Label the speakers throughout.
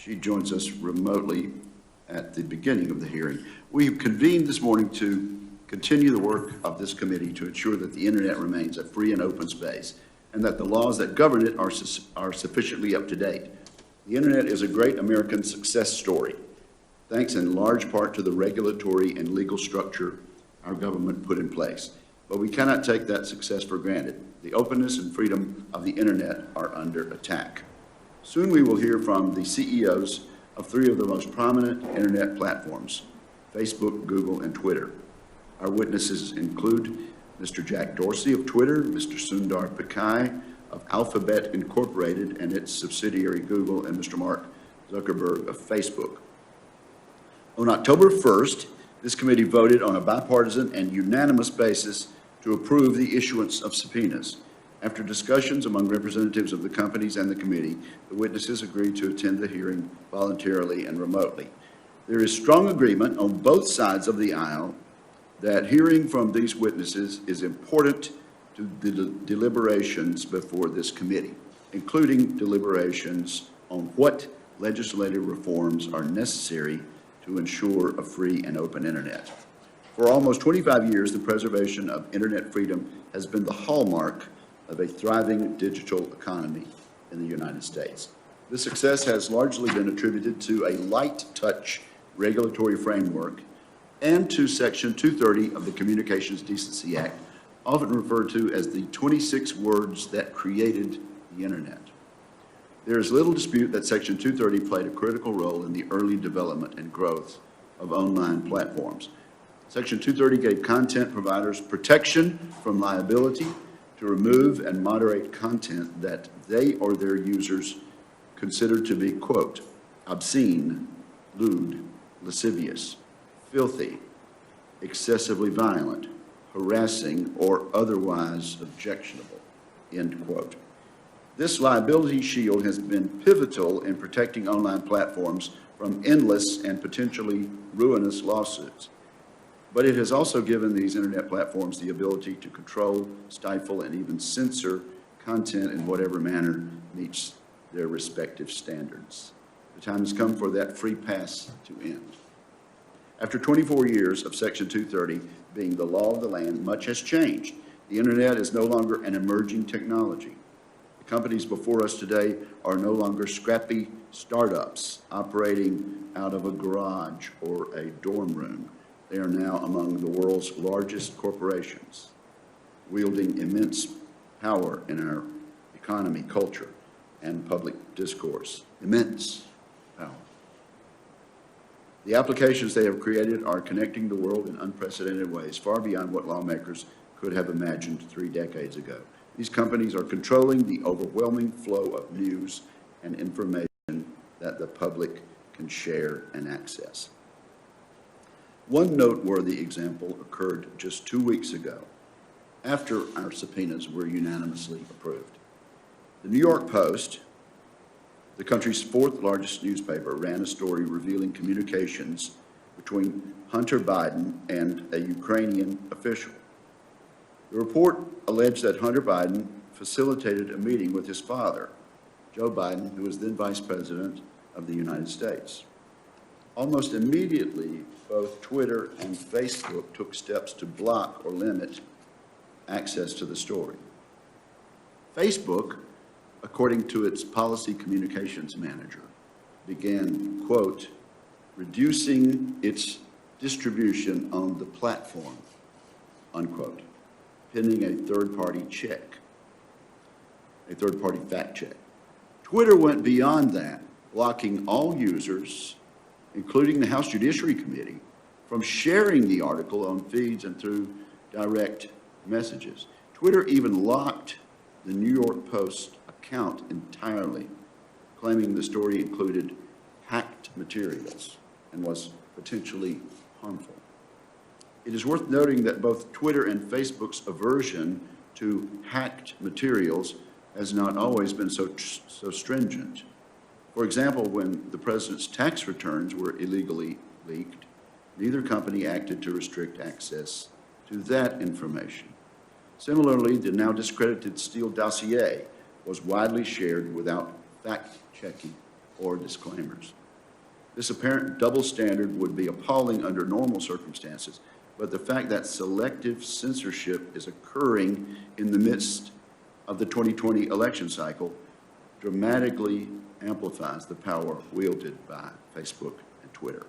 Speaker 1: She joins us remotely at the beginning of the hearing. We have convened this morning to continue the work of this committee to ensure that the internet remains a free and open space and that the laws that govern it are sufficiently up to date. The internet is a great American success story, thanks in large part to the regulatory and legal structure our government put in place. But we cannot take that success for granted. The openness and freedom of the internet are under attack. Soon we will hear from the CEOs of three of the most prominent internet platforms, Facebook, Google, and Twitter. Our witnesses include Mr. Jack Dorsey of Twitter, Mr. Sundar Pichai of Alphabet Incorporated and its subsidiary Google, and Mr. Mark Zuckerberg of Facebook. On October 1st, this committee voted on a bipartisan and unanimous basis to approve the issuance of subpoenas. After discussions among representatives of the companies and the committee, the witnesses agreed to attend the hearing voluntarily and remotely. There is strong agreement on both sides of the aisle that hearing from these witnesses is important to the deliberations before this committee, including deliberations on what legislative reforms are necessary to ensure a free and open internet. For almost 25 years, the preservation of internet freedom has been the hallmark of a thriving digital economy in the United States. This success has largely been attributed to a light-touch regulatory framework and to Section 230 of the Communications Decency Act, often referred to as the 26 words that created the internet. There is little dispute that Section 230 played a critical role in the early development and growth of online platforms. Section 230 gave content providers protection from liability to remove and moderate content that they or their users considered to be, quote, obscene, lewd, lascivious, filthy, excessively violent, harassing, or otherwise objectionable, end quote. This liability shield has been pivotal in protecting online platforms from endless and potentially ruinous lawsuits. But it has also given these internet platforms the ability to control, stifle, and even censor content in whatever manner meets their respective standards. The time has come for that free pass to end. After 24 years of Section 230 being the law of the land, much has changed. The internet is no longer an emerging technology. The companies before us today are no longer scrappy startups operating out of a garage or a dorm room. They are now among the world's largest corporations, wielding immense power in our economy, culture, and public discourse. Immense power. The applications they have created are connecting the world in unprecedented ways, far beyond what lawmakers could have imagined 3 decades ago. These companies are controlling the overwhelming flow of news and information that the public can share and access. One noteworthy example occurred just 2 weeks ago, after our subpoenas were unanimously approved. The New York Post, the country's 4th largest newspaper, ran a story revealing communications between Hunter Biden and a Ukrainian official. The report alleged that Hunter Biden facilitated a meeting with his father, Joe Biden, who was then Vice President of the United States. Almost immediately, both Twitter and Facebook took steps to block or limit access to the story. Facebook, according to its policy communications manager, began, quote, reducing its distribution on the platform, unquote, pending a third-party check, a third-party fact check. Twitter went beyond that, blocking all users, including the House Judiciary Committee, from sharing the article on feeds and through direct messages. Twitter even locked the New York Post account entirely, claiming the story included hacked materials and was potentially harmful. It is worth noting that both Twitter and Facebook's aversion to hacked materials has not always been so stringent. For example, when the president's tax returns were illegally leaked, neither company acted to restrict access to that information. Similarly, the now discredited Steele dossier was widely shared without fact-checking or disclaimers. This apparent double standard would be appalling under normal circumstances, but the fact that selective censorship is occurring in the midst of the 2020 election cycle dramatically amplifies the power wielded by Facebook and Twitter.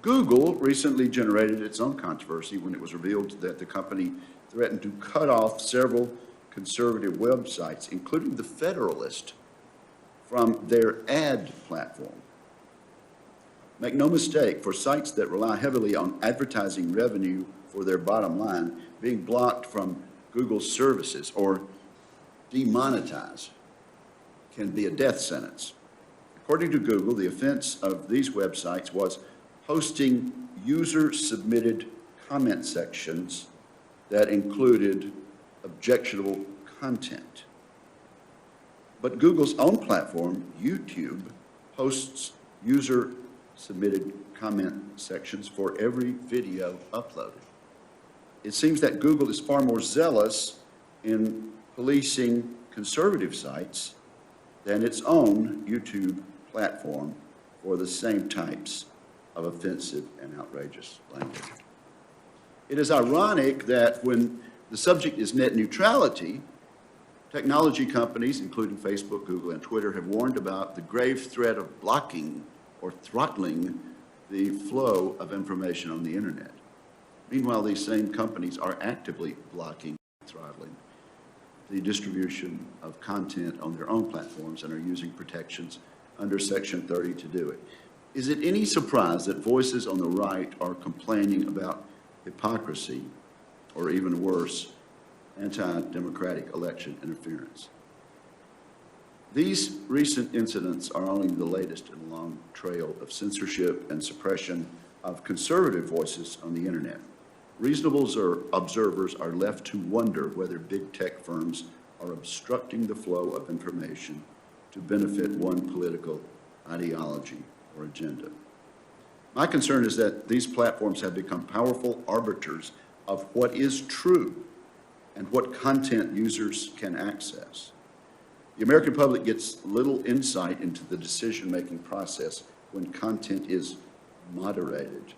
Speaker 1: Google recently generated its own controversy when it was revealed that the company threatened to cut off several conservative websites, including The Federalist, from their ad platform. Make no mistake, for sites that rely heavily on advertising revenue for their bottom line, being blocked from Google's services or demonetized can be a death sentence. According to Google, the offense of these websites was posting user-submitted comment sections that included objectionable content. But Google's own platform, YouTube, posts user-submitted comment sections for every video uploaded. It seems that Google is far more zealous in policing conservative sites than its own YouTube platform for the same types of offensive and outrageous language. It is ironic that when the subject is net neutrality, technology companies, including Facebook, Google, and Twitter, have warned about the grave threat of blocking or throttling the flow of information on the internet. Meanwhile, these same companies are actively blocking and throttling the distribution of content on their own platforms and are using protections under Section 30 to do it. Is it any surprise that voices on the right are complaining about hypocrisy, or even worse, anti-democratic election interference? These recent incidents are only the latest in a long trail of censorship and suppression of conservative voices on the internet. Reasonable observers are left to wonder whether big tech firms are obstructing the flow of information to benefit one political ideology or agenda. My concern is that these platforms have become powerful arbiters of what is true and what content users can access. The American public gets little insight into the decision-making process when content is moderated,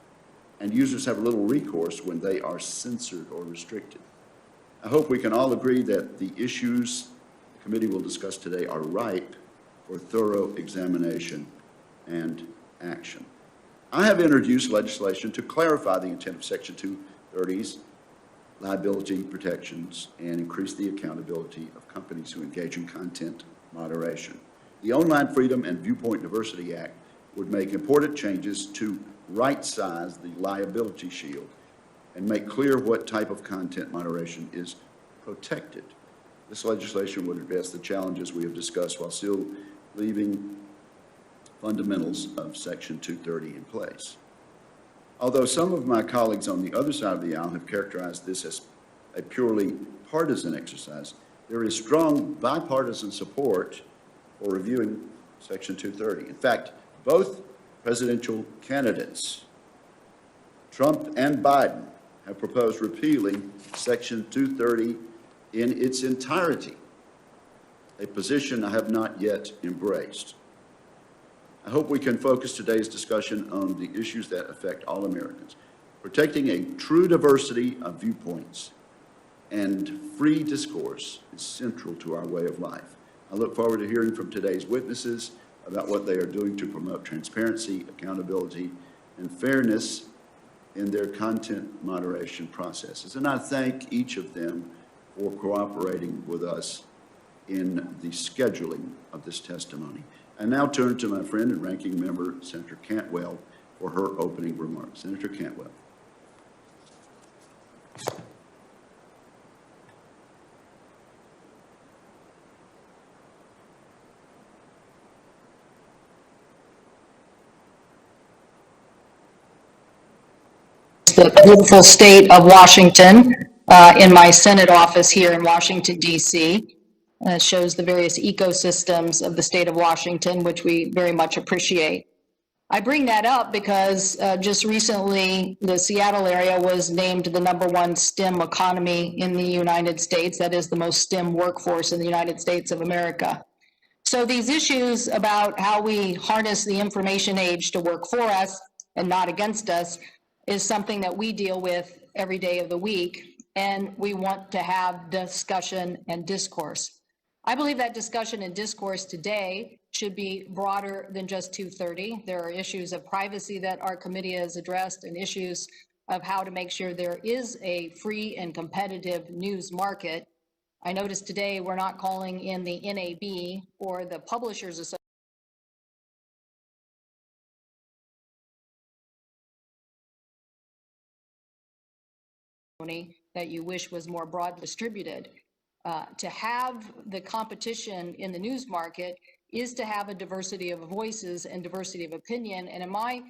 Speaker 1: and users have little recourse when they are censored or restricted. I hope we can all agree that the issues the committee will discuss today are ripe for thorough examination and action. I have introduced legislation to clarify the intent of Section 230's liability protections and increase the accountability of companies who engage in content moderation. The Online Freedom and Viewpoint Diversity Act would make important changes to right-size the liability shield and make clear what type of content moderation is protected. This legislation would address the challenges we have discussed while still leaving fundamentals of Section 230 in place. Although some of my colleagues on the other side of the aisle have characterized this as a purely partisan exercise, there is strong bipartisan support for reviewing Section 230. In fact, both presidential candidates, Trump and Biden, have proposed repealing Section 230 in its entirety, a position I have not yet embraced. I hope we can focus today's discussion on the issues that affect all Americans. Protecting a true diversity of viewpoints and free discourse is central to our way of life. I look forward to hearing from today's witnesses about what they are doing to promote transparency, accountability, and fairness in their content moderation processes. And I thank each of them for cooperating with us in the scheduling of this testimony. I now turn to my friend and ranking member, Senator Cantwell, for her opening remarks. Senator Cantwell.
Speaker 2: The beautiful state of Washington in my Senate office here in Washington, D.C. Shows the various ecosystems of the state of Washington, which we very much appreciate. I bring that up because just recently the Seattle area was named the #1 STEM economy in the United States. That is the most STEM workforce in the United States of America. So these issues about how we harness the information age to work for us and not against us is something that we deal with every day of the week, and we want to have discussion and discourse. I believe that discussion and discourse today should be broader than just 230. There are issues of privacy that our committee has addressed and issues of how to make sure there is a free and competitive news market. I noticed today we're not calling in the NAB or the Publishers Association that you wish was more broadly distributed. To have the competition in the news market is to have a diversity of voices and diversity of opinion. And in my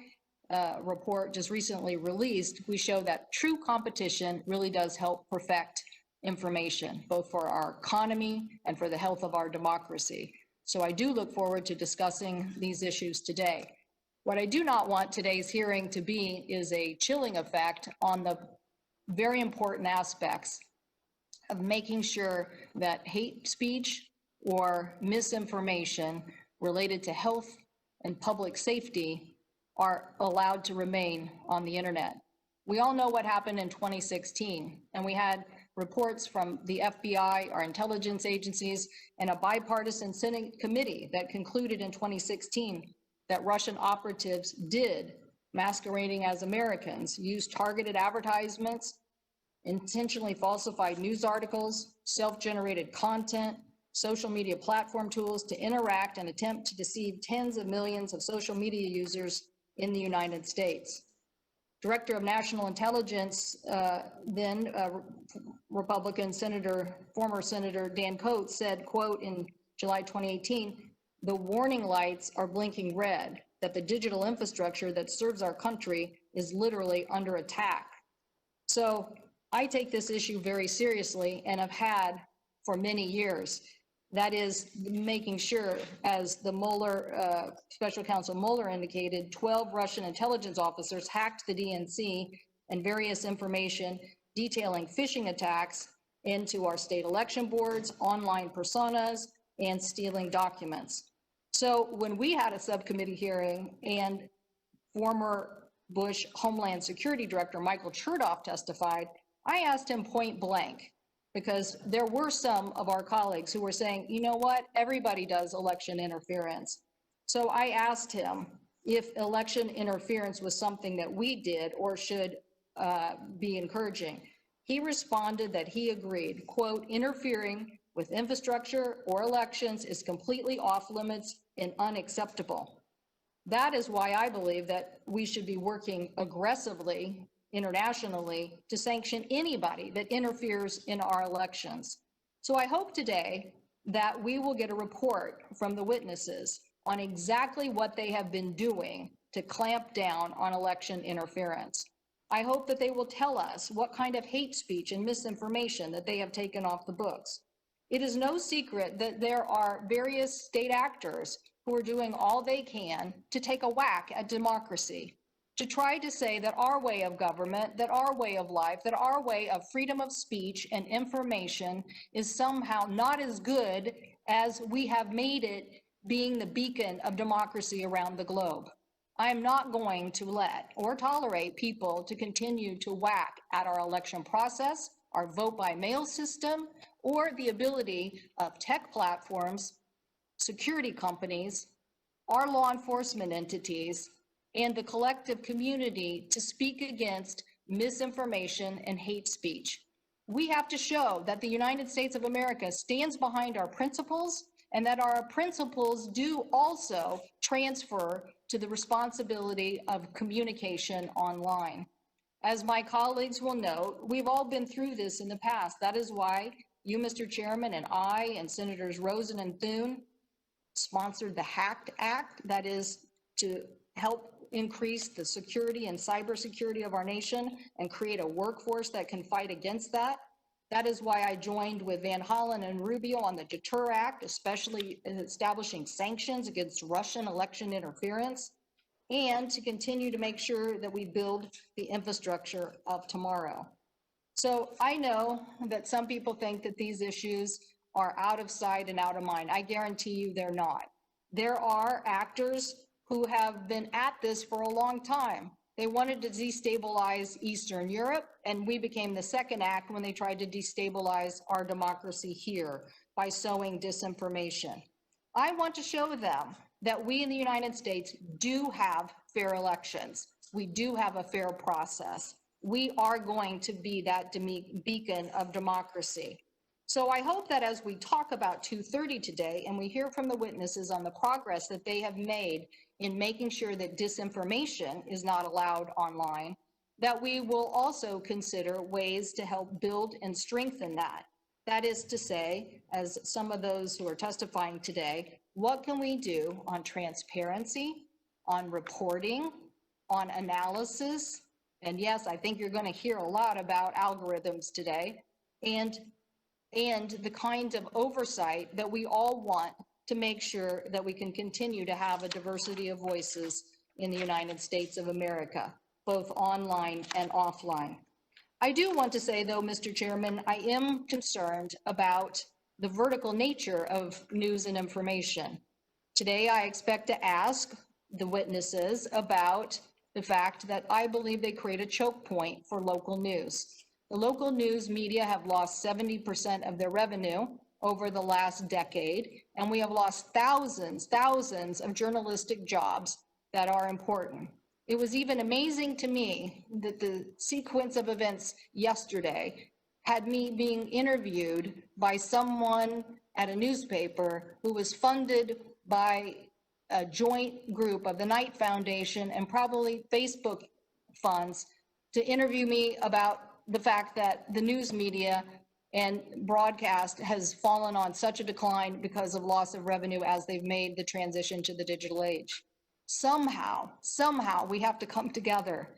Speaker 2: report just recently released, we show that true competition really does help perfect information, both for our economy and for the health of our democracy. So I do look forward to discussing these issues today. What I do not want today's hearing to be is a chilling effect on the very important aspects of making sure that hate speech or misinformation related to health and public safety are allowed to remain on the internet. We all know what happened in 2016, and we had reports from the FBI, our intelligence agencies, and a bipartisan Senate committee that concluded in 2016 that Russian operatives did, masquerading as Americans, use targeted advertisements, intentionally falsified news articles, self-generated content, social media platform tools to interact and attempt to deceive tens of millions of social media users in the United States. Director of National Intelligence, then Republican former Senator Dan Coates said, quote, in July 2018, "The warning lights are blinking red, that the digital infrastructure that serves our country is literally under attack." So I take this issue very seriously and have had for many years. That is making sure, as the Mueller, Special Counsel Mueller indicated, 12 Russian intelligence officers hacked the DNC and various information detailing phishing attacks into our state election boards, online personas, and stealing documents. So when we had a subcommittee hearing and former Bush Homeland Security Director Michael Chertoff testified, I asked him point blank, because there were some of our colleagues who were saying, you know what, everybody does election interference. So I asked him if election interference was something that we did or should be encouraging. He responded that he agreed, quote, "Interfering with infrastructure or elections is completely off limits and unacceptable." That is why I believe that we should be working aggressively internationally to sanction anybody that interferes in our elections. So I hope today that we will get a report from the witnesses on exactly what they have been doing to clamp down on election interference. I hope that they will tell us what kind of hate speech and misinformation that they have taken off the books. It is no secret that there are various state actors who are doing all they can to take a whack at democracy, to try to say that our way of government, that our way of life, that our way of freedom of speech and information is somehow not as good as we have made it being the beacon of democracy around the globe. I am not going to let or tolerate people to continue to whack at our election process, our vote by mail system, or the ability of tech platforms, security companies, our law enforcement entities, and the collective community to speak against misinformation and hate speech. We have to show that the United States of America stands behind our principles and that our principles do also transfer to the responsibility of communication online. As my colleagues will note, we've all been through this in the past. That is why you, Mr. Chairman, and I and Senators Rosen and Thune sponsored the HACT Act, that is to help increase the security and cybersecurity of our nation and create a workforce that can fight against that. That is why I joined with Van Hollen and Rubio on the Deter Act, especially in establishing sanctions against Russian election interference, and to continue to make sure that we build the infrastructure of tomorrow. So I know that some people think that these issues are out of sight and out of mind. I guarantee you they're not. There are actors who have been at this for a long time. They wanted to destabilize Eastern Europe, and we became the second act when they tried to destabilize our democracy here by sowing disinformation. I want to show them that we in the United States do have fair elections. We do have a fair process. We are going to be that beacon of democracy. So I hope that as we talk about 230 today and we hear from the witnesses on the progress that they have made in making sure that disinformation is not allowed online, that we will also consider ways to help build and strengthen that. That is to say, as some of those who are testifying today, what can we do on transparency, on reporting, on analysis? And yes, I think you're going to hear a lot about algorithms today, and the kind of oversight that we all want to make sure that we can continue to have a diversity of voices in the United States of America, both online and offline. I do want to say, though, Mr. Chairman, I am concerned about the vertical nature of news and information. Today, I expect to ask the witnesses about the fact that I believe they create a choke point for local news. The local news media have lost 70% of their revenue over the last decade, and we have lost thousands of journalistic jobs that are important. It was even amazing to me that the sequence of events yesterday had me being interviewed by someone at a newspaper who was funded by a joint group of the Knight Foundation and probably Facebook funds to interview me about the fact that the news media and broadcast has fallen on such a decline because of loss of revenue as they've made the transition to the digital age. Somehow we have to come together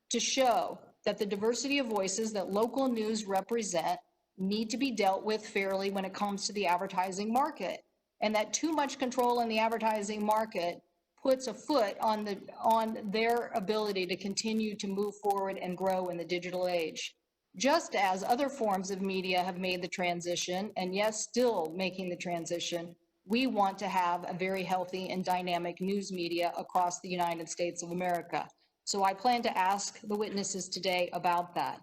Speaker 2: to show that the diversity of voices that local news represent need to be dealt with fairly when it comes to the advertising market, and that too much control in the advertising market puts a foot on their ability to continue to move forward and grow in the digital age. Just as other forms of media have made the transition, and yes, still making the transition, we want to have a very healthy and dynamic news media across the United States of America. So I plan to ask the witnesses today about that.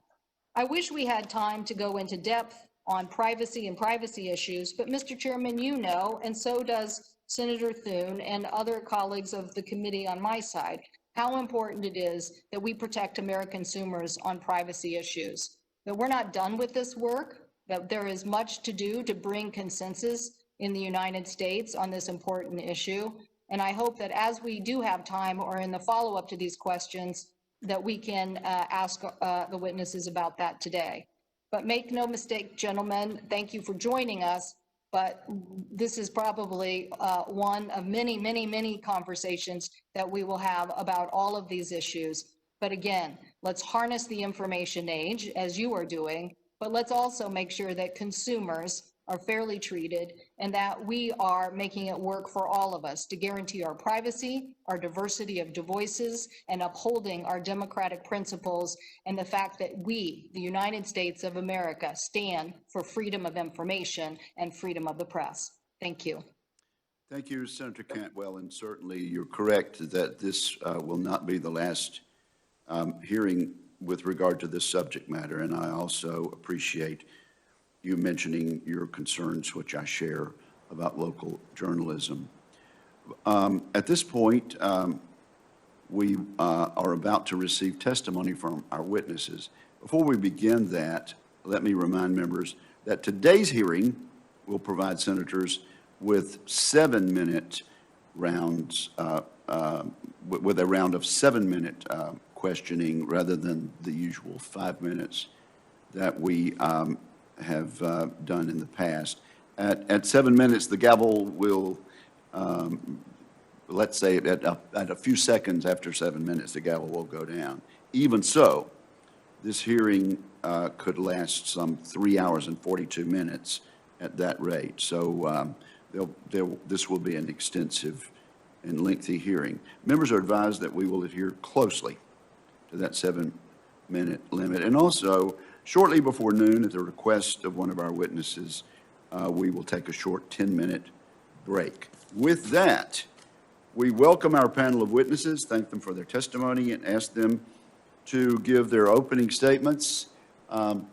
Speaker 2: I wish we had time to go into depth on privacy and privacy issues, but Mr. Chairman, you know, and so does Senator Thune and other colleagues of the committee on my side, how important it is that we protect American consumers on privacy issues. That we're not done with this work, that there is much to do to bring consensus in the United States on this important issue. And I hope that as we do have time or in the follow-up to these questions, that we can ask the witnesses about that today. But make no mistake, gentlemen, thank you for joining us. But this is probably one of many conversations that we will have about all of these issues. But again, let's harness the information age, as you are doing, but let's also make sure that consumers are fairly treated and that we are making it work for all of us to guarantee our privacy, our diversity of voices, and upholding our democratic principles and the fact that we, the United States of America, stand for freedom of information and freedom of the press. Thank you.
Speaker 1: Thank you, Senator Cantwell, and certainly you're correct that this will not be the last hearing with regard to this subject matter, and I also appreciate you mentioning your concerns, which I share, about local journalism. At this point, we are about to receive testimony from our witnesses. Before we begin that, let me remind members that today's hearing will provide senators with 7-minute rounds, with a round of 7-minute questioning rather than the usual 5 minutes that we have done in the past. At 7 minutes, the gavel will, let's say at a few seconds after 7 minutes, the gavel will go down. Even so, this hearing could last some 3 hours and 42 minutes at that rate. So this will be an extensive and lengthy hearing. Members are advised that we will adhere closely to that 7-minute limit. And also, shortly before noon, at the request of one of our witnesses, we will take a short 10-minute break. With that, we welcome our panel of witnesses, thank them for their testimony, and ask them to give their opening statements,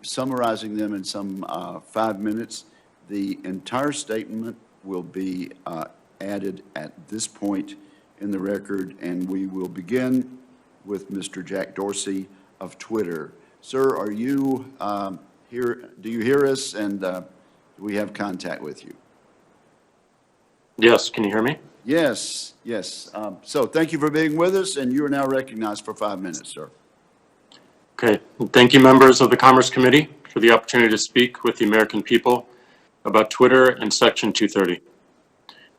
Speaker 1: summarizing them in some 5 minutes. The entire statement will be added at this point in the record, and we will begin with Mr. Jack Dorsey of Twitter. Sir, are you here? Do you hear us, and do we have contact with you?
Speaker 3: Yes, can you hear me?
Speaker 1: Yes, yes. So thank you for being with us, and you are now recognized for 5 minutes, sir.
Speaker 3: Okay, thank you, members of the Commerce Committee, for the opportunity to speak with the American people about Twitter and Section 230.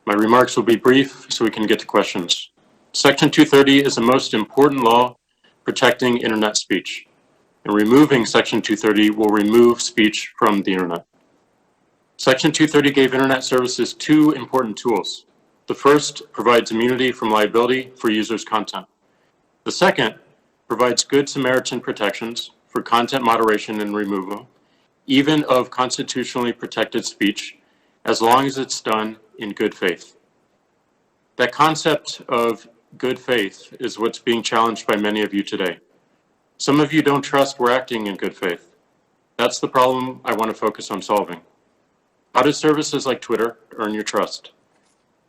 Speaker 3: My remarks will be brief so we can get to questions. Section 230 is the most important law protecting internet speech, and removing Section 230 will remove speech from the internet. Section 230 gave internet services two important tools. The first provides immunity from liability for users' content. The second provides good Samaritan protections for content moderation and removal, even of constitutionally protected speech, as long as it's done in good faith. That concept of good faith is what's being challenged by many of you today. Some of you don't trust we're acting in good faith. That's the problem I want to focus on solving. How do services like Twitter earn your trust?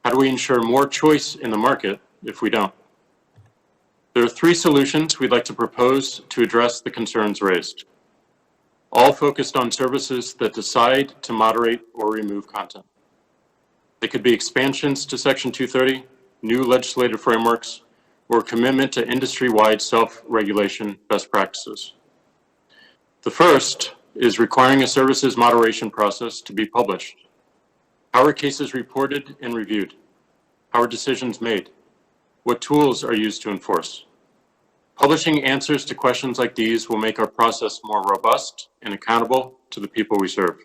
Speaker 3: How do we ensure more choice in the market if we don't? There are three solutions we'd like to propose to address the concerns raised, all focused on services that decide to moderate or remove content. They could be expansions to Section 230, new legislative frameworks, or a commitment to industry-wide self-regulation best practices. The first is requiring a services moderation process to be published. How are cases reported and reviewed? How are decisions made? What tools are used to enforce? Publishing answers to questions like these will make our process more robust and accountable to the people we serve.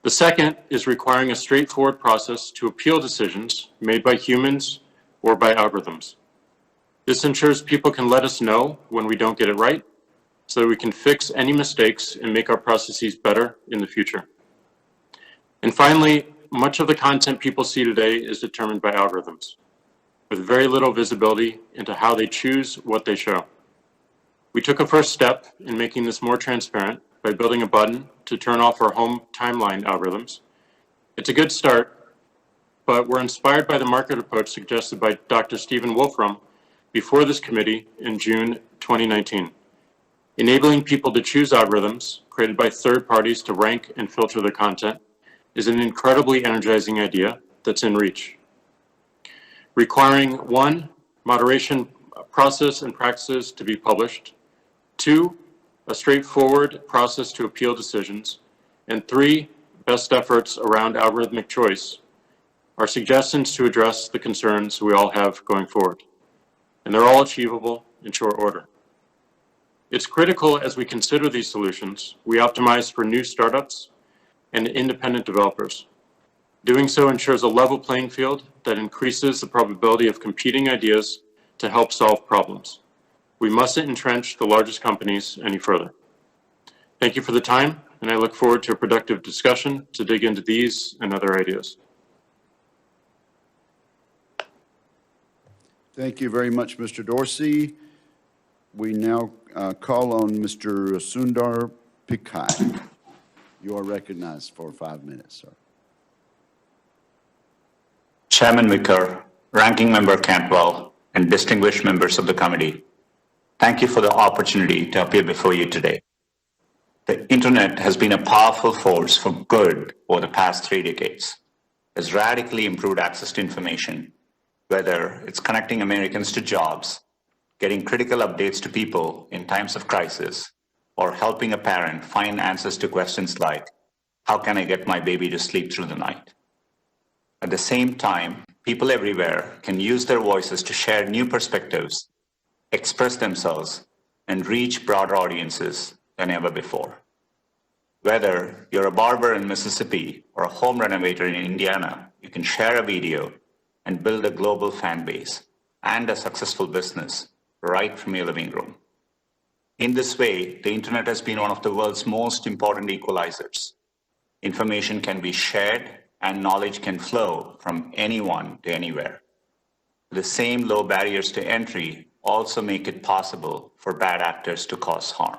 Speaker 3: The second is requiring a straightforward process to appeal decisions made by humans or by algorithms. This ensures people can let us know when we don't get it right, so that we can fix any mistakes and make our processes better in the future. And finally, much of the content people see today is determined by algorithms, with very little visibility into how they choose what they show. We took a first step in making this more transparent by building a button to turn off our home timeline algorithms. It's a good start, but we're inspired by the market approach suggested by Dr. Stephen Wolfram before this committee in June 2019. Enabling people to choose algorithms created by third parties to rank and filter their content is an incredibly energizing idea that's in reach. Requiring 1, moderation process and practices to be published, 2, a straightforward process to appeal decisions, and 3, best efforts around algorithmic choice are suggestions to address the concerns we all have going forward. And they're all achievable in short order. It's critical as we consider these solutions, we optimize for new startups and independent developers. Doing so ensures a level playing field that increases the probability of competing ideas to help solve problems. We mustn't entrench the largest companies any further. Thank you for the time, and I look forward to a productive discussion to dig into these and other ideas.
Speaker 1: Thank you very much, Mr. Dorsey. We now call on Mr. Sundar Pichai. You are recognized for 5 minutes, sir.
Speaker 4: Chairman Wicker, Ranking Member Cantwell, and distinguished members of the committee, thank you for the opportunity to appear before you today. The internet has been a powerful force for good over the past 3 decades. It has radically improved access to information, whether it's connecting Americans to jobs, getting critical updates to people in times of crisis, or helping a parent find answers to questions like, how can I get my baby to sleep through the night? At the same time, people everywhere can use their voices to share new perspectives, express themselves, and reach broader audiences than ever before. Whether you're a barber in Mississippi or a home renovator in Indiana, you can share a video and build a global fan base and a successful business right from your living room. In this way, the internet has been one of the world's most important equalizers, information can be shared and knowledge can flow from anyone to anywhere. The same low barriers to entry also make it possible for bad actors to cause harm.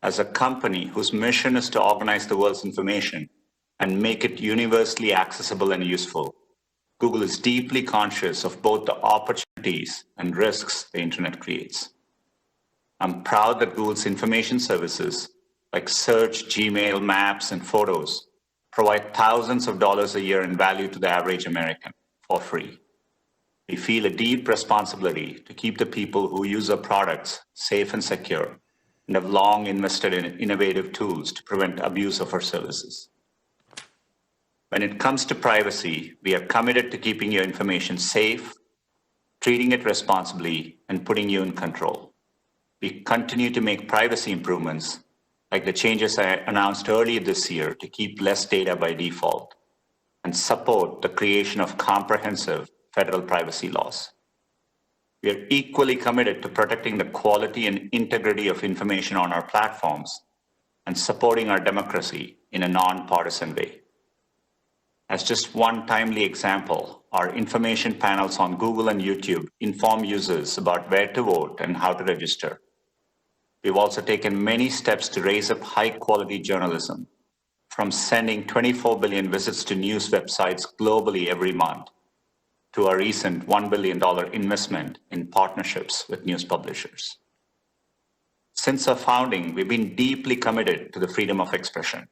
Speaker 4: As a company whose mission is to organize the world's information and make it universally accessible and useful, Google is deeply conscious of both the opportunities and risks the internet creates. I'm proud that Google's information services like search, Gmail, Maps, and Photos provide thousands of dollars a year in value to the average American for free. We feel a deep responsibility to keep the people who use our products safe and secure, and have long invested in innovative tools to prevent abuse of our services. When it comes to privacy, we are committed to keeping your information safe, treating it responsibly, and putting you in control. We continue to make privacy improvements, like the changes I announced earlier this year to keep less data by default, and support the creation of comprehensive federal privacy laws. We are equally committed to protecting the quality and integrity of information on our platforms and supporting our democracy in a nonpartisan way. As just one timely example, our information panels on Google and YouTube inform users about where to vote and how to register. We've also taken many steps to raise up high-quality journalism, from sending 24 billion visits to news websites globally every month, to our recent $1 billion investment in partnerships with news publishers. Since our founding, we've been deeply committed to the freedom of expression.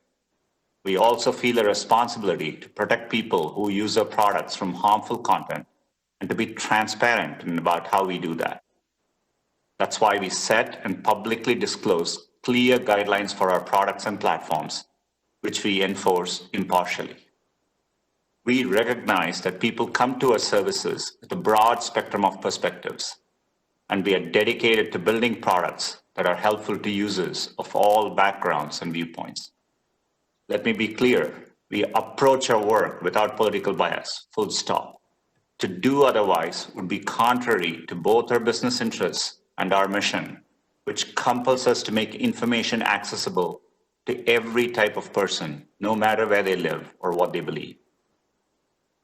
Speaker 4: We also feel a responsibility to protect people who use our products from harmful content and to be transparent about how we do that. That's why we set and publicly disclose clear guidelines for our products and platforms, which we enforce impartially. We recognize that people come to our services with a broad spectrum of perspectives, and we are dedicated to building products that are helpful to users of all backgrounds and viewpoints. Let me be clear, we approach our work without political bias, full stop. To do otherwise would be contrary to both our business interests and our mission, which compels us to make information accessible to every type of person, no matter where they live or what they believe.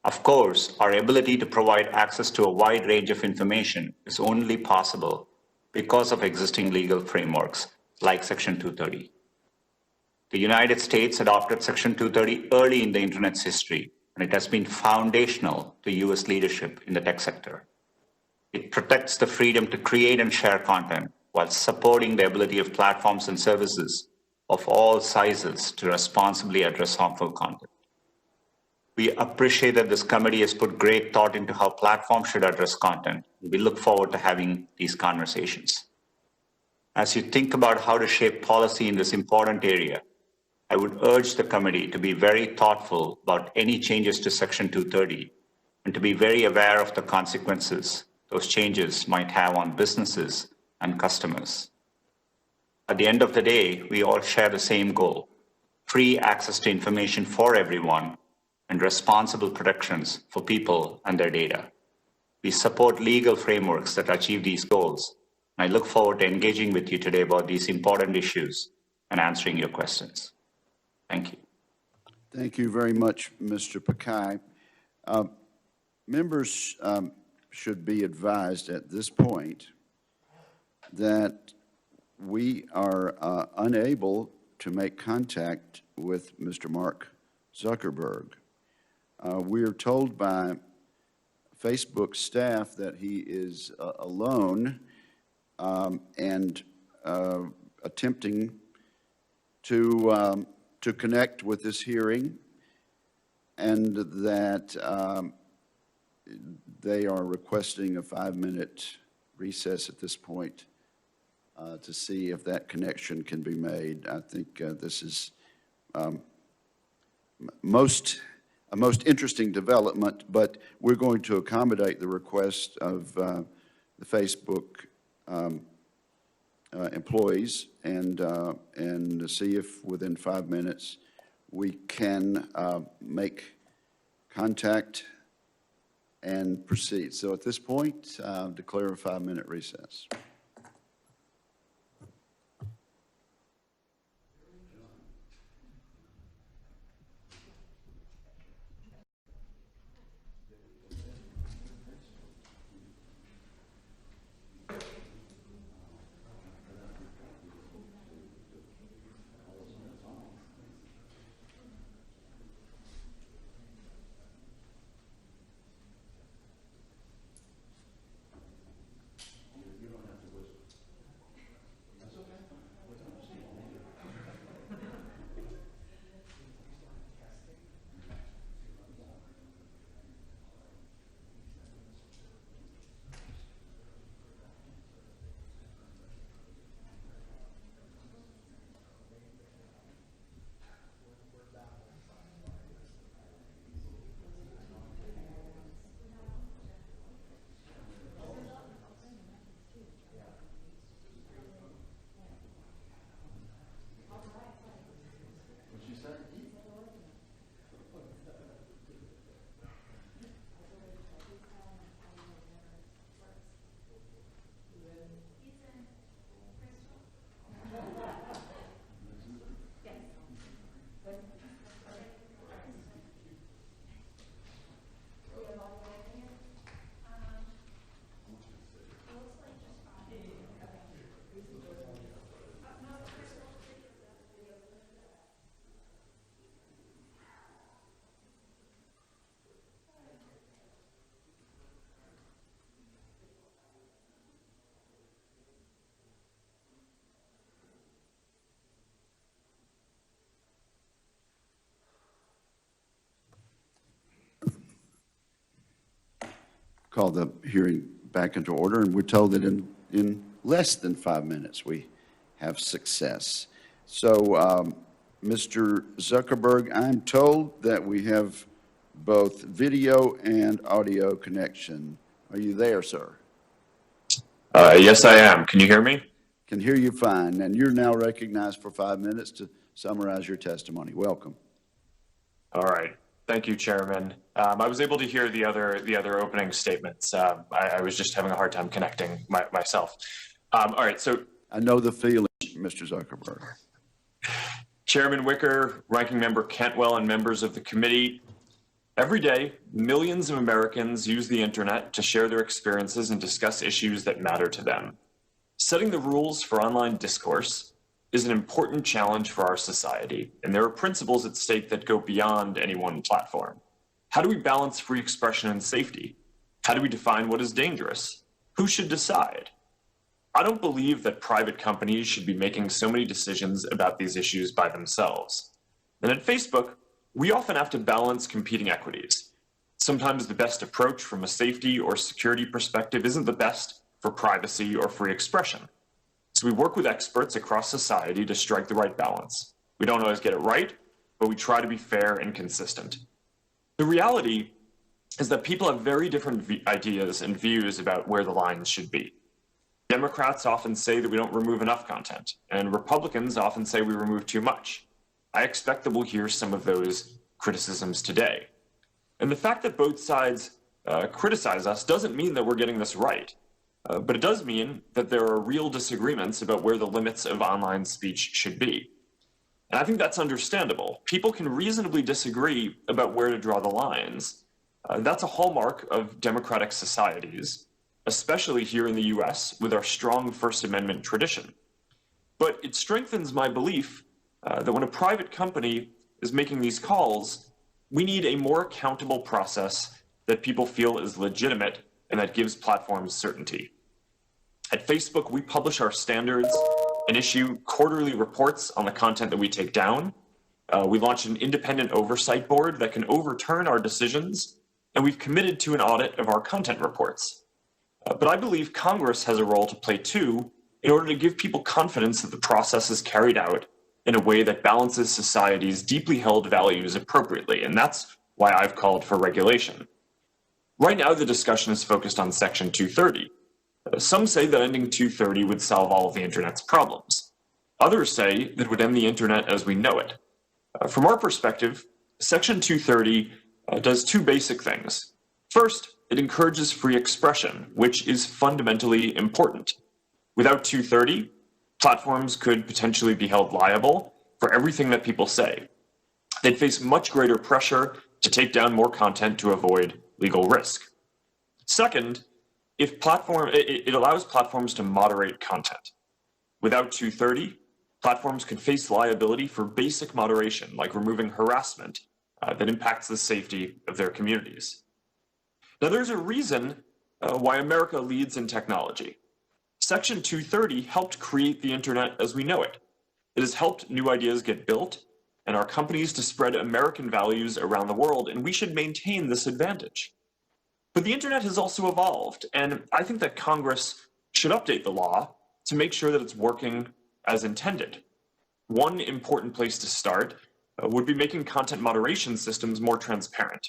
Speaker 4: Of course, our ability to provide access to a wide range of information is only possible because of existing legal frameworks like Section 230. The United States adopted Section 230 early in the Internet's history, and it has been foundational to US leadership in the tech sector. It protects the freedom to create and share content while supporting the ability of platforms and services of all sizes to responsibly address harmful content. We appreciate that this committee has put great thought into how platforms should address content, and we look forward to having these conversations. As you think about how to shape policy in this important area, I would urge the committee to be very thoughtful about any changes to Section 230 and to be very aware of the consequences those changes might have on businesses and customers. At the end of the day, we all share the same goal: free access to information for everyone and responsible protections for people and their data. We support legal frameworks that achieve these goals, and I look forward to engaging with you today about these important issues and answering your questions. Thank you.
Speaker 1: Thank you very much, Mr. Pichai. Members should be advised at this point that we are unable to make contact with Mr. Mark Zuckerberg. We are told by Facebook staff that he is alone and attempting to connect with this hearing, and that they are requesting a 5-minute recess at this point to see if that connection can be made. I think this is a most interesting development, but we're going to accommodate the request of the Facebook employees and see if within 5 minutes we can make contact and proceed. So at this point, declare a 5-minute recess. call the hearing back into order, and we're told that in less than 5 minutes we have success. So, Mr. Zuckerberg, I'm told that we have both video and audio connection. Are you there, sir?
Speaker 5: Yes, I am. Can you hear me?
Speaker 1: Can hear you fine, and you're now recognized for 5 minutes to summarize your testimony. Welcome.
Speaker 5: All right. Thank you, Chairman. I was able to hear the other opening statements. I was just having a hard time connecting myself. All right. So
Speaker 1: I know the feeling, Mr. Zuckerberg.
Speaker 5: Chairman Wicker, Ranking Member Cantwell, and members of the committee, every day, millions of Americans use the internet to share their experiences and discuss issues that matter to them. Setting the rules for online discourse is an important challenge for our society, and there are principles at stake that go beyond any one platform. How do we balance free expression and safety? How do we define what is dangerous? Who should decide? I don't believe that private companies should be making so many decisions about these issues by themselves. And at Facebook, we often have to balance competing equities. Sometimes the best approach from a safety or security perspective isn't the best for privacy or free expression. So we work with experts across society to strike the right balance. We don't always get it right, but we try to be fair and consistent. The reality is that people have very different ideas and views about where the lines should be. Democrats often say that we don't remove enough content, and Republicans often say we remove too much. I expect that we'll hear some of those criticisms today. And the fact that both sides criticize us doesn't mean that we're getting this right. But it does mean that there are real disagreements about where the limits of online speech should be. And I think that's understandable. People can reasonably disagree about where to draw the lines. That's a hallmark of democratic societies, especially here in the US with our strong First Amendment tradition. But it strengthens my belief that when a private company is making these calls, we need a more accountable process that people feel is legitimate and that gives platforms certainty. At Facebook, we publish our standards and issue quarterly reports on the content that we take down. We launched an independent oversight board that can overturn our decisions, and we've committed to an audit of our content reports. But I believe Congress has a role to play too in order to give people confidence that the process is carried out in a way that balances society's deeply held values appropriately, and that's why I've called for regulation. Right now, the discussion is focused on Section 230. Some say that ending 230 would solve all of the internet's problems. Others say that it would end the internet as we know it. From our perspective, Section 230 does two basic things. First, it encourages free expression, which is fundamentally important. Without 230, platforms could potentially be held liable for everything that people say. They'd face much greater pressure to take down more content to avoid legal risk. Second, it allows platforms to moderate content. Without 230, platforms could face liability for basic moderation, like removing harassment that impacts the safety of their communities. Now, there's a reason why America leads in technology. Section 230 helped create the internet as we know it. It has helped new ideas get built and our companies to spread American values around the world, and we should maintain this advantage. But the internet has also evolved, and I think that Congress should update the law to make sure that it's working as intended. One important place to start would be making content moderation systems more transparent.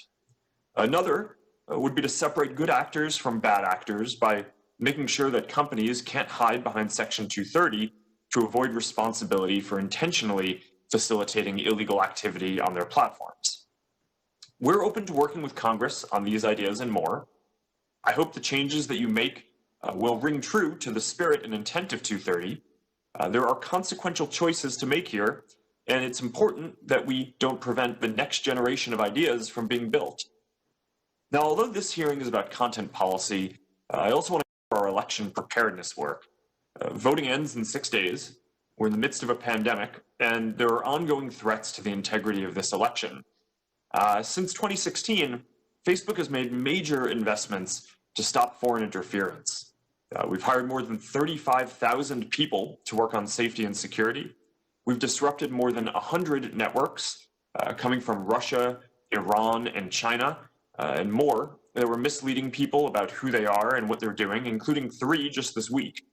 Speaker 5: Another would be to separate good actors from bad actors by making sure that companies can't hide behind Section 230 to avoid responsibility for intentionally facilitating illegal activity on their platforms. We're open to working with Congress on these ideas and more. I hope the changes that you make will ring true to the spirit and intent of 230. There are consequential choices to make here, and it's important that we don't prevent the next generation of ideas from being built. Now, although this hearing is about content policy, I also want to cover our election preparedness work. Voting ends in 6 days. We're in the midst of a pandemic, and there are ongoing threats to the integrity of this election. Since 2016, Facebook has made major investments to stop foreign interference. We've hired more than 35,000 people to work on safety and security. We've disrupted more than 100 networks coming from Russia, Iran, and China, and more that were misleading people about who they are and what they're doing, including 3 just this week.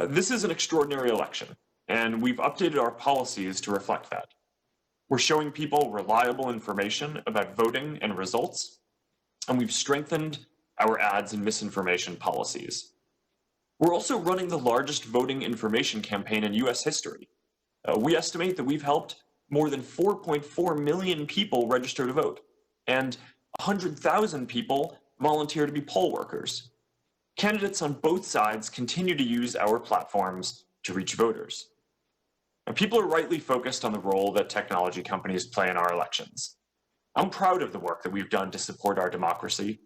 Speaker 5: This is an extraordinary election, and we've updated our policies to reflect that. We're showing people reliable information about voting and results, and we've strengthened our ads and misinformation policies. We're also running the largest voting information campaign in US history. We estimate that we've helped more than 4.4 million people register to vote, and 100,000 people volunteer to be poll workers. Candidates on both sides continue to use our platforms to reach voters. And people are rightly focused on the role that technology companies play in our elections. I'm proud of the work that we've done to support our democracy.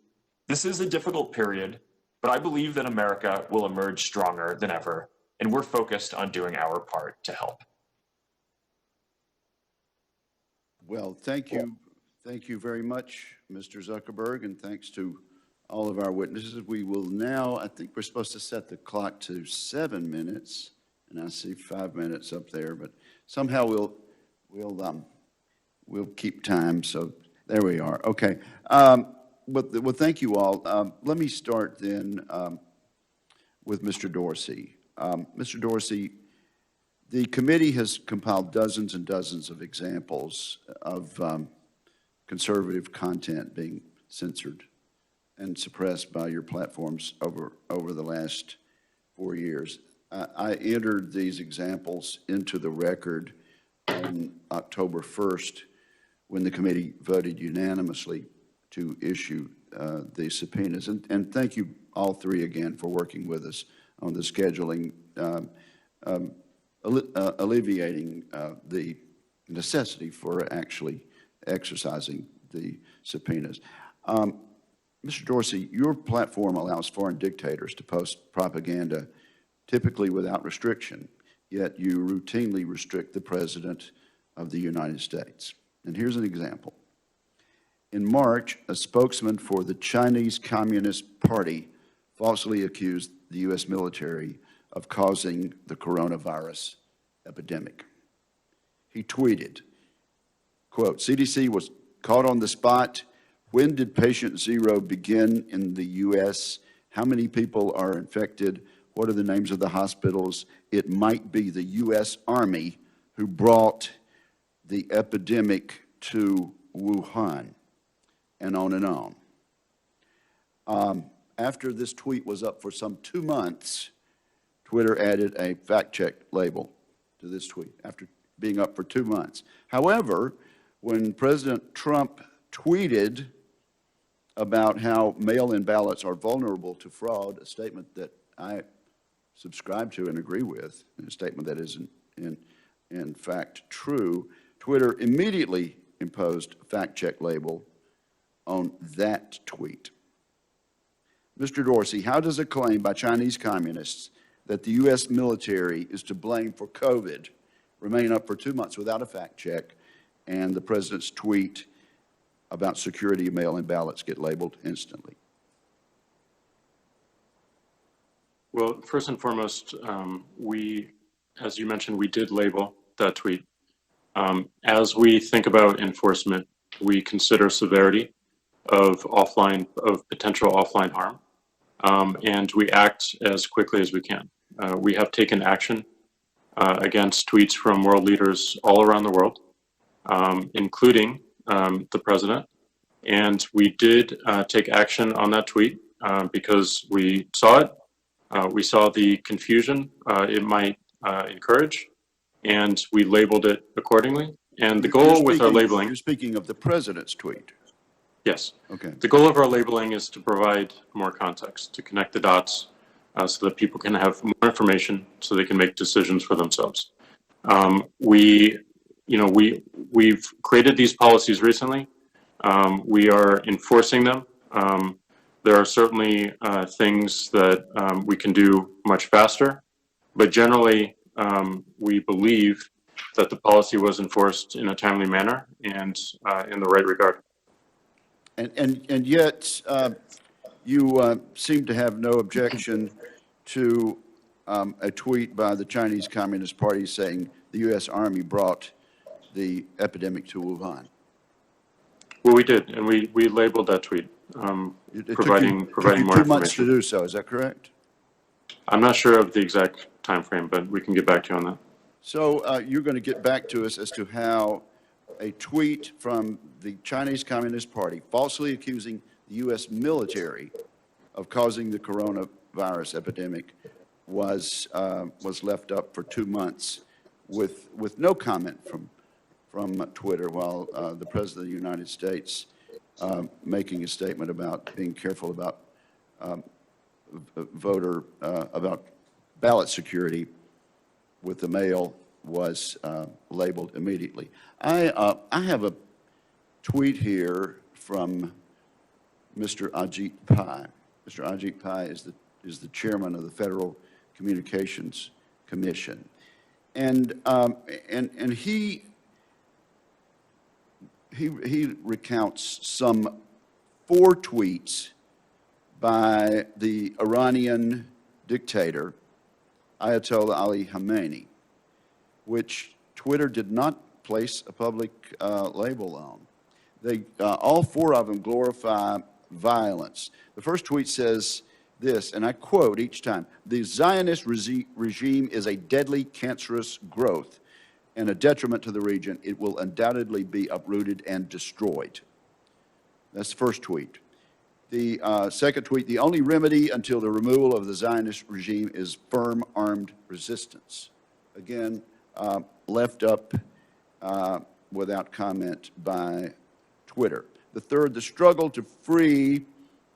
Speaker 5: This is a difficult period, but I believe that America will emerge stronger than ever, and we're focused on doing our part to help.
Speaker 1: Well, thank you. Thank you very much, Mr. Zuckerberg, and thanks to all of our witnesses. We will now, I think we're supposed to set the clock to 7 minutes, and I see 5 minutes up there, but somehow we'll keep time, so there we are. Okay. Well, thank you all. Let me start then with Mr. Dorsey. Mr. Dorsey, the committee has compiled dozens and dozens of examples of conservative content being censored and suppressed by your platforms over the last 4 years. I entered these examples into the record on October 1st when the committee voted unanimously to issue the subpoenas. And thank you all 3 again for working with us on the scheduling, alleviating the necessity for actually exercising the subpoenas. Mr. Dorsey, your platform allows foreign dictators to post propaganda typically without restriction, yet you routinely restrict the President of the United States. And here's an example. In March, a spokesman for the Chinese Communist Party falsely accused the U.S. military of causing the coronavirus epidemic. He tweeted, quote, CDC was caught on the spot. When did patient 0 begin in the U.S.? How many people are infected? What are the names of the hospitals? It might be the U.S. Army who brought the epidemic to Wuhan, and on and on. After this tweet was up for some 2 months, Twitter added a fact-check label to this tweet after being up for 2 months. However, when President Trump tweeted about how mail-in ballots are vulnerable to fraud, a statement that I subscribe to and agree with, and a statement that isn't in fact true, Twitter immediately imposed a fact-check label on that tweet. Mr. Dorsey, how does a claim by Chinese communists that the U.S. military is to blame for COVID remain up for 2 months without a fact check, and the president's tweet about security of mail-in ballots get labeled instantly?
Speaker 3: Well, first and foremost, as you mentioned, we did label that tweet. As we think about enforcement, we consider severity of potential offline harm, and we act as quickly as we can. We have taken action against tweets from world leaders all around the world, including the president. And we did take action on that tweet because we saw it. We saw the confusion it might encourage, and we labeled it accordingly. And the goal with our labeling—
Speaker 1: You're speaking of the president's tweet.
Speaker 3: Yes.
Speaker 1: Okay. The
Speaker 3: goal of our labeling is to provide more context, to connect the dots so that people can have more information so they can make decisions for themselves. We've created these policies recently. We are enforcing them. There are certainly things that we can do much faster, but generally we believe that the policy was enforced in a timely manner and in the right regard.
Speaker 1: And yet, you seem to have no objection to a tweet by the Chinese Communist Party saying the U.S. Army brought the epidemic to Wuhan.
Speaker 3: Well, we did, and we labeled that tweet.
Speaker 1: It took
Speaker 3: providing
Speaker 1: you
Speaker 3: more
Speaker 1: 2 months to
Speaker 3: information.
Speaker 1: do so, is that correct?
Speaker 3: I'm not sure of the exact time frame, but we can get back to you on that.
Speaker 1: So you're going to get back to us as to how a tweet from the Chinese Communist Party falsely accusing the U.S. military of causing the coronavirus epidemic was left up for 2 months with no comment from Twitter, while the President of the United States making a statement about being careful about about ballot security with the mail was labeled immediately. I have a tweet here from Mr. Ajit Pai. Mr. Ajit Pai is the chairman of the Federal Communications Commission, and he recounts some 4 tweets by the Iranian dictator Ayatollah Ali Khamenei, which Twitter did not place a public label on. They all 4 of them glorify violence. The first tweet says this, and I quote each time: "The Zionist regime is a deadly, cancerous growth and a detriment to the region. It will undoubtedly be uprooted and destroyed." That's the first tweet. The second tweet: "The only remedy until the removal of the Zionist regime is firm armed resistance." Again, left up without comment by Twitter. The third: "The struggle to free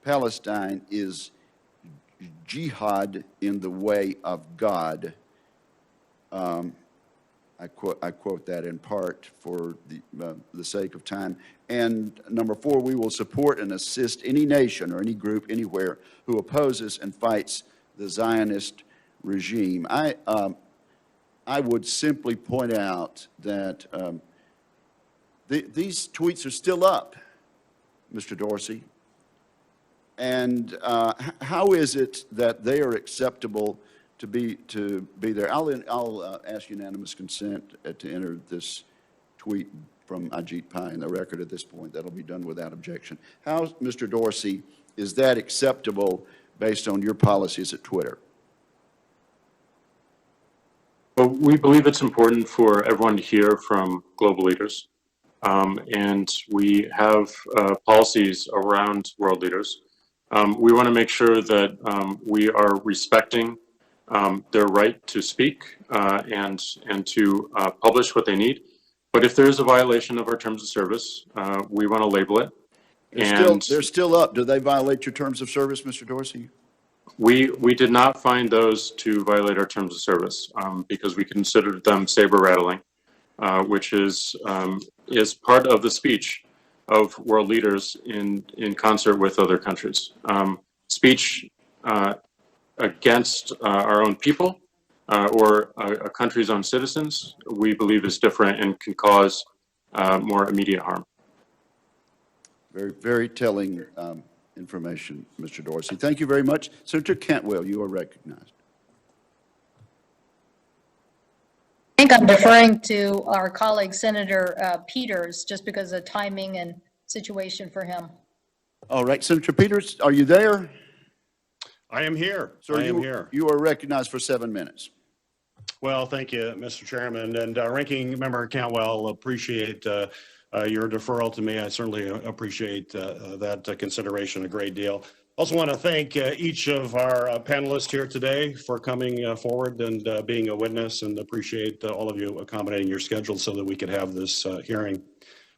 Speaker 1: Palestine is jihad in the way of God." I quote that in part for the sake of time. And number 4, "We will support and assist any nation or any group anywhere who opposes and fights the Zionist regime." I would simply point out that these tweets are still up, Mr. Dorsey. And how is it that they are acceptable to be there? I'll ask unanimous consent to enter this tweet from Ajit Pai in the record at this point. That'll be done without objection. How, Mr. Dorsey, is that acceptable based on your policies at Twitter?
Speaker 3: Well, we believe it's important for everyone to hear from global leaders. And we have policies around world leaders. We want to make sure that we are respecting their right to speak and to publish what they need. But if there is a violation of our terms of service, we want to label it.
Speaker 1: They're still up. Do they violate your terms of service, Mr. Dorsey?
Speaker 3: We did not find those to violate our terms of service because we considered them saber rattling, which is part of the speech of world leaders in concert with other countries. Speech against our own people or a country's own citizens, we believe is different and can cause more immediate harm.
Speaker 1: Very, very telling information, Mr. Dorsey. Thank you very much. Senator Cantwell, you are recognized.
Speaker 2: I think I'm deferring to our colleague, Senator Peters, just because of timing and situation for him.
Speaker 1: All right, Senator Peters, are you there?
Speaker 6: I am here.
Speaker 1: Sir,
Speaker 6: I am here.
Speaker 1: You are recognized for 7 minutes.
Speaker 6: Well, thank you, Mr. Chairman. And Ranking Member Cantwell, appreciate your deferral to me. I certainly appreciate that consideration a great deal. Also want to thank each of our panelists here today for coming forward and being a witness, and appreciate all of you accommodating your schedule so that we could have this hearing.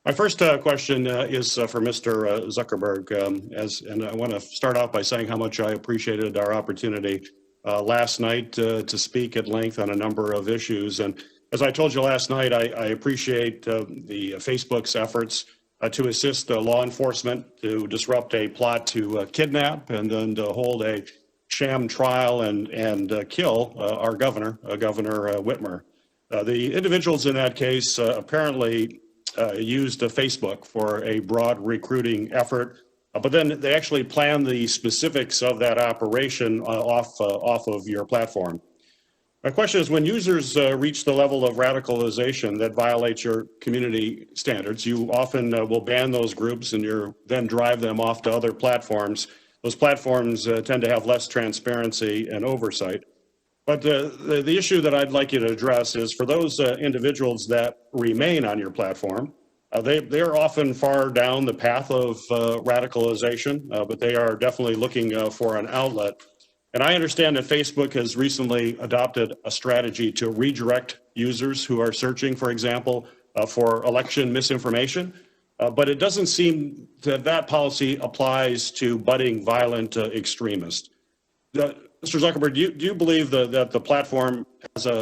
Speaker 6: My first question is for Mr. Zuckerberg, and I want to start off by saying how much I appreciated our opportunity last night to speak at length on a number of issues. And as I told you last night, I appreciate the Facebook's efforts to assist law enforcement to disrupt a plot to kidnap and then to hold a sham trial and kill our governor, Governor Whitmer. The individuals in that case apparently used Facebook for a broad recruiting effort, but then they actually planned the specifics of that operation off of your platform. My question is, when users reach the level of radicalization that violates your community standards, you often will ban those groups and you then drive them off to other platforms. Those platforms tend to have less transparency and oversight. But the issue that I'd like you to address is for those individuals that remain on your platform, they're often far down the path of radicalization, but they are definitely looking for an outlet. And I understand that Facebook has recently adopted a strategy to redirect users who are searching, for example, for election misinformation. But it doesn't seem that that policy applies to budding violent extremists. Mr. Zuckerberg, do you believe that the platform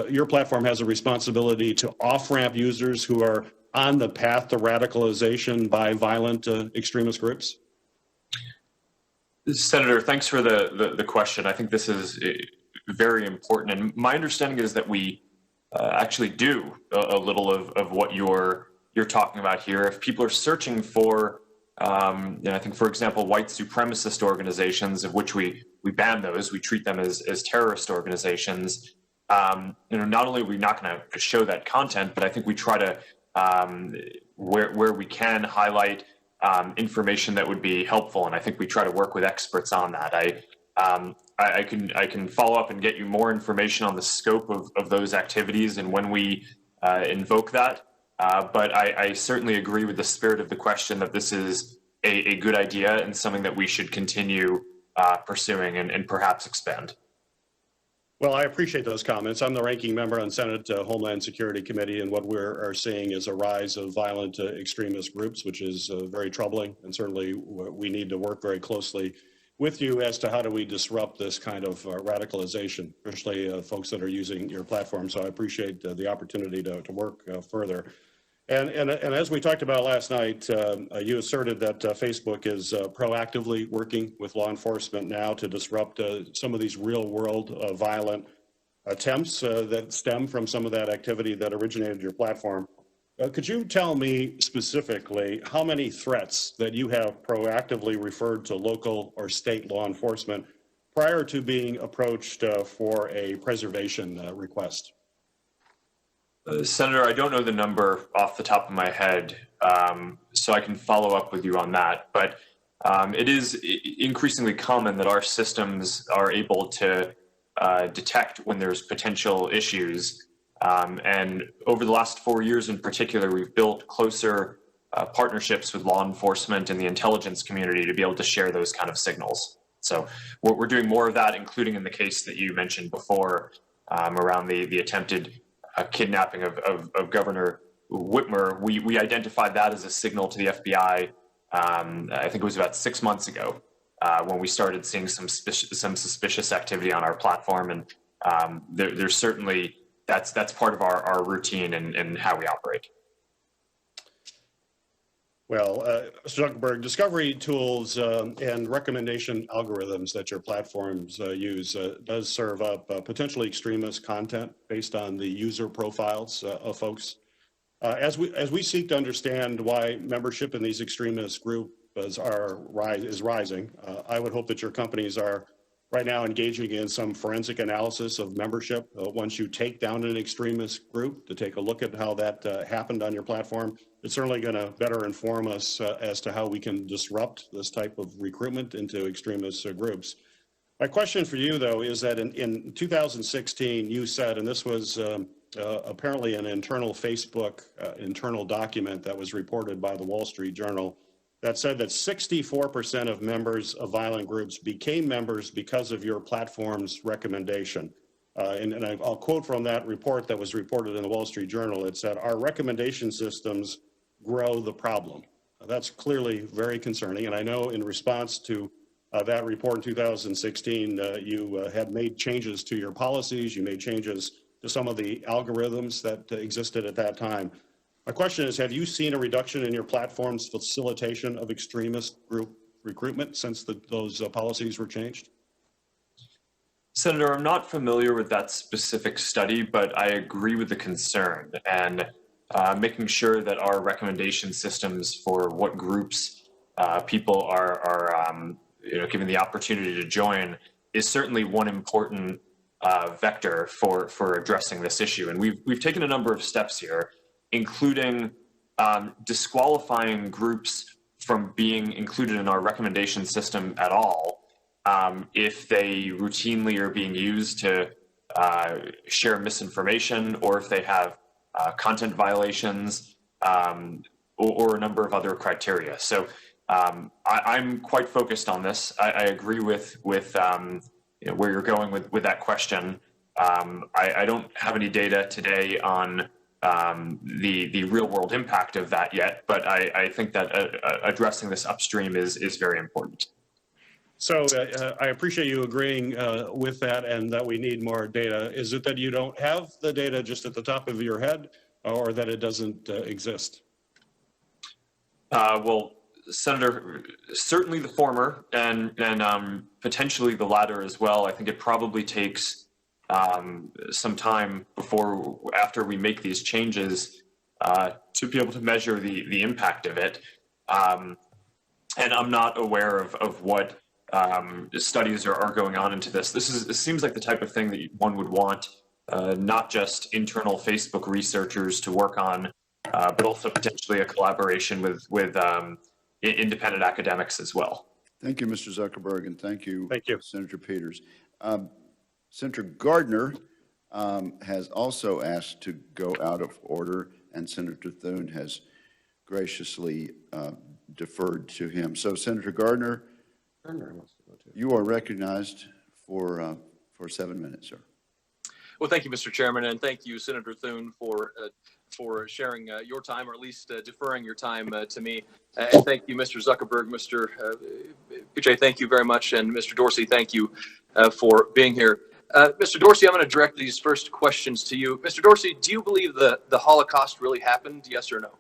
Speaker 6: your platform has a responsibility to off-ramp users who are on the path to radicalization by violent extremist groups?
Speaker 5: Senator, thanks for the question. I think this is very important. And my understanding is that we actually do a little of what you're talking about here. If people are searching for, I think, for example, white supremacist organizations, of which we ban those, we treat them as terrorist organizations. Not only are we not going to show that content, but I think we try to, where we can, highlight information that would be helpful, and I think we try to work with experts on that. I can follow up and get you more information on the scope of those activities and when we invoke that. But I certainly agree with the spirit of the question that this is a good idea and something that we should continue pursuing and perhaps expand.
Speaker 6: Well, I appreciate those comments. I'm the ranking member on Senate Homeland Security Committee, and what we're seeing is a rise of violent extremist groups, which is very troubling. And certainly we need to work very closely with you as to how do we disrupt this kind of radicalization, especially folks that are using your platform. So I appreciate the opportunity to work further. And as we talked about last night, you asserted that Facebook is proactively working with law enforcement now to disrupt some of these real-world violent attempts that stem from some of that activity that originated your platform. Could you tell me specifically how many threats that you have proactively referred to local or state law enforcement prior to being approached for a preservation request?
Speaker 5: Senator, I don't know the number off the top of my head, so I can follow up with you on that. But it is increasingly common that our systems are able to detect when there's potential issues. And over the last 4 years in particular, we've built closer partnerships with law enforcement and the intelligence community to be able to share those kind of signals. So we're doing more of that, including in the case that you mentioned before around the attempted kidnapping of Governor Whitmer. We identified that as a signal to the FBI. I think it was about 6 months ago when we started seeing some suspicious activity on our platform, and there's certainly that's part of our routine and how we operate.
Speaker 6: Well, Mr. Zuckerberg, discovery tools and recommendation algorithms that your platforms use does serve up potentially extremist content based on the user profiles of folks. As we seek to understand why membership in these extremist groups is rising, I would hope that your companies are right now engaging in some forensic analysis of membership once you take down an extremist group to take a look at how that happened on your platform. It's certainly going to better inform us as to how we can disrupt this type of recruitment into extremist groups. My question for you, though, is that in 2016, you said, and this was apparently an internal Facebook internal document that was reported by the Wall Street Journal, that said that 64% of members of violent groups became members because of your platform's recommendation. And I'll quote from that report that was reported in the Wall Street Journal. It said, "Our recommendation systems grow the problem." That's clearly very concerning. And I know in response to that report in 2016, you had made changes to your policies. You made changes to some of the algorithms that existed at that time. My question is, have you seen a reduction in your platform's facilitation of extremist group recruitment since those policies were changed?
Speaker 5: Senator, I'm not familiar with that specific study, but I agree with the concern, and making sure that our recommendation systems for what groups people are given the opportunity to join is certainly one important vector for addressing this issue. And we've taken a number of steps here, including disqualifying groups from being included in our recommendation system at all if they routinely are being used to share misinformation, or if they have content violations, or a number of other criteria. So I'm quite focused on this. I agree with where you're going with that question. I don't have any data today on the real world impact of that yet, but I think that addressing this upstream is very important.
Speaker 6: So I appreciate you agreeing with that and that we need more data. Is it that you don't have the data just at the top of your head, or that it doesn't exist?
Speaker 5: Well, Senator, certainly the former, and potentially the latter as well. I think it probably takes some time after we make these changes to be able to measure the impact of it. And I'm not aware of what studies are going on into this. This seems like the type of thing that one would want not just internal Facebook researchers to work on, but also potentially a collaboration with independent academics as well.
Speaker 1: Thank you, Mr. Zuckerberg, and thank you, Senator Peters. Senator Gardner has also asked to go out of order, and Senator Thune has graciously deferred to him. So, Senator Gardner, you are recognized for 7 minutes, sir.
Speaker 7: Well, thank you, Mr. Chairman, and thank you, Senator Thune, for sharing your time, or at least deferring your time to me. And thank you, Mr. Zuckerberg, Mr. Pichai, thank you very much, and Mr. Dorsey, thank you for being here. Mr. Dorsey, I'm going to direct these first questions to you. Mr. Dorsey, do you believe the Holocaust really happened, yes or no?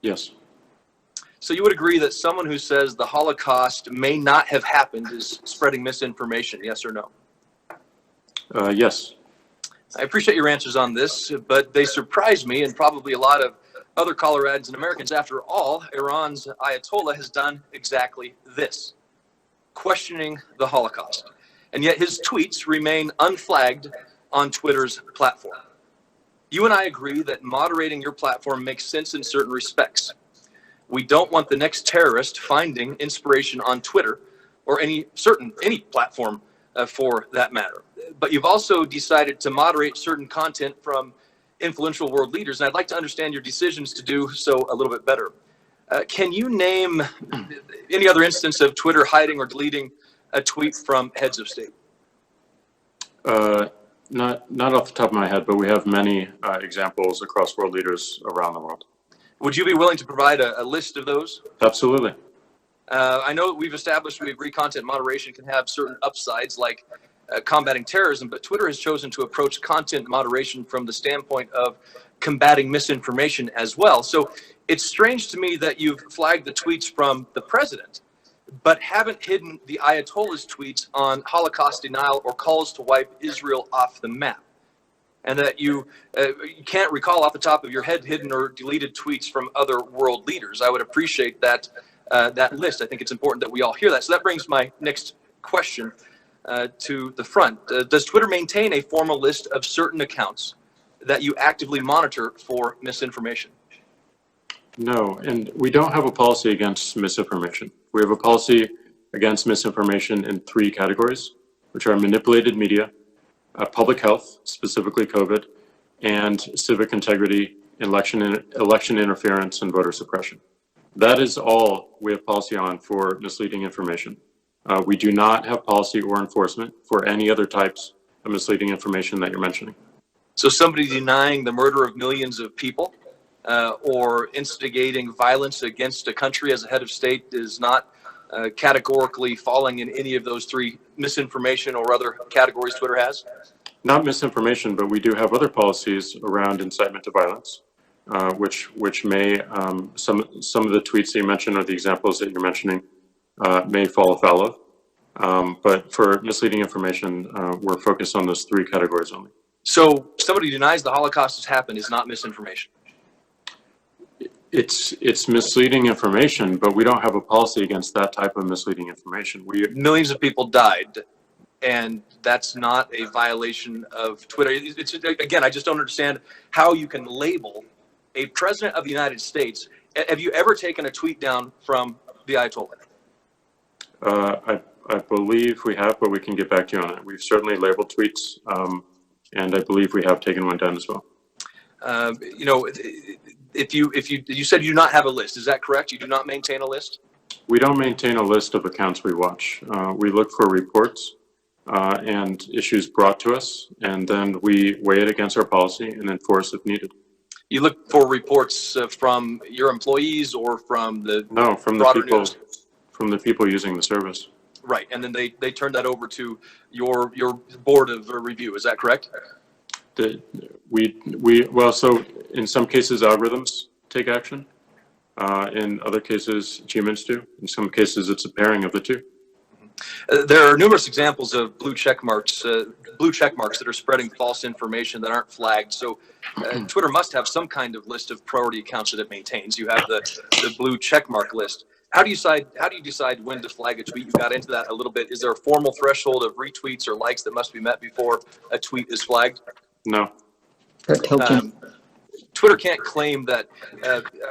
Speaker 3: Yes.
Speaker 7: So you would agree that someone who says the Holocaust may not have happened is spreading misinformation, yes or no?
Speaker 3: Yes.
Speaker 7: I appreciate your answers on this, but they surprise me and probably a lot of other Coloradans and Americans. After all, Iran's Ayatollah has done exactly this, questioning the Holocaust. And yet his tweets remain unflagged on Twitter's platform. You and I agree that moderating your platform makes sense in certain respects. We don't want the next terrorist finding inspiration on Twitter or any platform for that matter. But you've also decided to moderate certain content from influential world leaders, and I'd like to understand your decisions to do so a little bit better. Can you name any other instance of Twitter hiding or deleting a tweet from heads of state?
Speaker 3: Not off the top of my head, but we have many examples across world leaders around the world.
Speaker 7: Would you be willing to provide a list of those?
Speaker 3: Absolutely.
Speaker 7: I know we agree content moderation can have certain upsides like combating terrorism, but Twitter has chosen to approach content moderation from the standpoint of combating misinformation as well. So it's strange to me that you've flagged the tweets from the president, but haven't hidden the Ayatollah's tweets on Holocaust denial or calls to wipe Israel off the map. And that you can't recall off the top of your head hidden or deleted tweets from other world leaders. I would appreciate that list. I think it's important that we all hear that. So that brings my next question to the front. Does Twitter maintain a formal list of certain accounts that you actively monitor for misinformation?
Speaker 3: No, and we don't have a policy against misinformation. We have a policy against misinformation in 3 categories, which are manipulated media, public health, specifically COVID, and civic integrity, election interference, and voter suppression. That is all we have policy on for misleading information. We do not have policy or enforcement for any other types of misleading information that you're mentioning.
Speaker 7: So somebody denying the murder of millions of people or instigating violence against a country as a head of state is not categorically falling in any of those 3 misinformation or other categories Twitter has?
Speaker 3: Not misinformation, but we do have other policies around incitement to violence, which may, some of the tweets that you mentioned or the examples that you're mentioning may fall afoul of. But for misleading information, we're focused on those 3 categories only.
Speaker 7: So somebody denies the Holocaust has happened is not misinformation?
Speaker 3: It's misleading information, but we don't have a policy against that type of misleading information.
Speaker 7: Millions of people died, and that's not a violation of Twitter. It's, again, I just don't understand how you can label a president of the United States. Have you ever taken a tweet down from the Ayatollah?
Speaker 3: I believe we have, but we can get back to you on that. We've certainly labeled tweets, and I believe we have taken one down as well.
Speaker 7: You know, if you said you do not have a list, is that correct? You do not maintain a list?
Speaker 3: We don't maintain a list of accounts we watch. We look for reports and issues brought to us, and then we weigh it against our policy and enforce if needed.
Speaker 7: You look for reports from your employees or from the
Speaker 3: from the people news? From the people using the service.
Speaker 7: Right, and then they turn that over to your board of review. Is that correct? Well, so in some cases algorithms take action. In other cases, humans do. In some cases, it's a pairing of the two. There are numerous examples of blue check marks that are spreading false information that aren't flagged. So Twitter must have some kind of list of priority accounts that it maintains. You have the blue check mark list. How do you decide when to flag a tweet? You got into that a little bit. Is there a formal threshold of retweets or likes that must be met before a tweet is flagged?
Speaker 3: No.
Speaker 7: Twitter can't claim that.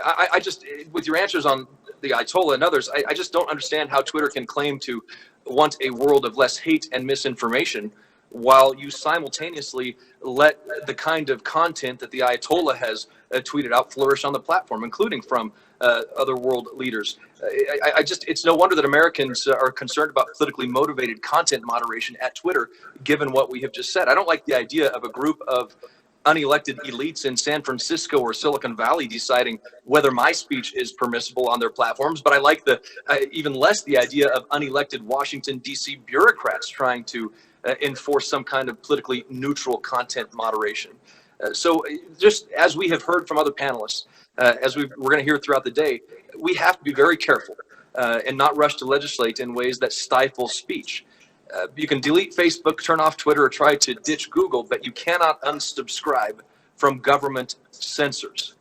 Speaker 7: I just, with your answers on the Ayatollah and others, I just don't understand how Twitter can claim to want a world of less hate and misinformation while you simultaneously let the kind of content that the Ayatollah has tweeted out flourish on the platform, including from other world leaders. It's no wonder that Americans are concerned about politically motivated content moderation at Twitter, given what we have just said. I don't like the idea of a group of unelected elites in San Francisco or Silicon Valley deciding whether my speech is permissible on their platforms, but I like even less the idea of unelected Washington, D.C. bureaucrats trying to enforce some kind of politically neutral content moderation. So just as we have heard from other panelists, as we're going to hear throughout the day, we have to be very careful and not rush to legislate in ways that stifle speech. You can delete Facebook, turn off Twitter, or try to ditch Google, but you cannot unsubscribe from government censors.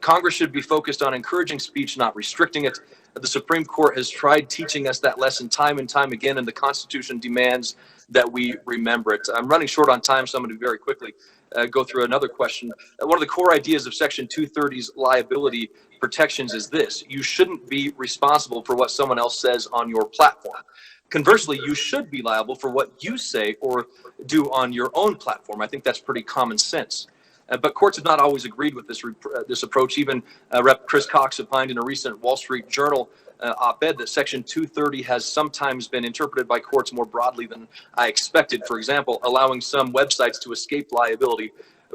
Speaker 7: Congress should be focused on encouraging speech, not restricting it. The Supreme Court has tried teaching us that lesson time and time again, and the Constitution demands that we remember it. I'm running short on time, so I'm going to very quickly go through another question. One of the core ideas of Section 230's liability protections is this: you shouldn't be responsible for what someone else says on your platform. Conversely, you should be liable for what you say or do on your own platform. I think that's pretty common sense. But courts have not always agreed with this approach. Even Rep. Chris Cox opined in a recent Wall Street Journal op-ed that Section 230 has sometimes been interpreted by courts more broadly than I expected. For example, allowing some websites to escape liability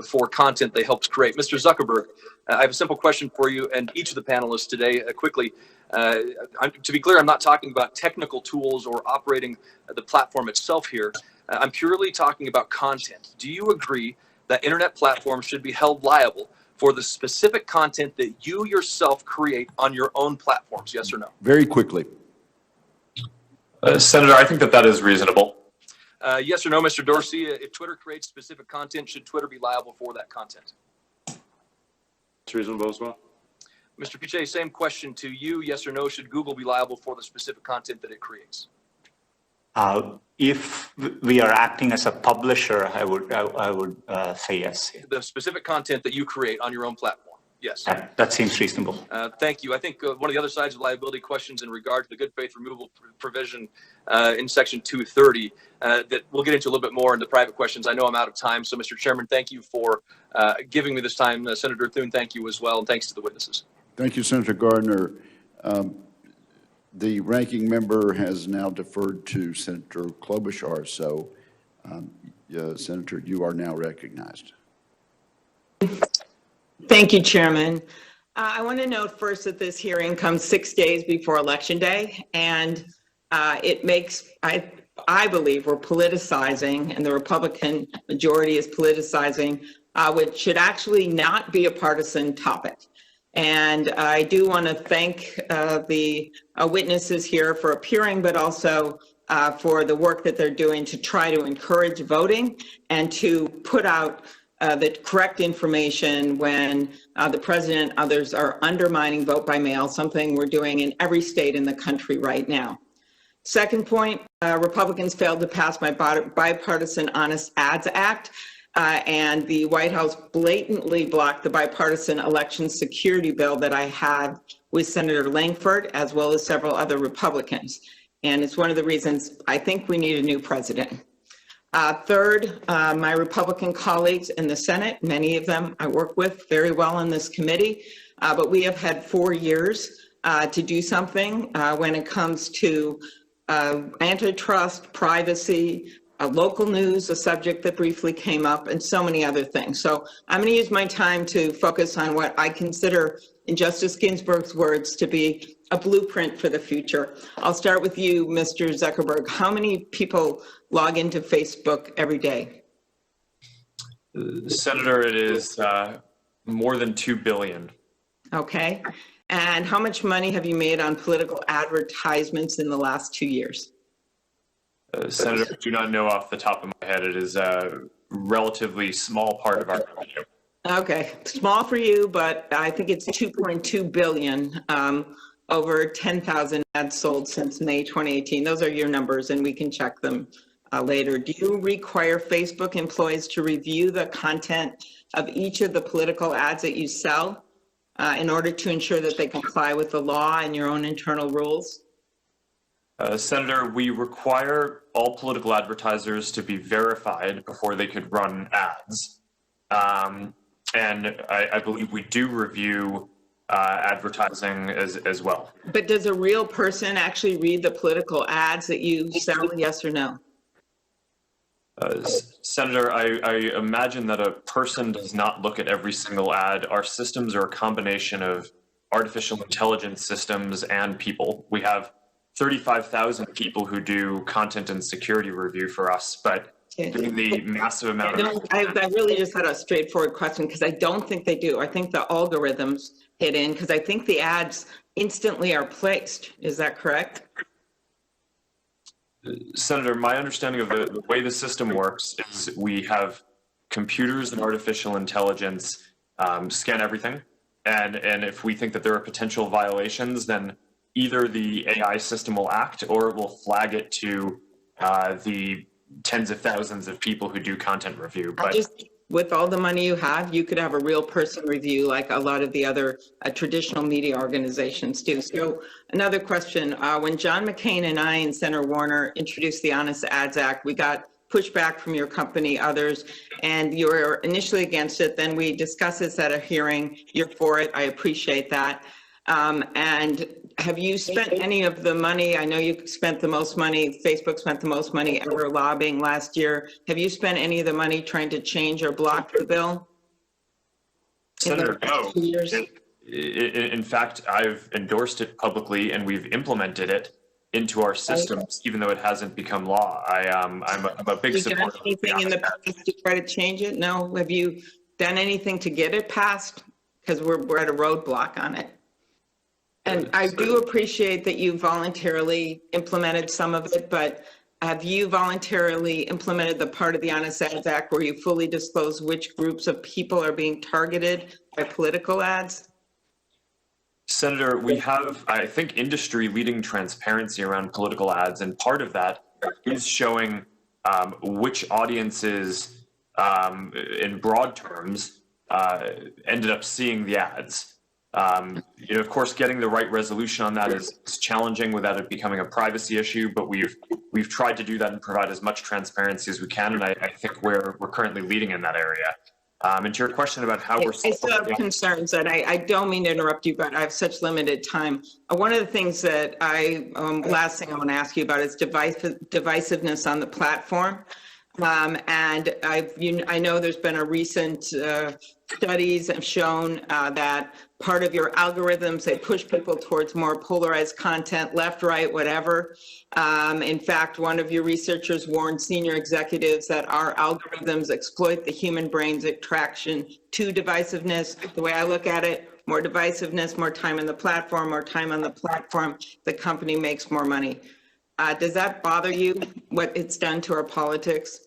Speaker 7: for content they helped create. Mr. Zuckerberg, I have a simple question for you and each of the panelists today quickly. To be clear, I'm not talking about technical tools or operating the platform itself here. I'm purely talking about content. Do you agree that internet platforms should be held liable for the specific content that you yourself create on your own platforms? Yes or no?
Speaker 1: Very quickly.
Speaker 5: Senator, I think that is reasonable.
Speaker 7: Yes or no, Mr. Dorsey? If Twitter creates specific content, should Twitter be liable for that content?
Speaker 3: It's reasonable as well.
Speaker 7: Mr. Pichai, same question to you. Yes or no, should Google be liable for the specific content that it creates?
Speaker 4: If we are acting as a publisher, I would say yes.
Speaker 7: The specific content that you create on your own platform, yes.
Speaker 4: That seems reasonable.
Speaker 7: Thank you. I think one of the other sides of liability questions in regard to the good faith removal provision in Section 230 that we'll get into a little bit more in the private questions. I know I'm out of time, so Mr. Chairman, thank you for giving me this time. Senator Thune, thank you as well, and thanks to the witnesses.
Speaker 1: Thank you, Senator Gardner. The ranking member has now deferred to Senator Klobuchar, so Senator, you are now recognized.
Speaker 8: Thank you, Chairman. I want to note first that this hearing comes 6 days before Election Day, and it makes, I believe we're politicizing, and the Republican majority is politicizing, which should actually not be a partisan topic. And I do want to thank the witnesses here for appearing, but also for the work that they're doing to try to encourage voting and to put out the correct information when the president and others are undermining vote by mail, something we're doing in every state in the country right now. Second point, Republicans failed to pass my bipartisan Honest Ads Act, and the White House blatantly blocked the bipartisan election security bill that I had with Senator Langford, as well as several other Republicans. And it's one of the reasons I think we need a new president. Third, my Republican colleagues in the Senate, many of them I work with very well in this committee, but we have had 4 years to do something when it comes to antitrust, privacy, local news, a subject that briefly came up, and so many other things. So I'm going to use my time to focus on what I consider, in Justice Ginsburg's words, to be a blueprint for the future. I'll start with you, Mr. Zuckerberg. How many people log into Facebook every day?
Speaker 5: Senator, it is more than 2 billion.
Speaker 8: Okay. And how much money have you made on political advertisements in the last 2 years?
Speaker 5: Senator, I do not know off the top of my head. It is a relatively small part of our revenue.
Speaker 8: Okay, small for you, but I think it's 2.2 billion, over 10,000 ads sold since May 2018. Those are your numbers, and we can check them later. Do you require Facebook employees to review the content of each of the political ads that you sell in order to ensure that they comply with the law and your own internal rules?
Speaker 5: Senator, we require all political advertisers to be verified before they could run ads. And I believe we do review advertising as well.
Speaker 8: But does a real person actually read the political ads that you sell, yes or no?
Speaker 5: Senator, I imagine that a person does not look at every single ad. Our systems are a combination of artificial intelligence systems and people. We have 35,000 people who do content and security review for us, but given the massive amount of...
Speaker 8: I really just had a straightforward question because I don't think they do. I think the algorithms hit in because I think the ads instantly are placed. Is that correct?
Speaker 5: Senator, my understanding of the way the system works is we have computers and artificial intelligence scan everything. And if we think that there are potential violations, then either the AI system will act or it will flag it to the tens of thousands of people who do content review. But
Speaker 8: with all the money you have, you could have a real person review like a lot of the other traditional media organizations do. So another question, when John McCain and I and Senator Warner introduced the Honest Ads Act, we got pushback from your company, others, and you were initially against it. Then we discussed this at a hearing. You're for it. I appreciate that. And have you spent any of the money? I know you spent the most money, Facebook spent the most money ever lobbying last year. Have you spent any of the money trying to change or block the bill?
Speaker 5: Senator, no. In fact, I've endorsed it publicly and we've implemented it into our systems, even though it hasn't become law. I'm a big supporter.
Speaker 8: Have you done anything in the past to try to change it? No. Have you done anything to get it passed? Because we're at a roadblock on it. And I do appreciate that you voluntarily implemented some of it, but have you voluntarily implemented the part of the Honest Ads Act where you fully disclose which groups of people are being targeted by political ads?
Speaker 5: Senator, we have, I think, industry-leading transparency around political ads, and part of that is showing which audiences, in broad terms, ended up seeing the ads. Of course, getting the right resolution on that is challenging without it becoming a privacy issue, but we've tried to do that and provide as much transparency as we can, and I think we're currently leading in that area. And to your question about how we're...
Speaker 8: I still have concerns, and I don't mean to interrupt you, but I have such limited time. One of the things that last thing I want to ask you about is divisiveness on the platform. And I know there's been a recent studies have shown that part of your algorithms, they push people towards more polarized content, left, right, whatever. In fact, one of your researchers warned senior executives that our algorithms exploit the human brain's attraction to divisiveness. The way I look at it, more divisiveness, more time on the platform, more time on the platform, the company makes more money. Does that bother you, what it's done to our politics?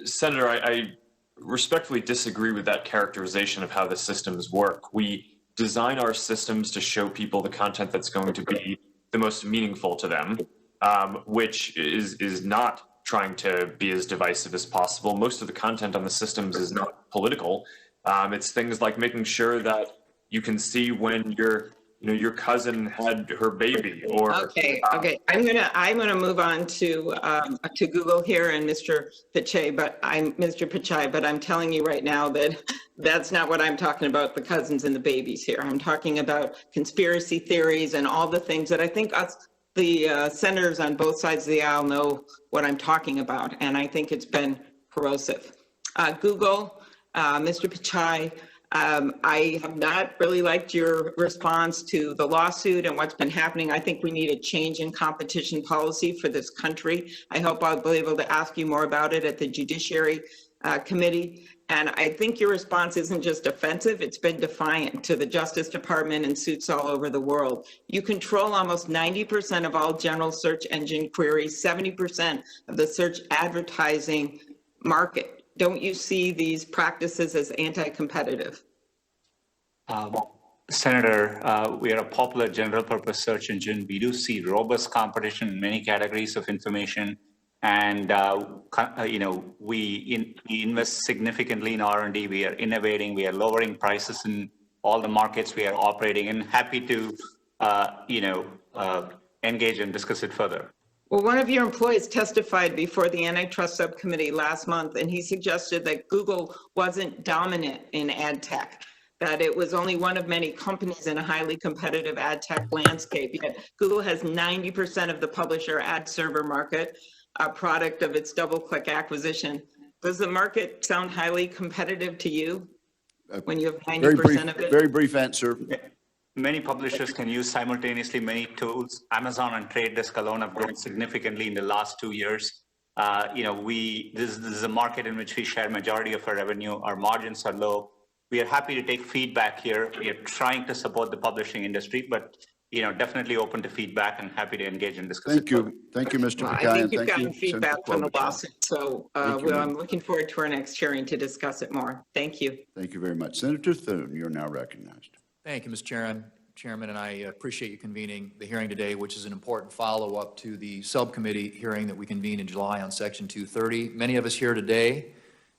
Speaker 5: Senator, I respectfully disagree with that characterization of how the systems work. We design our systems to show people the content that's going to be the most meaningful to them, which is not trying to be as divisive as possible. Most of the content on the systems is not political. It's things like making sure that you can see when your cousin had her baby, or
Speaker 8: Okay. I'm gonna move on to Google here and Mr. Pichai, but I'm telling you right now that that's not what I'm talking about, the cousins and the babies here. I'm talking about conspiracy theories and all the things that I think the senators on both sides of the aisle know what I'm talking about, and I think it's been corrosive. Google, Mr. Pichai, I have not really liked your response to the lawsuit and what's been happening. I think we need a change in competition policy for this country. I hope I'll be able to ask you more about it at the Judiciary Committee. And I think your response isn't just offensive, it's been defiant to the Justice Department and suits all over the world. You control almost 90% of all general search engine queries, 70% of the search advertising market. Don't you see these practices as anti-competitive?
Speaker 4: Senator, we are a popular general purpose search engine. We do see robust competition in many categories of information. And, we invest significantly in R&D. We are innovating. We are lowering prices in all the markets we are operating in. Happy to, engage and discuss it further.
Speaker 8: Well, one of your employees testified before the antitrust subcommittee last month, and he suggested that Google wasn't dominant in ad tech, that it was only one of many companies in a highly competitive ad tech landscape. Yet Google has 90% of the publisher ad server market, a product of its DoubleClick acquisition. Does the market sound highly competitive to you when you have 90% of it?
Speaker 1: Very brief answer.
Speaker 4: Many publishers can use simultaneously many tools. Amazon and Trade Desk alone have grown significantly in the last 2 years. This is a market in which we share majority of our revenue. Our margins are low. We are happy to take feedback here. We are trying to support the publishing industry, but definitely open to feedback and happy to engage and discuss.
Speaker 1: Thank you, Mr.
Speaker 8: Well,
Speaker 1: Pichai.
Speaker 8: I think you've gotten
Speaker 1: Senator
Speaker 8: feedback from the
Speaker 1: Klobuchar.
Speaker 8: lawsuit, so I'm looking forward to our next hearing to discuss it more. Thank you.
Speaker 1: Thank you very much. Senator Thune, you're now recognized.
Speaker 9: Thank you, Mr. Chairman, and I appreciate you convening the hearing today, which is an important follow-up to the subcommittee hearing that we convened in July on Section 230. Many of us here today,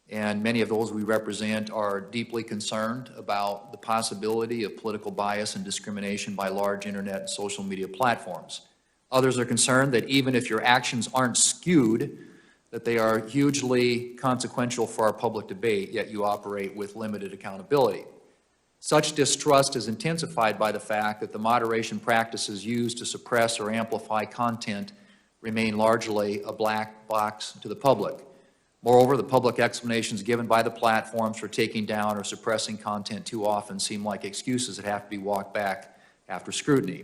Speaker 9: and many of those we represent, are deeply concerned about the possibility of political bias and discrimination by large internet and social media platforms. Others are concerned that even if your actions aren't skewed, that they are hugely consequential for our public debate, yet you operate with limited accountability. Such distrust is intensified by the fact that the moderation practices used to suppress or amplify content remain largely a black box to the public. Moreover, the public explanations given by the platforms for taking down or suppressing content too often seem like excuses that have to be walked back after scrutiny.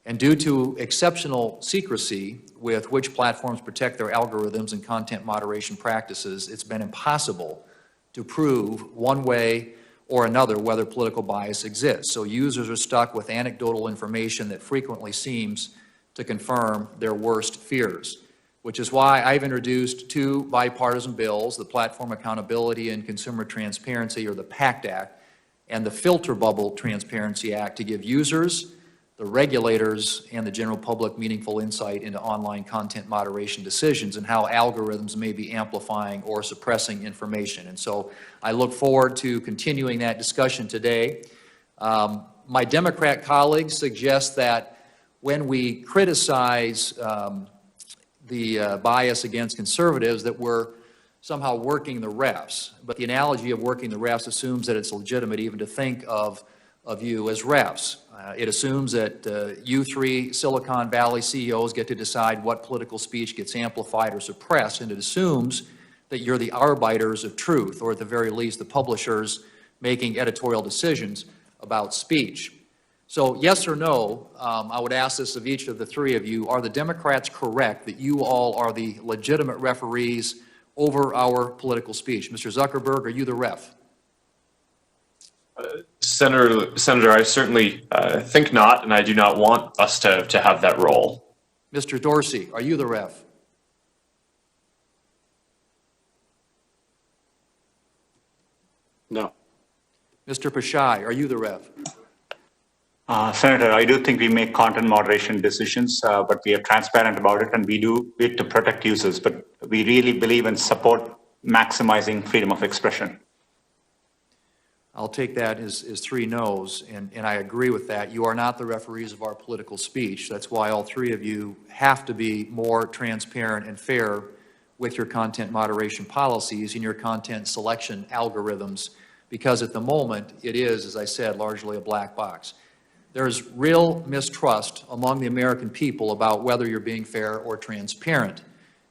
Speaker 9: And due to exceptional secrecy with which platforms protect their algorithms and content moderation practices, it's been impossible to prove one way or another whether political bias exists. So users are stuck with anecdotal information that frequently seems to confirm their worst fears, which is why I've introduced 2 bipartisan bills, the Platform Accountability and Consumer Transparency, or the PACT Act, and the Filter Bubble Transparency Act, to give users, the regulators, and the general public meaningful insight into online content moderation decisions and how algorithms may be amplifying or suppressing information. And so I look forward to continuing that discussion today. My Democrat colleagues suggest that when we criticize the bias against conservatives, that we're somehow working the refs. But the analogy of working the refs assumes that it's legitimate even to think of you as refs. It assumes that you 3 Silicon Valley CEOs get to decide what political speech gets amplified or suppressed, and it assumes that you're the arbiters of truth, or at the very least, the publishers making editorial decisions about speech. So yes or no, I would ask this of each of the 3 of you, are the Democrats correct that you all are the legitimate referees over our political speech? Mr. Zuckerberg, are you the ref?
Speaker 5: Senator, I certainly think not, and I do not want us to have that role.
Speaker 9: Mr. Dorsey, are you the ref?
Speaker 3: No.
Speaker 9: Mr. Pichai, are you the ref?
Speaker 4: Senator, I do think we make content moderation decisions, but we are transparent about it and we do it to protect users, but we really believe and support maximizing freedom of expression.
Speaker 9: I'll take that as three no's, and I agree with that. You are not the referees of our political speech. That's why all three of you have to be more transparent and fair with your content moderation policies and your content selection algorithms, because at the moment, it is, as I said, largely a black box. There's real mistrust among the American people about whether you're being fair or transparent.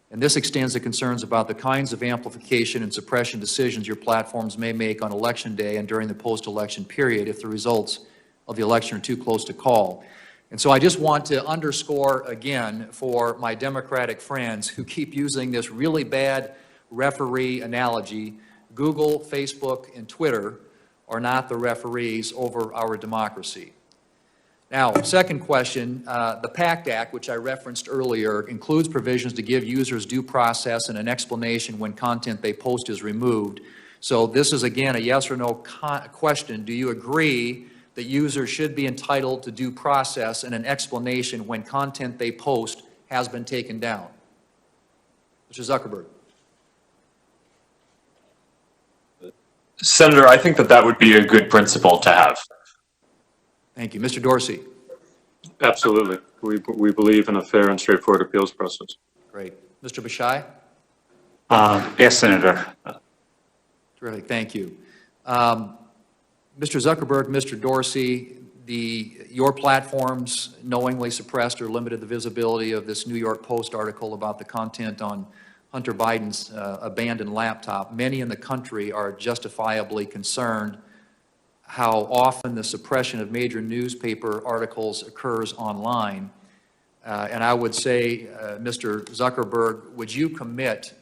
Speaker 9: And this extends to concerns about the kinds of amplification and suppression decisions your platforms may make on Election Day and during the post-election period if the results of the election are too close to call. And so I just want to underscore again for my Democratic friends who keep using this really bad referee analogy, Google, Facebook, and Twitter are not the referees over our democracy. Now, second question, the PACT Act, which I referenced earlier, includes provisions to give users due process and an explanation when content they post is removed. So this is, again, a yes or no question. Do you agree that users should be entitled to due process and an explanation when content they post has been taken down? Mr. Zuckerberg.
Speaker 5: Senator, I think that would be a good principle to have.
Speaker 9: Thank you. Mr. Dorsey.
Speaker 3: Absolutely. We believe in a fair and straightforward appeals process.
Speaker 9: Great. Mr. Pichai?
Speaker 4: Yes, Senator.
Speaker 9: Terrific. Thank you. Mr. Zuckerberg, Mr. Dorsey, your platforms knowingly suppressed or limited the visibility of this New York Post article about the content on Hunter Biden's abandoned laptop. Many in the country are justifiably concerned how often the suppression of major newspaper articles occurs online. And I would say, Mr. Zuckerberg, would you commit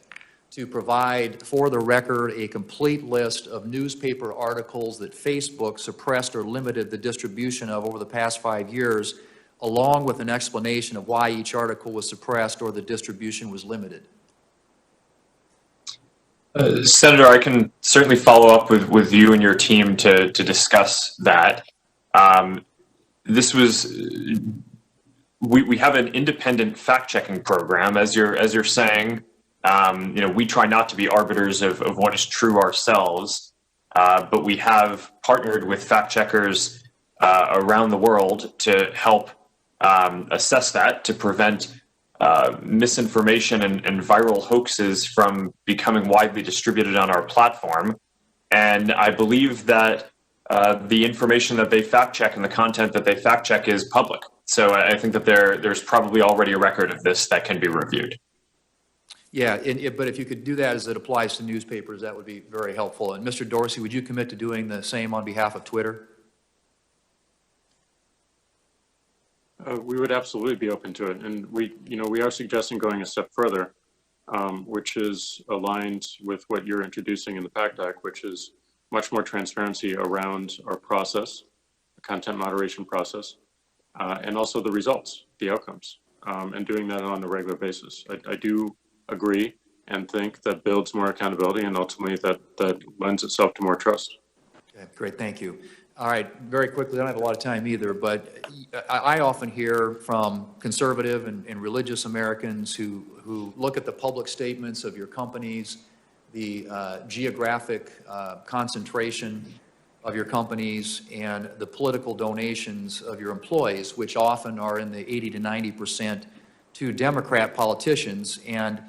Speaker 9: to provide for the record a complete list of newspaper articles that Facebook suppressed or limited the distribution of over the past 5 years, along with an explanation of why each article was suppressed or the distribution was limited?
Speaker 5: Senator, I can certainly follow up with you and your team to discuss that. We have an independent fact-checking program, as you're saying. We try not to be arbiters of what is true ourselves, but we have partnered with fact-checkers around the world to help assess that, to prevent misinformation and viral hoaxes from becoming widely distributed on our platform. And I believe that the information that they fact check and the content that they fact check is public. So I think that there's probably already a record of this that can be reviewed.
Speaker 9: Yeah, but if you could do that as it applies to newspapers, that would be very helpful. And Mr. Dorsey, would you commit to doing the same on behalf of Twitter?
Speaker 3: We would absolutely be open to it, and we are suggesting going a step further, which is aligned with what you're introducing in the PACT Act, which is much more transparency around our process, the content moderation process, and also the results, the outcomes, and doing that on a regular basis. I do agree and think that builds more accountability, and ultimately that lends itself to more trust.
Speaker 9: Okay, great, thank you. All right, very quickly, I don't have a lot of time either, but I often hear from conservative and religious Americans who look at the public statements of your companies, the geographic concentration of your companies, and the political donations of your employees, which often are in the 80 to 90% to Democrat politicians. And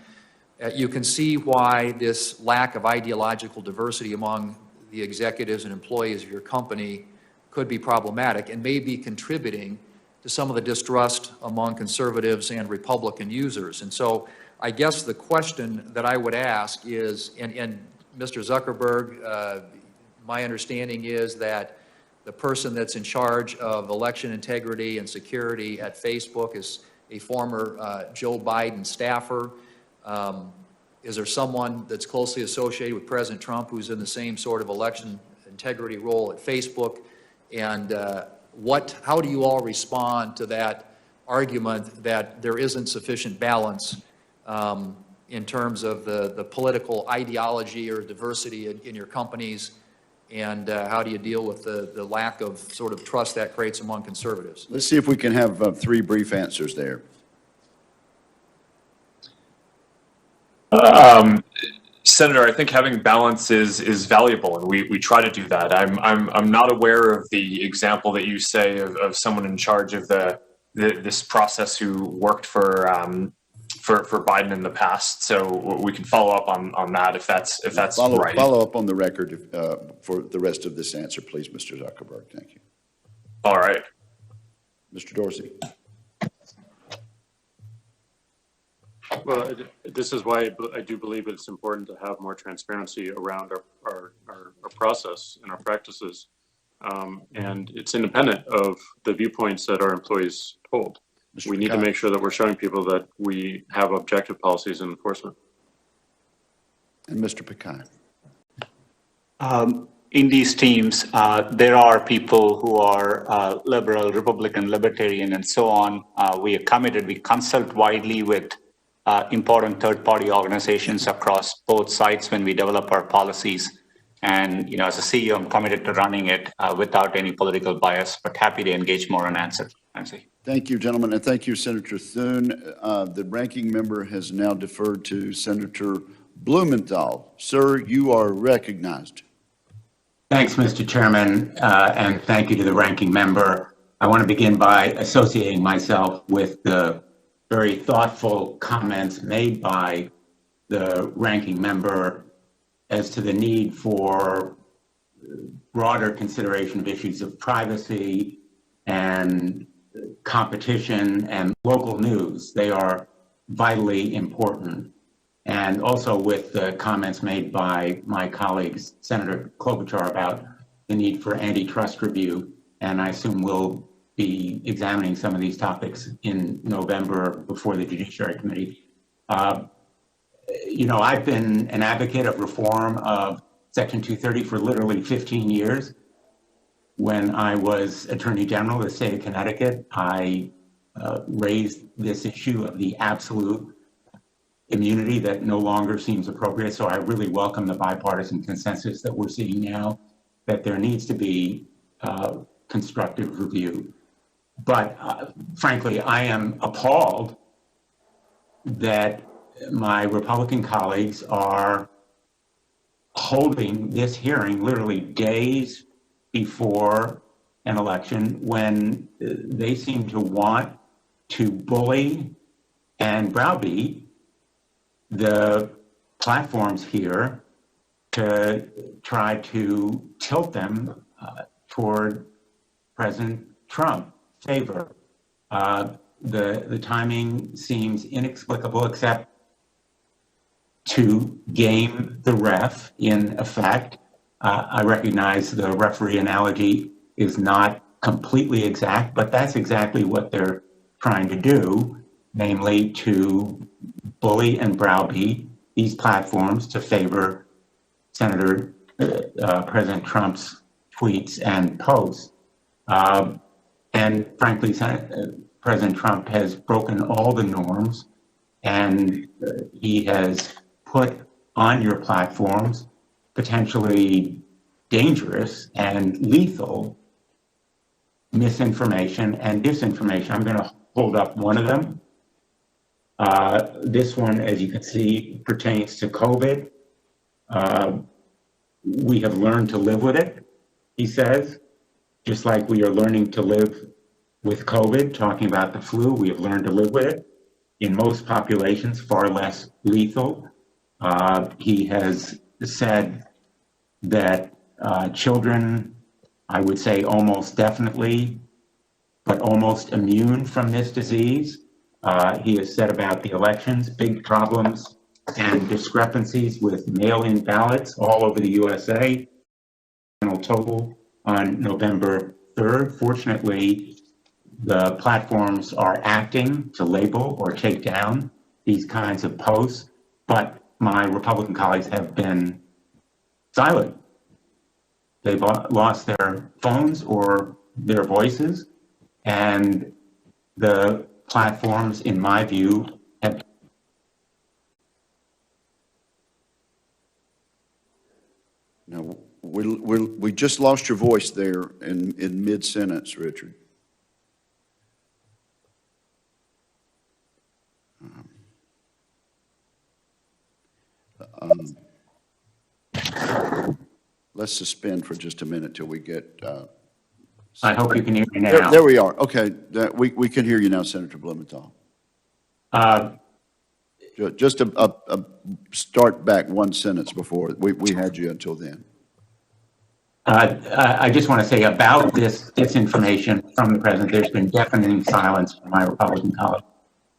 Speaker 9: you can see why this lack of ideological diversity among the executives and employees of your company could be problematic and may be contributing to some of the distrust among conservatives and Republican users. And so I guess the question that I would ask is, and Mr. Zuckerberg, my understanding is that the person that's in charge of election integrity and security at Facebook is a former Joe Biden staffer. Is there someone that's closely associated with President Trump who's in the same sort of election integrity role at Facebook? And how do you all respond to that argument that there isn't sufficient balance in terms of the political ideology or diversity in your companies And how do you deal with the lack of sort of trust that creates among conservatives?
Speaker 1: Let's see if we can have three brief answers there.
Speaker 5: Senator, I think having balance is valuable, and we try to do that. I'm not aware of the example that you say of someone in charge of this process who worked for Biden in the past. So we can follow up on that if that's right.
Speaker 1: Follow up on the record for the rest of this answer, please, Mr. Zuckerberg. Thank you.
Speaker 5: All right.
Speaker 1: Mr. Dorsey.
Speaker 3: Well, this is why I do believe it's important to have more transparency around our process and our practices. And it's independent of the viewpoints that our employees hold. We need to make sure that we're showing people that we have objective policies and enforcement.
Speaker 1: And Mr. Pichai.
Speaker 4: In these teams, there are people who are liberal, Republican, libertarian, and so on. We are committed. We consult widely with important third-party organizations across both sites when we develop our policies. And, you know, as a CEO, I'm committed to running it without any political bias, but happy to engage more on answer. Nancy.
Speaker 1: Thank you, gentlemen, and thank you, Senator Thune. The ranking member has now deferred to Senator Blumenthal. Sir, you are recognized.
Speaker 10: Thanks, Mr. Chairman, and thank you to the ranking member. I want to begin by associating myself with the very thoughtful comments made by the ranking member as to the need for broader consideration of issues of privacy and competition and local news. They are vitally important. And also with the comments made by my colleagues, Senator Klobuchar, about the need for antitrust review. And I assume we'll be examining some of these topics in November before the Judiciary Committee. You know, I've been an advocate of reform of Section 230 for literally 15 years. When I was Attorney General of the state of Connecticut, I raised this issue of the absolute immunity that no longer seems appropriate. So I really welcome the bipartisan consensus that we're seeing now, that there needs to be constructive review. But frankly, I am appalled that my Republican colleagues are holding this hearing literally days before an election when they seem to want to bully and browbeat the platforms here to try to tilt them toward President Trump favor. The timing seems inexplicable, except to game the ref in effect. I recognize the referee analogy is not completely exact, but that's exactly what they're trying to do, namely to bully and browbeat these platforms to favor President Trump's tweets and posts. And frankly, President Trump has broken all the norms, and he has put on your platforms potentially dangerous and lethal misinformation and disinformation. I'm going to hold up one of them. This one, as you can see, pertains to COVID. We have learned to live with it, he says, just like we are learning to live with COVID, talking about the flu. We have learned to live with it. In most populations, far less lethal. He has said that children, I would say almost definitely, but almost immune from this disease. He has said about the elections, big problems and discrepancies with mail-in ballots all over the USA. Total on November 3rd. Fortunately, the platforms are acting to label or take down these kinds of posts, but my Republican colleagues have been silent. They've lost their phones or their voices, and the platforms, in my view, have.
Speaker 1: Now, We just lost your voice there in mid-sentence, Richard. Let's suspend for just a minute till we get.
Speaker 10: I hope you can hear me now.
Speaker 1: There we are. Okay, we can hear you now, Senator Blumenthal. Just a start back one sentence before. We had you until then.
Speaker 10: I just want to say about this disinformation from the president, there's been deafening silence from my Republican colleagues.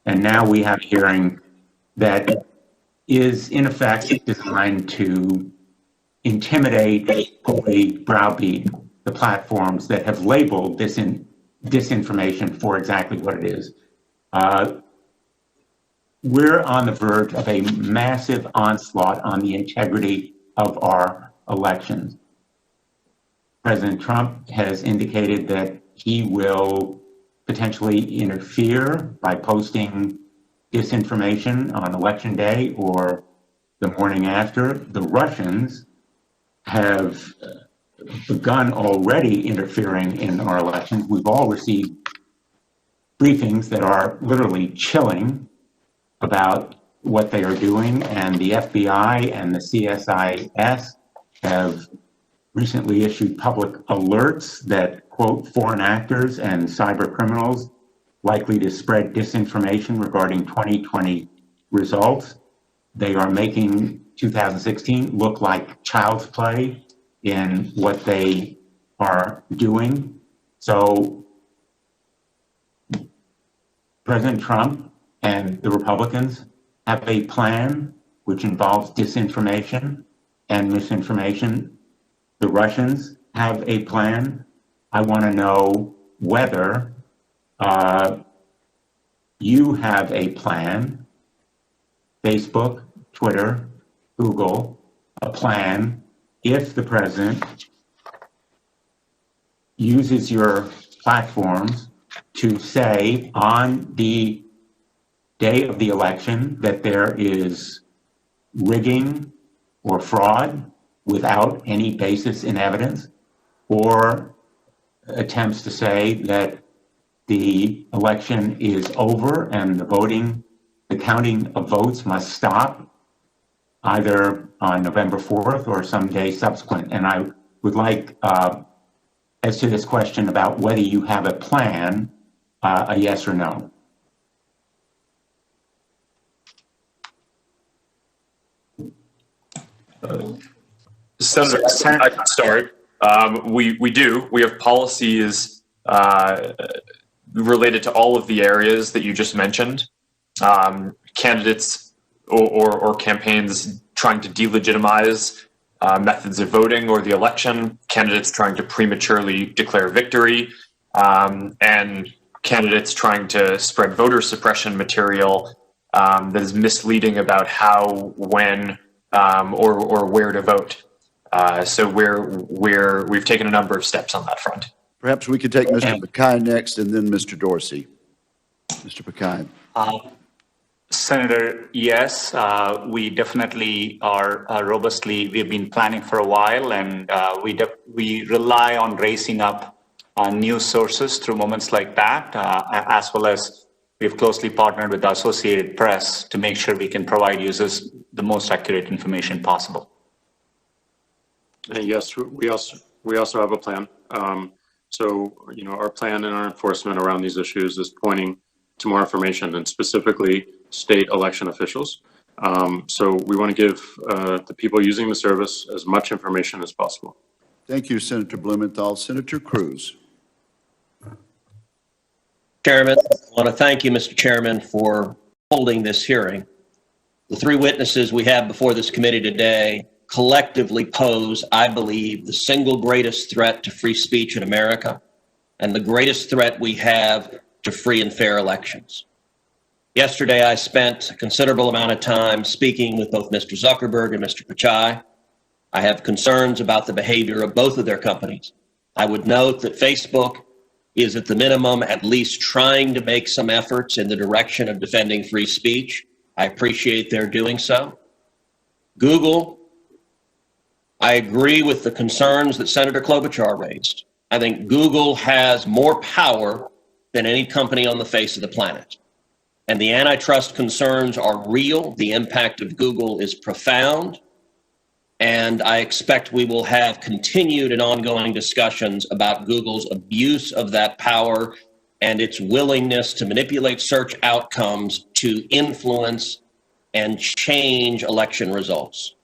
Speaker 10: And now we have a hearing that is in effect designed to intimidate, bully, browbeat the platforms that have labeled disinformation for exactly what it is. We're on the verge of a massive onslaught on the integrity of our elections. President Trump has indicated that he will potentially interfere by posting disinformation on election day or the morning after. The Russians have begun already interfering in our elections. We've all received briefings that are literally chilling about what they are doing, and the FBI and the CSIS have recently issued public alerts that quote foreign actors and cyber criminals likely to spread disinformation regarding 2020 results. They are making 2016 look like child's play in what they are doing. So President Trump and the Republicans have a plan which involves disinformation and misinformation. The Russians have a plan. I want to know whether you have a plan, Facebook, Twitter, Google, a plan if the president uses your platforms to say on the day of the election that there is rigging or fraud without any basis in evidence, or attempts to say that the election is over and the counting of votes must stop either on November 4th or some day subsequent. And I would like, as to this question about whether you have a plan, a yes or no.
Speaker 5: Senator, I can start. We do. We have policies related to all of the areas that you just mentioned. Candidates or campaigns trying to delegitimize methods of voting or the election, candidates trying to prematurely declare victory, and candidates trying to spread voter suppression material that is misleading about how, when, or where to vote. So we've taken a number of steps on that front.
Speaker 1: Perhaps we could take Mr. Pichai next and then Mr. Dorsey. Mr. Pichai.
Speaker 4: Senator, yes, we definitely are we've been planning for a while, and we rely on raising up news sources through moments like that, as well as we've closely partnered with the Associated Press to make sure we can provide users the most accurate information possible.
Speaker 3: And yes, we also have a plan. So, our plan and our enforcement around these issues is pointing to more information, and specifically state election officials. So we want to give the people using the service as much information as possible.
Speaker 1: Thank you, Senator Blumenthal. Senator Cruz.
Speaker 11: Chairman, I want to thank you, Mr. Chairman, for holding this hearing. The three witnesses we have before this committee today collectively pose, I believe, the single greatest threat to free speech in America and the greatest threat we have to free and fair elections. Yesterday, I spent a considerable amount of time speaking with both Mr. Zuckerberg and Mr. Pichai. I have concerns about the behavior of both of their companies. I would note that Facebook is at the minimum at least trying to make some efforts in the direction of defending free speech. I appreciate their doing so. Google I agree with the concerns that Senator Klobuchar raised. I think Google has more power than any company on the face of the planet. And the antitrust concerns are real. The impact of Google is profound. And I expect we will have continued and ongoing discussions about Google's abuse of that power and its willingness to manipulate search outcomes to influence and change election results.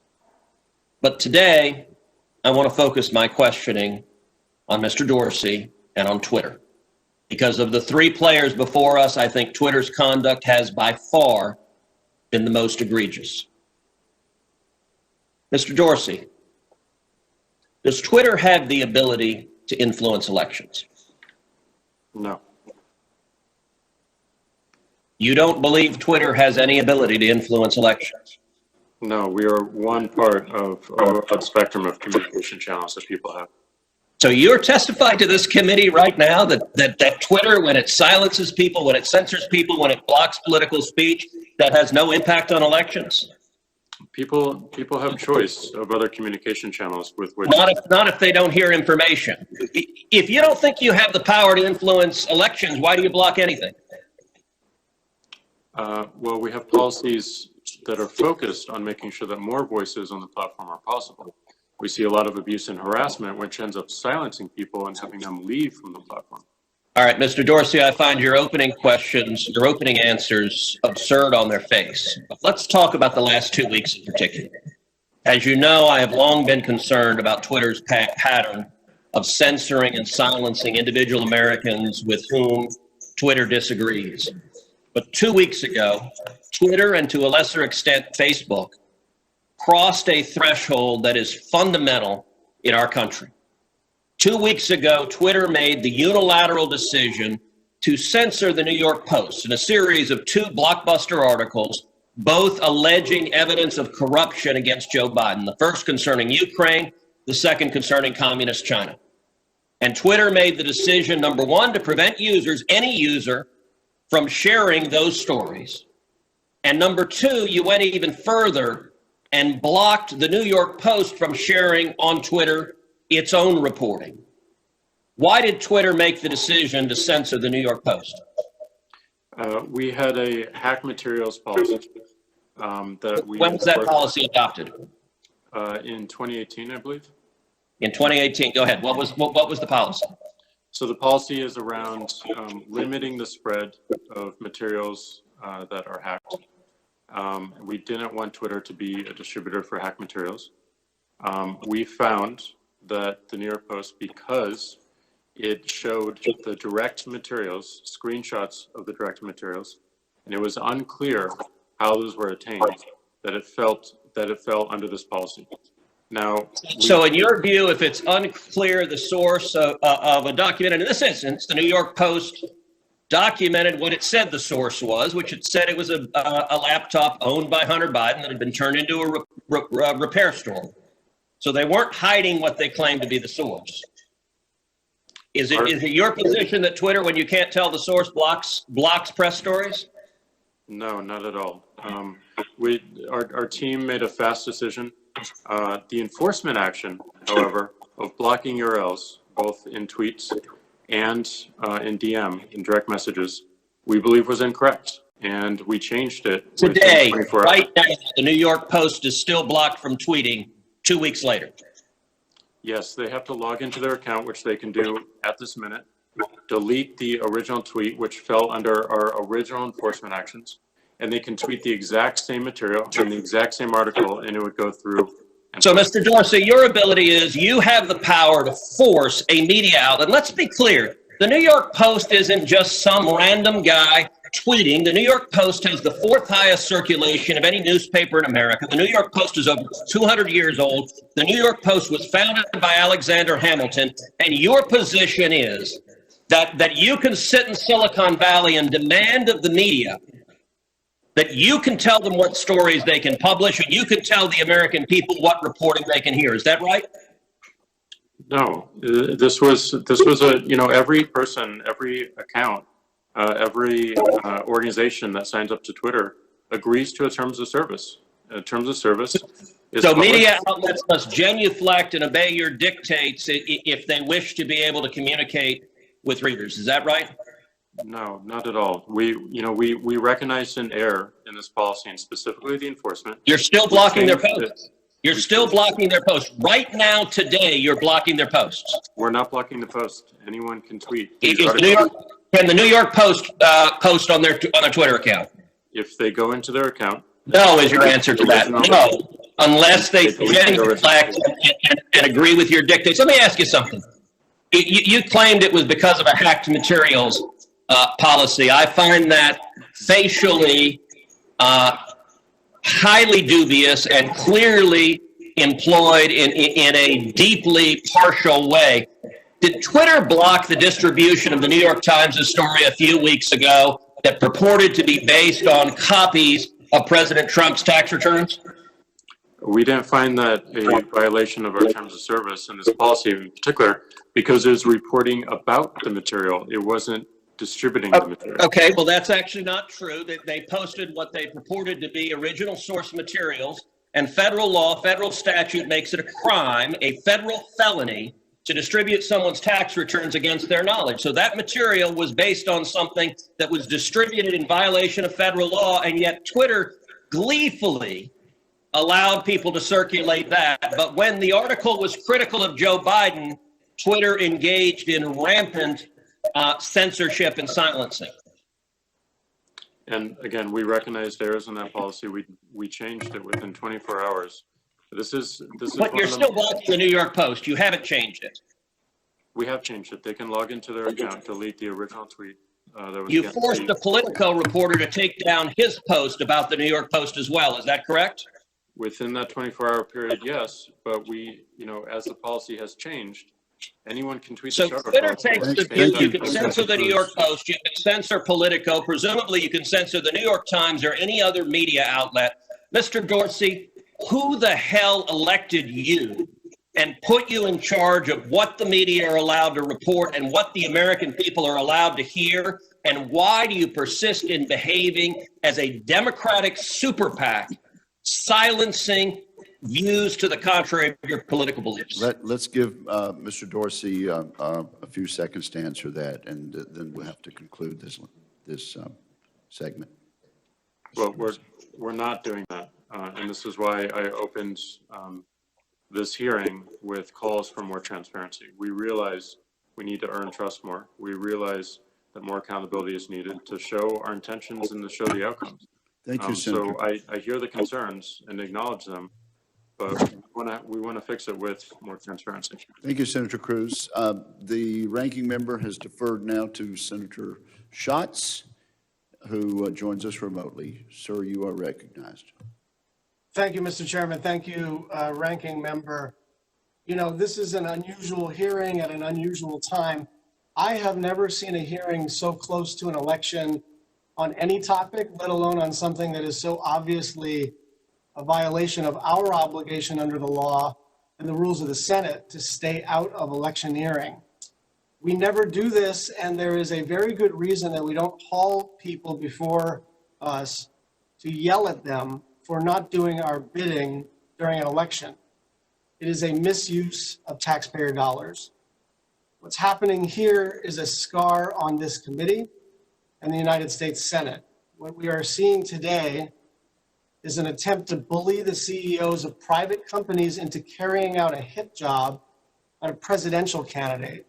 Speaker 11: But today, I want to focus my questioning on Mr. Dorsey and on Twitter. Because of the three players before us, I think Twitter's conduct has by far been the most egregious. Mr. Dorsey, does Twitter have the ability to influence elections?
Speaker 3: No.
Speaker 11: You don't believe Twitter has any ability to influence elections?
Speaker 3: No, we are one part of a broad spectrum of communication channels that people have.
Speaker 11: So you're testifying to this committee right now that Twitter, when it silences people, when it censors people, when it blocks political speech, that has no impact on elections?
Speaker 3: People have choice of other communication channels with which.
Speaker 11: Not if they don't hear information. If you don't think you have the power to influence elections, why do you block anything?
Speaker 3: Well, we have policies that are focused on making sure that more voices on the platform are possible. We see a lot of abuse and harassment, which ends up silencing people and having them leave from the platform.
Speaker 11: All right, Mr. Dorsey, I find your opening questions, your opening answers absurd on their face. But let's talk about the last 2 weeks in particular. As you know, I have long been concerned about Twitter's pattern of censoring and silencing individual Americans with whom Twitter disagrees. But 2 weeks ago, Twitter, and to a lesser extent Facebook, crossed a threshold that is fundamental in our country. 2 weeks ago, Twitter made the unilateral decision to censor the New York Post in a series of 2 blockbuster articles, both alleging evidence of corruption against Joe Biden, the first concerning Ukraine, the second concerning communist China. And Twitter made the decision, number one, to prevent users, any user, from sharing those stories. And number two, you went even further and blocked the New York Post from sharing on Twitter its own reporting. Why did Twitter make the decision to censor the New York Post?
Speaker 3: We had a hack materials policy that we.
Speaker 11: When was that policy adopted?
Speaker 3: In 2018, I believe.
Speaker 11: In 2018, go ahead. What was the policy?
Speaker 3: So the policy is around limiting the spread of materials that are hacked. We didn't want Twitter to be a distributor for hacked materials. We found that the New York Post, because it showed the direct materials, screenshots of the direct materials, and it was unclear how those were attained, that it fell under this policy. Now,
Speaker 11: so in your view, if it's unclear the source of a document, and in this instance, the New York Post documented what it said the source was, which it said it was a laptop owned by Hunter Biden that had been turned into a repair store. So they weren't hiding what they claimed to be the source. Is it your position that Twitter, when you can't tell the source, blocks press stories?
Speaker 3: No, not at all. Our team made a fast decision. The enforcement action, however, of blocking URLs, both in tweets and in DM, in direct messages, we believe was incorrect. And we changed it.
Speaker 11: Today, right now, the New York Post is still blocked from tweeting 2 weeks later.
Speaker 3: Yes, they have to log into their account, which they can do at this minute, delete the original tweet, which fell under our original enforcement actions, and they can tweet the exact same material in the exact same article, and it would go through.
Speaker 11: So, Mr. Dorsey, your ability is you have the power to force a media outlet. Let's be clear. The New York Post isn't just some random guy tweeting. The New York Post has the 4th highest circulation of any newspaper in America. The New York Post is over 200 years old. The New York Post was founded by Alexander Hamilton. And your position is that you can sit in Silicon Valley and demand of the media that you can tell them what stories they can publish, and you can tell the American people what reporting they can hear. Is that right?
Speaker 3: No, this was a, every person, every account, every organization that signs up to Twitter agrees to a terms of service. terms of service. Is
Speaker 11: So
Speaker 3: public.
Speaker 11: media outlets must genuflect and obey your dictates if they wish to be able to communicate with readers. Is that right?
Speaker 3: No, not at all. We recognized an error in this policy, and specifically the enforcement.
Speaker 11: You're still blocking their
Speaker 3: changed
Speaker 11: posts. You're still blocking their posts. Right now, today, you're blocking their posts.
Speaker 3: We're not blocking the post. Anyone can tweet.
Speaker 11: Can the New York Post post on their Twitter account?
Speaker 3: If they go into their account.
Speaker 11: No is your answer to that. No, unless they genuflect and agree with your dictates. Let me ask you something. You claimed it was because of a hacked materials policy. I find that facially highly dubious and clearly employed in a deeply partial way. Did Twitter block the distribution of the New York Times' story a few weeks ago that purported to be based on copies of President Trump's tax returns?
Speaker 3: We didn't find that a violation of our terms of service in this policy in particular, because it was reporting about the material. It wasn't distributing the material.
Speaker 11: Okay, well, that's actually not true. They posted what they purported to be original source materials, and federal law, federal statute makes it a crime, a federal felony, to distribute someone's tax returns against their knowledge. So that material was based on something that was distributed in violation of federal law, and yet Twitter gleefully allowed people to circulate that. But when the article was critical of Joe Biden, Twitter engaged in rampant censorship and silencing.
Speaker 3: And again, we recognized errors in that policy. We changed it within 24 hours. This is.
Speaker 11: But you're still blocking the New York Post. You haven't changed it.
Speaker 3: We have changed it. They can log into their account, delete the original tweet. That was
Speaker 11: You forced a Politico reporter to take down his post about the New York Post as well. Is that correct?
Speaker 3: Within that 24-hour period, yes. But as the policy has changed, anyone can tweet.
Speaker 11: So Twitter takes the view you can censor the New York Post, you can censor Politico, presumably you can censor the New York Times or any other media outlet. Mr. Dorsey, who the hell elected you and put you in charge of what the media are allowed to report and what the American people are allowed to hear? And why do you persist in behaving as a Democratic super PAC, silencing views to the contrary of your political beliefs?
Speaker 1: Let's give Mr. Dorsey a few seconds to answer that, and then we'll have to conclude this segment.
Speaker 3: Well, we're not doing that, and this is why I opened this hearing with calls for more transparency. We realize we need to earn trust more. We realize that more accountability is needed to show our intentions and to show the outcomes.
Speaker 1: Thank you, Senator.
Speaker 3: So I hear the concerns and acknowledge them, but we want to fix it with more transparency.
Speaker 1: Thank you, Senator Cruz. The ranking member has deferred now to Senator Schatz, who joins us remotely. Sir, you are recognized.
Speaker 12: Thank you, Mr. Chairman. Thank you, ranking member. This is an unusual hearing at an unusual time. I have never seen a hearing so close to an election on any topic, let alone on something that is so obviously a violation of our obligation under the law and the rules of the Senate to stay out of electioneering. We never do this, and there is a very good reason that we don't haul people before us to yell at them for not doing our bidding during an election. It is a misuse of taxpayer dollars. What's happening here is a scar on this committee and the United States Senate. What we are seeing today is an attempt to bully the CEOs of private companies into carrying out a hit job on a presidential candidate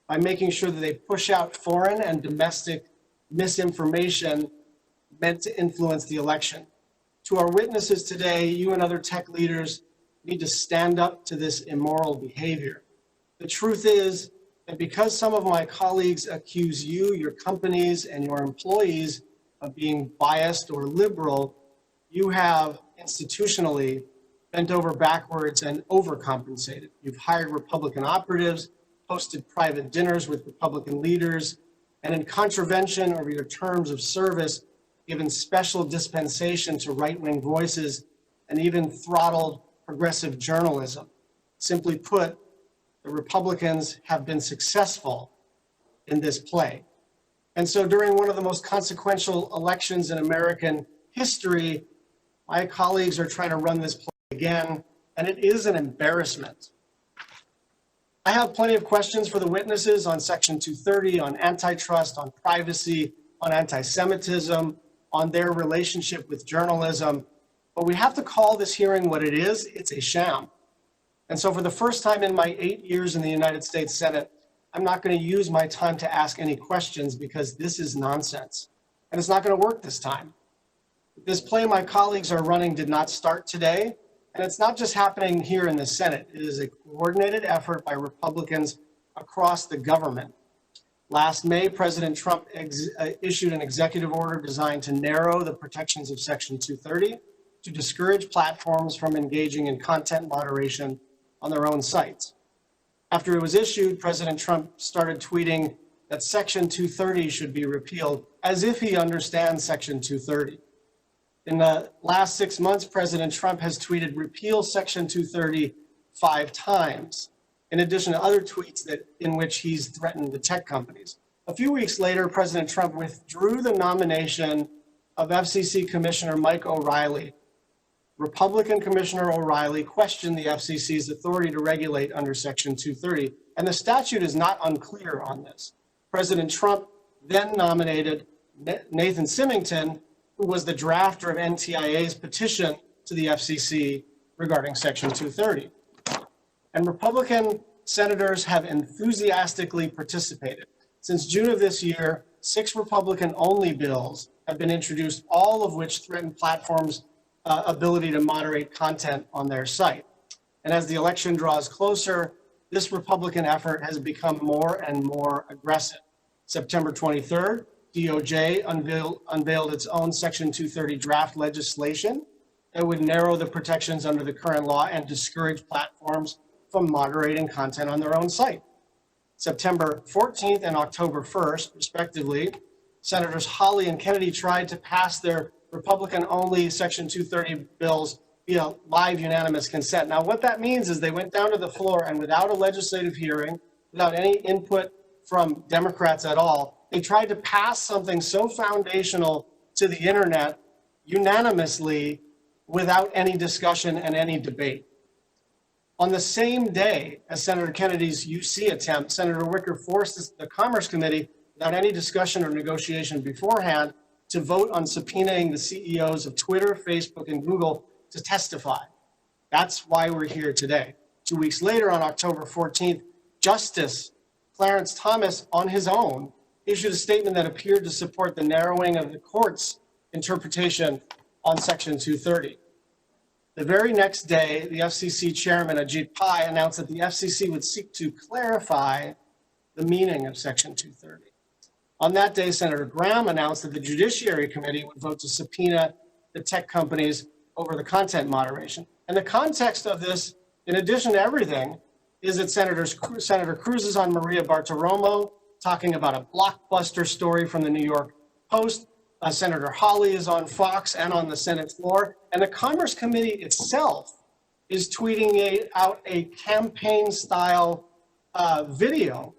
Speaker 12: by making sure that they push out foreign and domestic misinformation meant to influence the election. To our witnesses today, you and other tech leaders need to stand up to this immoral behavior. The truth is that because some of my colleagues accuse you, your companies, and your employees of being biased or liberal, you have institutionally bent over backwards and overcompensated. You've hired Republican operatives, hosted private dinners with Republican leaders, and in contravention of your terms of service, given special dispensation to right-wing voices and even throttled progressive journalism. Simply put, the Republicans have been successful in this play. And so during one of the most consequential elections in American history, My colleagues are trying to run this play again, and it is an embarrassment. I have plenty of questions for the witnesses on Section 230, on antitrust, on privacy, on anti-Semitism, on their relationship with journalism, but we have to call this hearing what it is. It's a sham. And so for the first time in my 8 years in the United States Senate, I'm not going to use my time to ask any questions because this is nonsense. And it's not going to work this time. This play my colleagues are running did not start today. And it's not just happening here in the Senate. It is a coordinated effort by Republicans across the government. Last May, President Trump issued an executive order designed to narrow the protections of Section 230 to discourage platforms from engaging in content moderation on their own sites. After it was issued, President Trump started tweeting that Section 230 should be repealed, as if he understands Section 230. In the last 6 months, President Trump has tweeted repeal Section 230 5 times, in addition to other tweets in which he's threatened the tech companies. A few weeks later, President Trump withdrew the nomination of FCC Commissioner Mike O'Reilly. Republican Commissioner O'Reilly questioned the FCC's authority to regulate under Section 230, and the statute is not unclear on this. President Trump then nominated Nathan Symington, who was the drafter of NTIA's petition to the FCC regarding Section 230. And Republican senators have enthusiastically participated. Since June of this year, 6 Republican-only bills have been introduced, all of which threaten platforms' ability to moderate content on their site. And as the election draws closer, this Republican effort has become more and more aggressive. September 23rd, DOJ unveiled its own Section 230 draft legislation that would narrow the protections under the current law and discourage platforms from moderating content on their own site. September 14th and October 1st, respectively, Senators Hawley and Kennedy tried to pass their Republican-only Section 230 bills via live unanimous consent. Now, what that means is they went down to the floor and without a legislative hearing, without any input from Democrats at all, they tried to pass something so foundational to the internet unanimously without any discussion and any debate. On the same day as Senator Kennedy's UC attempt, Senator Wicker forced the Commerce Committee, without any discussion or negotiation beforehand, to vote on subpoenaing the CEOs of Twitter, Facebook, and Google to testify. That's why we're here today. 2 weeks later, on October 14th, Justice Clarence Thomas, on his own, issued a statement that appeared to support the narrowing of the court's interpretation on Section 230. The very next day, the FCC chairman, Ajit Pai, announced that the FCC would seek to clarify the meaning of Section 230. On that day, Senator Graham announced that the Judiciary Committee would vote to subpoena the tech companies over the content moderation. And the context of this, in addition to everything, is that Senator Cruz is on Maria Bartiromo talking about a blockbuster story from the New York Post. Senator Hawley is on Fox and on the Senate floor. And the Commerce Committee itself is tweeting out a campaign-style video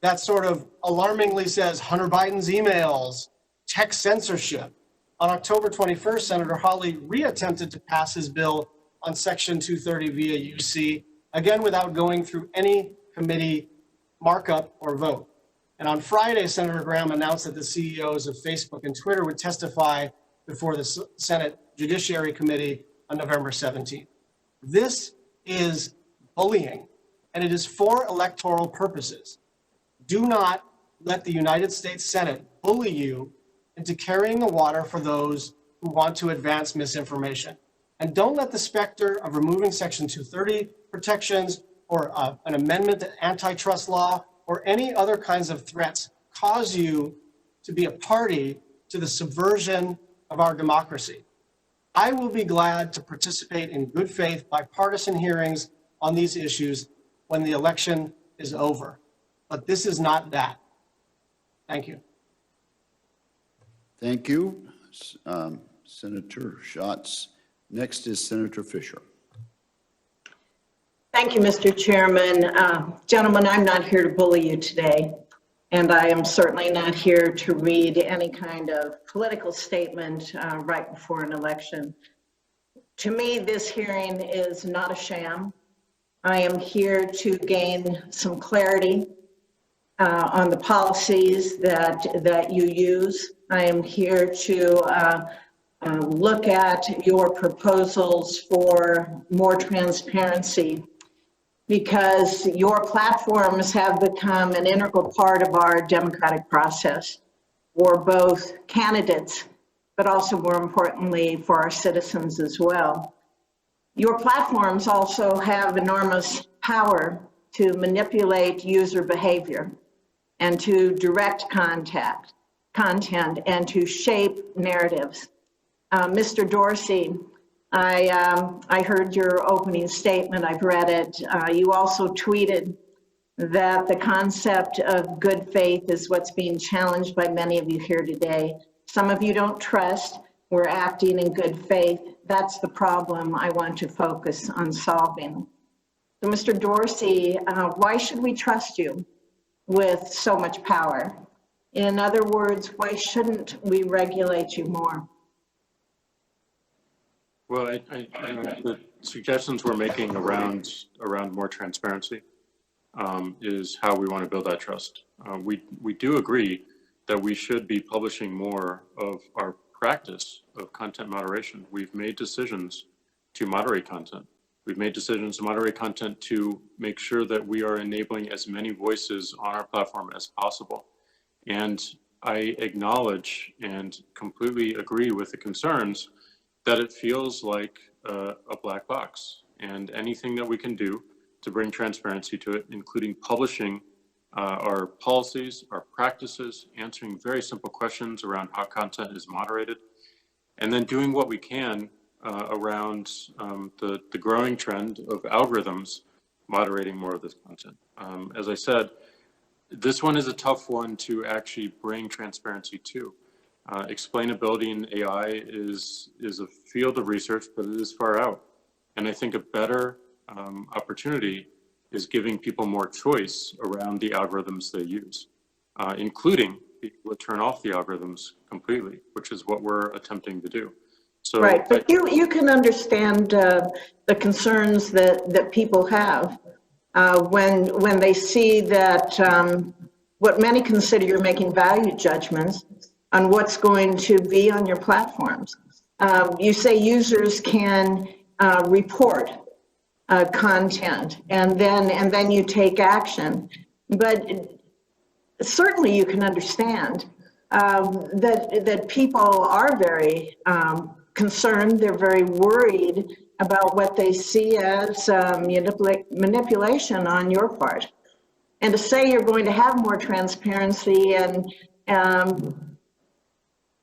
Speaker 12: that sort of alarmingly says Hunter Biden's emails, tech censorship. On October 21st, Senator Hawley reattempted to pass his bill on Section 230 via UC, again without going through any committee markup or vote. And on Friday, Senator Graham announced that the CEOs of Facebook and Twitter would testify before the Senate Judiciary Committee on November 17th. This is bullying, and it is for electoral purposes. Do not let the United States Senate bully you into carrying the water for those who want to advance misinformation. And don't let the specter of removing Section 230 protections or an amendment to antitrust law or any other kinds of threats cause you to be a party to the subversion of our democracy. I will be glad to participate in good faith bipartisan hearings on these issues when the election is over. But this is not that. Thank you.
Speaker 1: Thank you, Senator Schatz. Next is Senator Fisher.
Speaker 13: Thank you, Mr. Chairman. Gentlemen, I'm not here to bully you today, and I am certainly not here to read any kind of political statement right before an election. To me, this hearing is not a sham. I am here to gain some clarity on the policies that you use. I am here to look at your proposals for more transparency, because your platforms have become an integral part of our democratic process for both candidates, but also more importantly for our citizens as well. Your platforms also have enormous power to manipulate user behavior and to direct content and to shape narratives. Mr. Dorsey, I heard your opening statement, I've read it. You also tweeted that the concept of good faith is what's being challenged by many of you here today. Some of you don't trust we're acting in good faith. That's the problem I want to focus on solving. So Mr. Dorsey, why should we trust you with so much power? In other words, why shouldn't we regulate you more?
Speaker 3: Well, the suggestions we're making around more transparency is how we want to build that trust. We do agree that we should be publishing more of our practice of content moderation. We've made decisions to moderate content. We've made decisions to moderate content to make sure that we are enabling as many voices on our platform as possible. And I acknowledge and completely agree with the concerns that it feels like a black box, and anything that we can do to bring transparency to it, including publishing our policies, our practices, answering very simple questions around how content is moderated, and then doing what we can around the growing trend of algorithms moderating more of this content. As I said, this one is a tough one to actually bring transparency to. Explainability in AI is a field of research, but it is far out. And I think a better opportunity is giving people more choice around the algorithms they use, including people to turn off the algorithms completely, which is what we're attempting to do. So,
Speaker 13: right, but you can understand the concerns that people have when they see that what many consider you're making value judgments on what's going to be on your platforms. You say users can report content and then you take action, but certainly you can understand that people are very concerned. They're very worried about what they see as manipulation on your part. And to say you're going to have more transparency and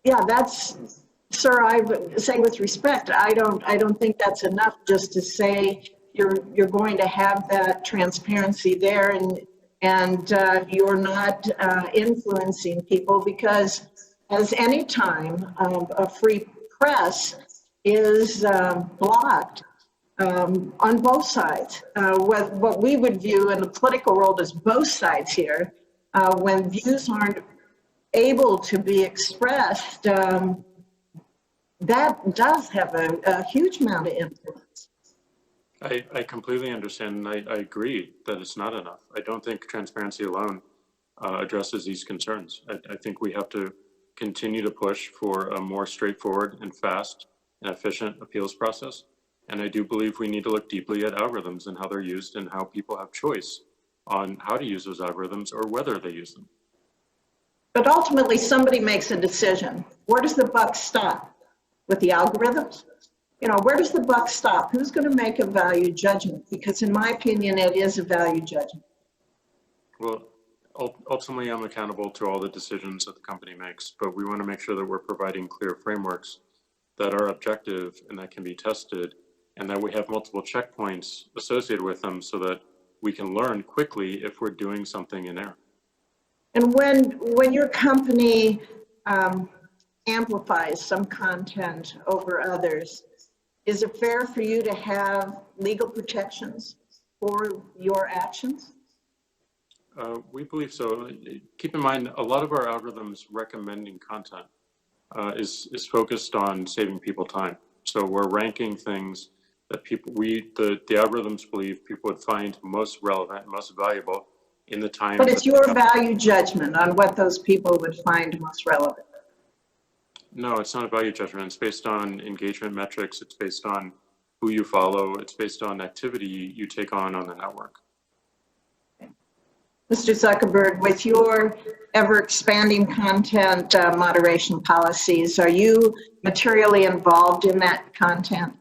Speaker 13: yeah, that's, sir, I would say with respect, I don't think that's enough just to say you're going to have that transparency there and you're not influencing people, because as any time a free press is blocked on both sides. What we would view in the political world as both sides here, when views aren't able to be expressed, that does have a huge amount of influence.
Speaker 3: I completely understand, and I agree that it's not enough. I don't think transparency alone addresses these concerns. I think we have to continue to push for a more straightforward and fast and efficient appeals process. And I do believe we need to look deeply at algorithms and how they're used and how people have choice on how to use those algorithms or whether they use them.
Speaker 13: But ultimately, somebody makes a decision. Where does the buck stop? With the algorithms? You know, where does the buck stop? Who's going to make a value judgment? Because in my opinion, it is a value judgment.
Speaker 3: Well, ultimately, I'm accountable to all the decisions that the company makes, but we want to make sure that we're providing clear frameworks that are objective and that can be tested, and that we have multiple checkpoints associated with them so that we can learn quickly if we're doing something in error.
Speaker 13: And when your company amplifies some content over others, is it fair for you to have legal protections for your actions?
Speaker 3: We believe so. Keep in mind, a lot of our algorithms recommending content is focused on saving people time. So we're ranking things that the algorithms believe people would find most relevant, most valuable in the time.
Speaker 13: But it's your value judgment on what those people would find most relevant.
Speaker 3: No, it's not a value judgment. It's based on engagement metrics. It's based on who you follow. It's based on activity you take on the network.
Speaker 13: Mr. Zuckerberg, with your ever-expanding content moderation policies, are you materially involved in that content?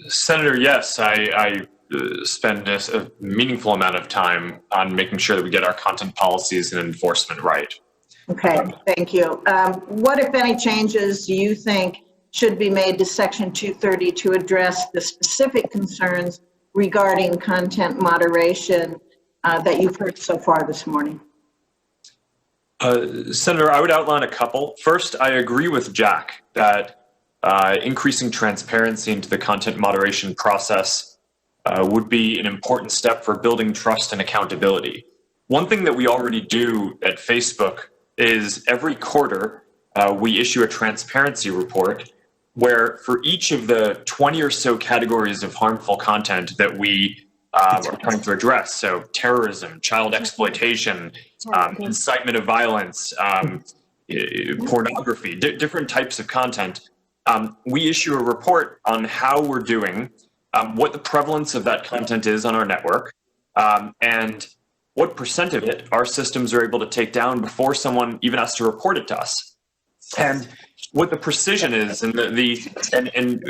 Speaker 5: Senator, yes, I spend a meaningful amount of time on making sure that we get our content policies and enforcement right.
Speaker 13: Okay, thank you. What, if any, changes do you think should be made to Section 230 to address the specific concerns regarding content moderation that you've heard so far this morning?
Speaker 5: Senator, I would outline a couple. First, I agree with Jack that increasing transparency into the content moderation process would be an important step for building trust and accountability. One thing that we already do at Facebook is every quarter we issue a transparency report where for each of the 20 or so categories of harmful content that we are trying to address, so terrorism, child exploitation, incitement of violence, pornography, different types of content, we issue a report on how we're doing, what the prevalence of that content is on our network, and what percent of it our systems are able to take down before someone even has to report it to us. And what the precision is and and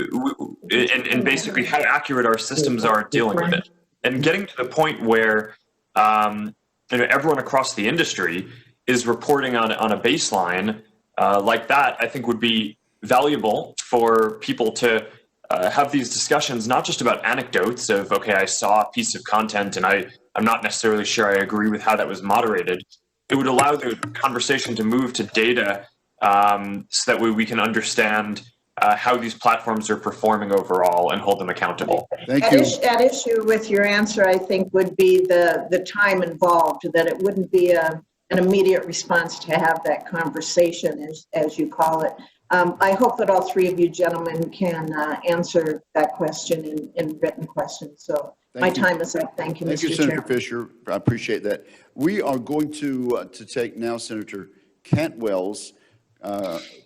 Speaker 5: basically how accurate our systems are at dealing with it. And getting to the point where everyone across the industry is reporting on a baseline like that, I think would be valuable for people to have these discussions, not just about anecdotes of, okay, I saw a piece of content and I'm not necessarily sure I agree with how that was moderated. It would allow the conversation to move to data so that way we can understand how these platforms are performing overall and hold them accountable.
Speaker 1: Thank you.
Speaker 13: At issue with your answer, I think, would be the time involved, that it wouldn't be an immediate response to have that conversation, as you call it. I hope that all three of you gentlemen can answer that question in written questions. So my time is up. Thank you, Mr. Chair.
Speaker 1: Thank you, Senator Fisher. I appreciate that. We are going to take now Senator Cantwell's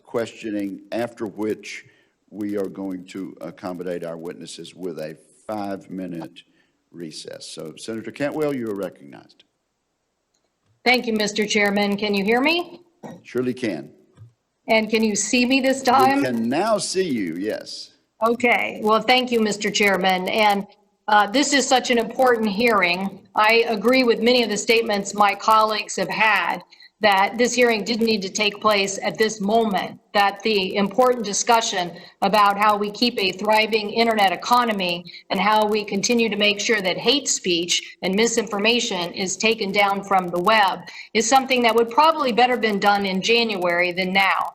Speaker 1: questioning, after which we are going to accommodate our witnesses with a 5-minute recess. So, Senator Cantwell, you are recognized.
Speaker 2: Thank you, Mr. Chairman. Can you hear me?
Speaker 1: Surely can.
Speaker 2: And can you see me this time?
Speaker 1: We can now see you, yes.
Speaker 2: Okay. Well, thank you, Mr. Chairman. And this is such an important hearing. I agree with many of the statements my colleagues have had, that this hearing didn't need to take place at this moment, that the important discussion about how we keep a thriving internet economy and how we continue to make sure that hate speech and misinformation is taken down from the web is something that would probably better been done in January than now.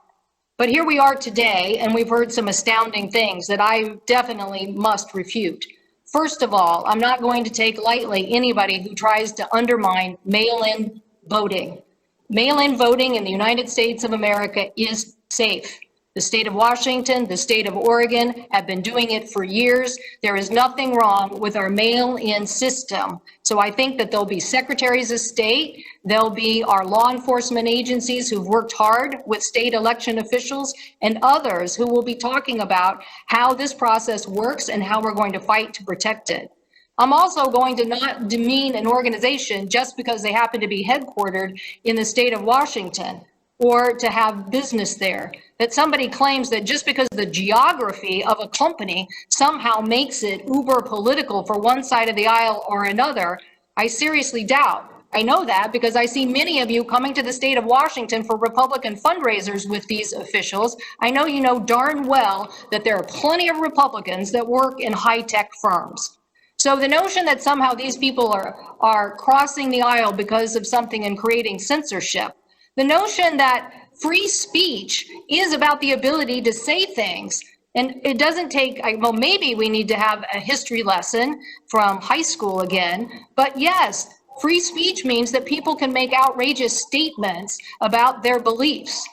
Speaker 2: But here we are today, and we've heard some astounding things that I definitely must refute. First of all, I'm not going to take lightly anybody who tries to undermine mail-in voting. Mail-in voting in the United States of America is safe. The state of Washington, the state of Oregon have been doing it for years. There is nothing wrong with our mail-in system. So I think that there'll be secretaries of state, there'll be our law enforcement agencies who've worked hard with state election officials, and others who will be talking about how this process works and how we're going to fight to protect it. I'm also going to not demean an organization just because they happen to be headquartered in the state of Washington or to have business there. That somebody claims that just because the geography of a company somehow makes it uber political for one side of the aisle or another, I seriously doubt. I know that because I see many of you coming to the state of Washington for Republican fundraisers with these officials. I know you know darn well that there are plenty of Republicans that work in high-tech firms. So the notion that somehow these people are crossing the aisle because of something and creating censorship, the notion that free speech is about the ability to say things, and it doesn't take, well, maybe we need to have a history lesson from high school again, but yes, free speech means that people can make outrageous statements about their beliefs.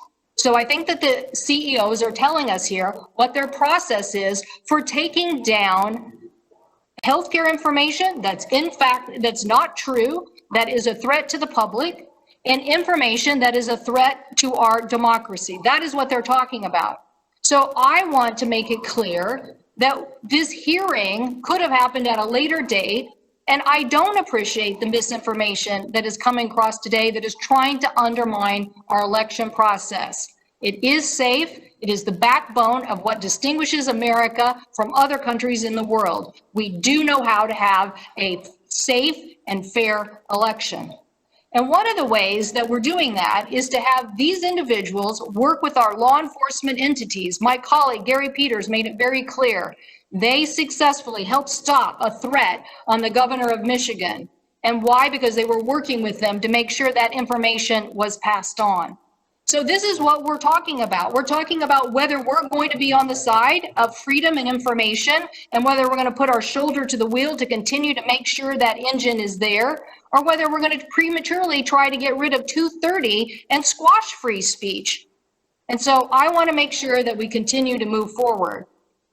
Speaker 2: So I think that the CEOs are telling us here what their process is for taking down healthcare information that's in fact, that's not true, that is a threat to the public, and information that is a threat to our democracy. That is what they're talking about. So I want to make it clear that this hearing could have happened at a later date, and I don't appreciate the misinformation that is coming across today that is trying to undermine our election process. It is safe. It is the backbone of what distinguishes America from other countries in the world. We do know how to have a safe and fair election. And one of the ways that we're doing that is to have these individuals work with our law enforcement entities. My colleague, Gary Peters, made it very clear. They successfully helped stop a threat on the governor of Michigan. And why? Because they were working with them to make sure that information was passed on. So this is what we're talking about. We're talking about whether we're going to be on the side of freedom and information, and whether we're going to put our shoulder to the wheel to continue to make sure that engine is there, or whether we're going to prematurely try to get rid of 230 and squash free speech. And so I want to make sure that we continue to move forward.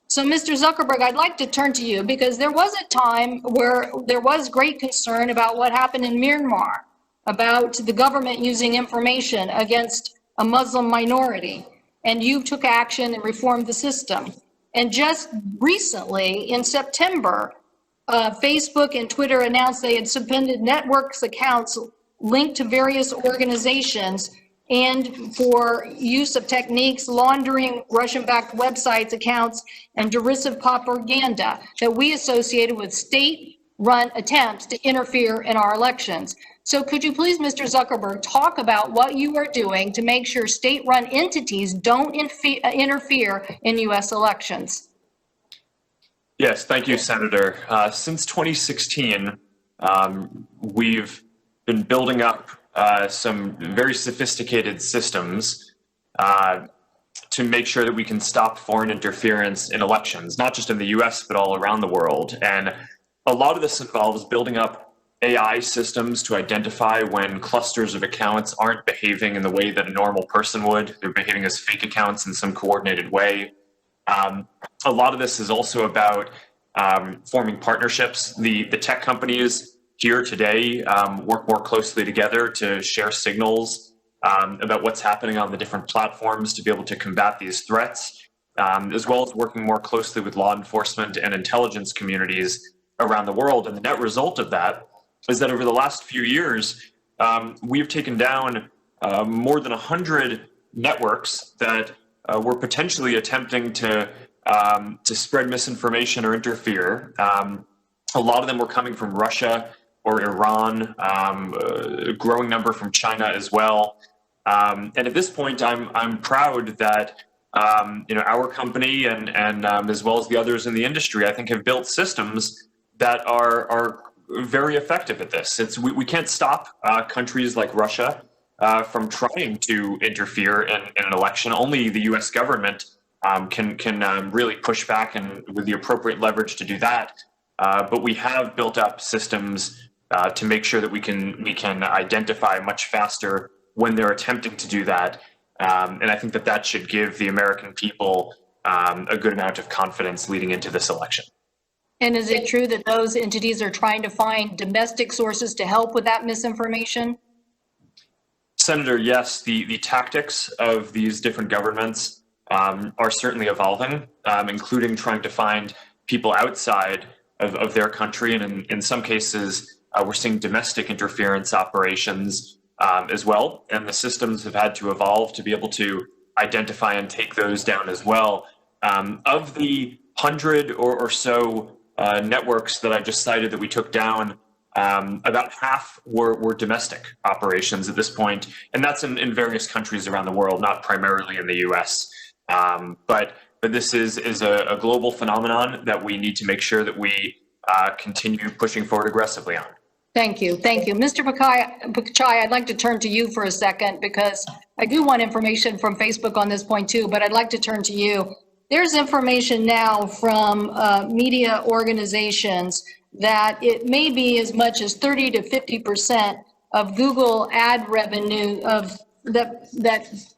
Speaker 2: So Mr. Zuckerberg, I'd like to turn to you, because there was a time where there was great concern about what happened in Myanmar, about the government using information against a Muslim minority, and you took action and reformed the system. And just recently, in September, Facebook and Twitter announced they had suspended networks accounts linked to various organizations and for use of techniques laundering Russian-backed websites, accounts, and derisive propaganda that we associated with state-run attempts to interfere in our elections. So could you please, Mr. Zuckerberg, talk about what you are doing to make sure state-run entities don't interfere in U.S. elections?
Speaker 5: Yes, thank you, Senator. Since 2016, we've been building up some very sophisticated systems to make sure that we can stop foreign interference in elections, not just in the U.S., but all around the world. And a lot of this involves building up AI systems to identify when clusters of accounts aren't behaving in the way that a normal person would. They're behaving as fake accounts in some coordinated way. A lot of this is also about forming partnerships. The tech companies here today work more closely together to share signals about what's happening on the different platforms to be able to combat these threats, as well as working more closely with law enforcement and intelligence communities around the world. And the net result of that is that over the last few years, we've taken down more than 100 networks that were potentially attempting to spread misinformation or interfere. A lot of them were coming from Russia or Iran, a growing number from China as well. And at this point, I'm proud that our company and as well as the others in the industry, I think, have built systems that are very effective at this. We can't stop countries like Russia from trying to interfere in an election. Only the U.S. government can really push back and with the appropriate leverage to do that. But we have built up systems to make sure that we can identify much faster when they're attempting to do that. And I think that should give the American people a good amount of confidence leading into this election.
Speaker 2: And is it true that those entities are trying to find domestic sources to help with that misinformation?
Speaker 5: Senator, yes, the tactics of these different governments are certainly evolving, including trying to find people outside of their country. And in some cases, we're seeing domestic interference operations as well. And the systems have had to evolve to be able to identify and take those down as well. Of the 100 or so networks that I just cited that we took down, about half were domestic operations at this point, and that's in various countries around the world, not primarily in the U.S. But this is a global phenomenon that we need to make sure that we continue pushing forward aggressively on.
Speaker 2: Thank you. Thank you. Mr. Pichai, I'd like to turn to you for a second, because I do want information from Facebook on this point too, but I'd like to turn to you. There's information now from media organizations that it may be as much as 30 to 50% of Google ad revenue, of that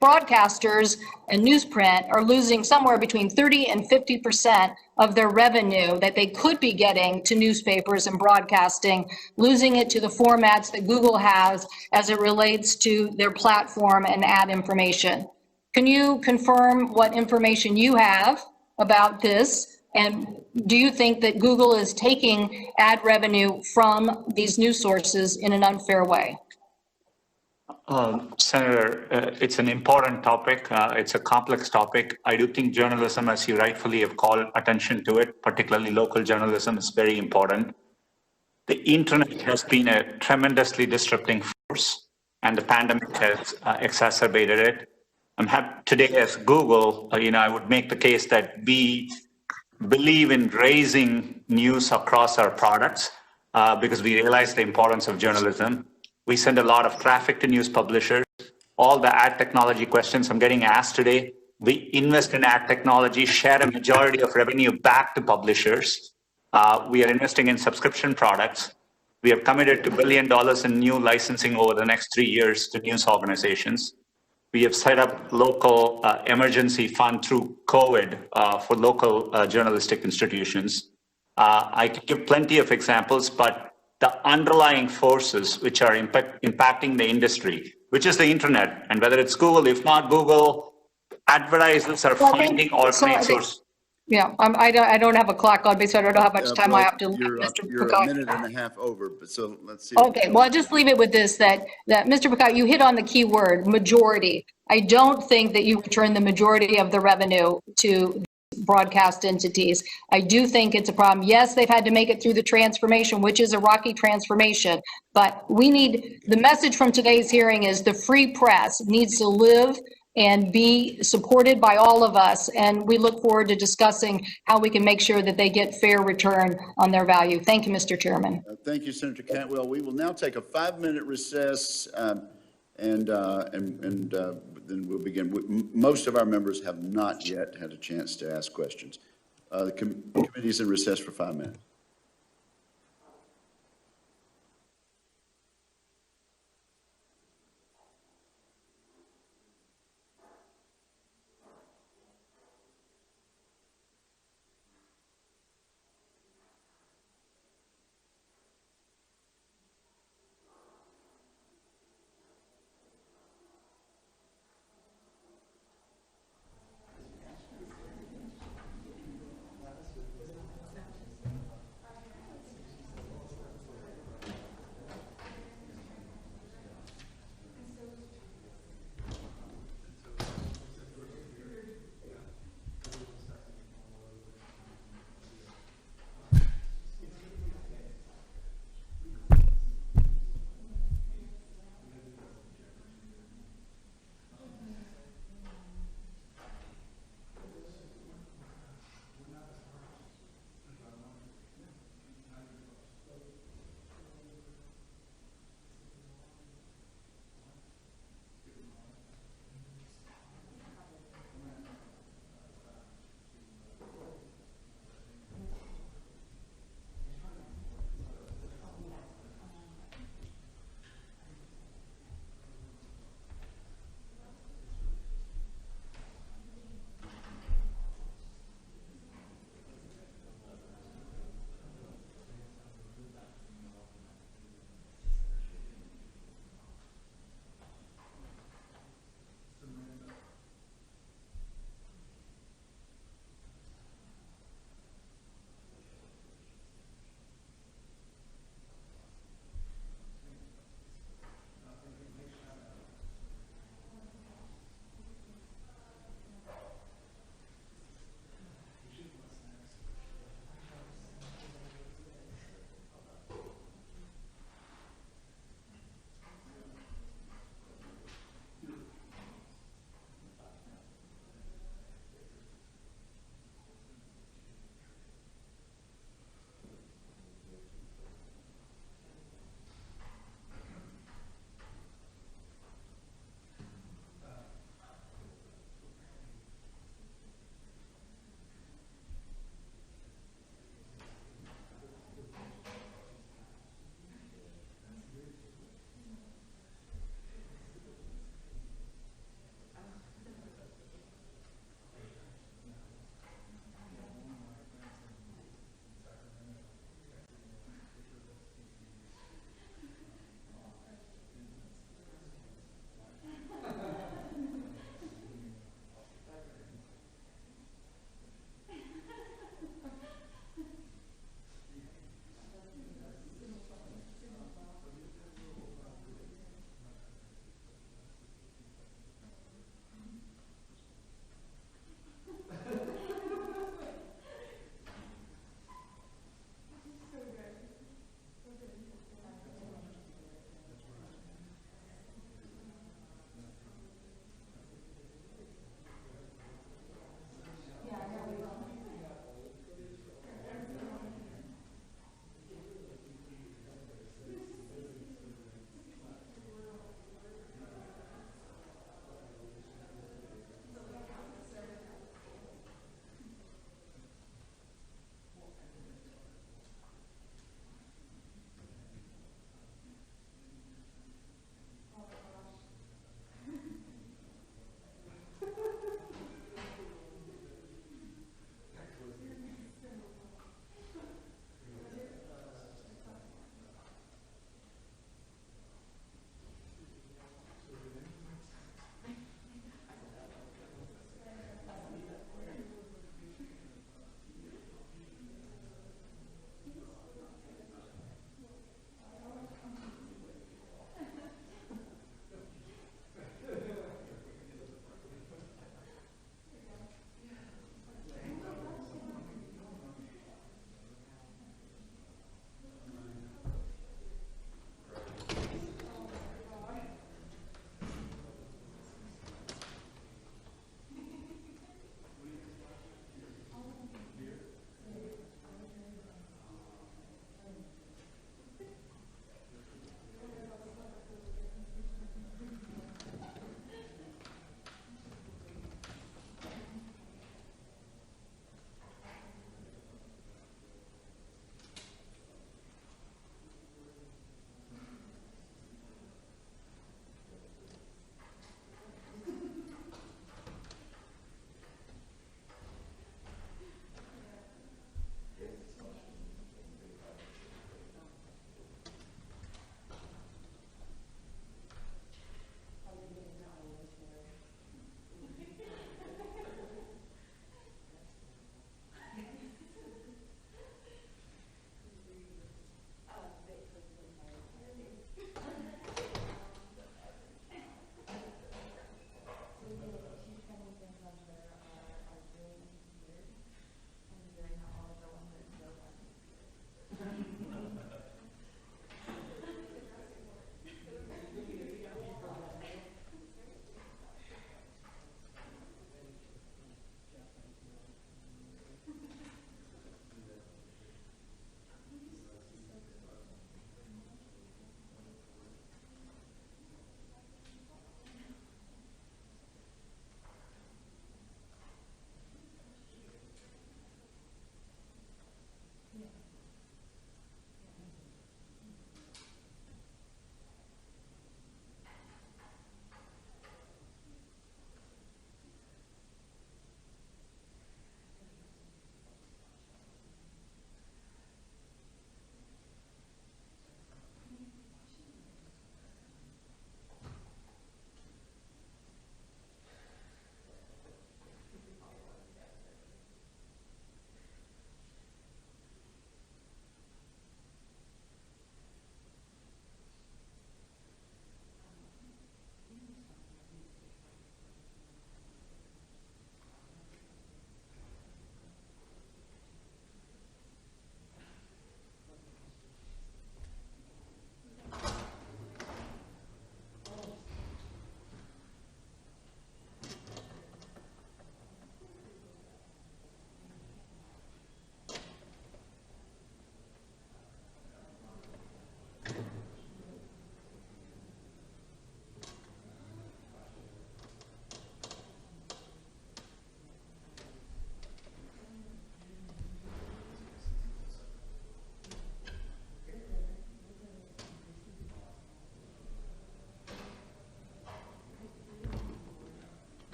Speaker 2: broadcasters and newsprint are losing somewhere between 30 and 50% of their revenue that they could be getting to newspapers and broadcasting, losing it to the formats that Google has as it relates to their platform and ad information. Can you confirm what information you have about this? And do you think that Google is taking ad revenue from these news sources in an unfair way?
Speaker 4: Senator, it's an important topic. It's a complex topic. I do think journalism, as you rightfully have called attention to it, particularly local journalism, is very important. The internet has been a tremendously disrupting force, and the pandemic has exacerbated it. I'm happy today as Google, I would make the case that we believe in raising news across our products because we realize the importance of journalism. We send a lot of traffic to news publishers. All the ad technology questions I'm getting asked today, we invest in ad technology, share a majority of revenue back to publishers. We are investing in subscription products. We have committed to $1 billion in new licensing over the next 3 years to news organizations. We have set up local emergency fund through COVID for local journalistic institutions. I could give plenty of examples, but the underlying forces which are impacting the industry, which is the internet, and whether it's Google, if not Google, advertisers are finding alternate sources.
Speaker 2: Yeah, I don't have a clock on me, so I don't know how much time I have to.
Speaker 1: You're a minute and a half over, but so let's see.
Speaker 2: Okay, well, I'll just leave it with this, that Mr. Pichai, you hit on the key word, majority. I don't think that you return the majority of the revenue to broadcast entities. I do think it's a problem. Yes, they've had to make it through the transformation, which is a rocky transformation, but the message from today's hearing is the free press needs to live and be supported by all of us. And we look forward to discussing how we can make sure that they get fair return on their value. Thank you, Mr. Chairman.
Speaker 1: Thank you, Senator Cantwell. We will now take a 5-minute recess and then we'll begin. Most of our members have not yet had a chance to ask questions. The committee is in recess for 5 minutes.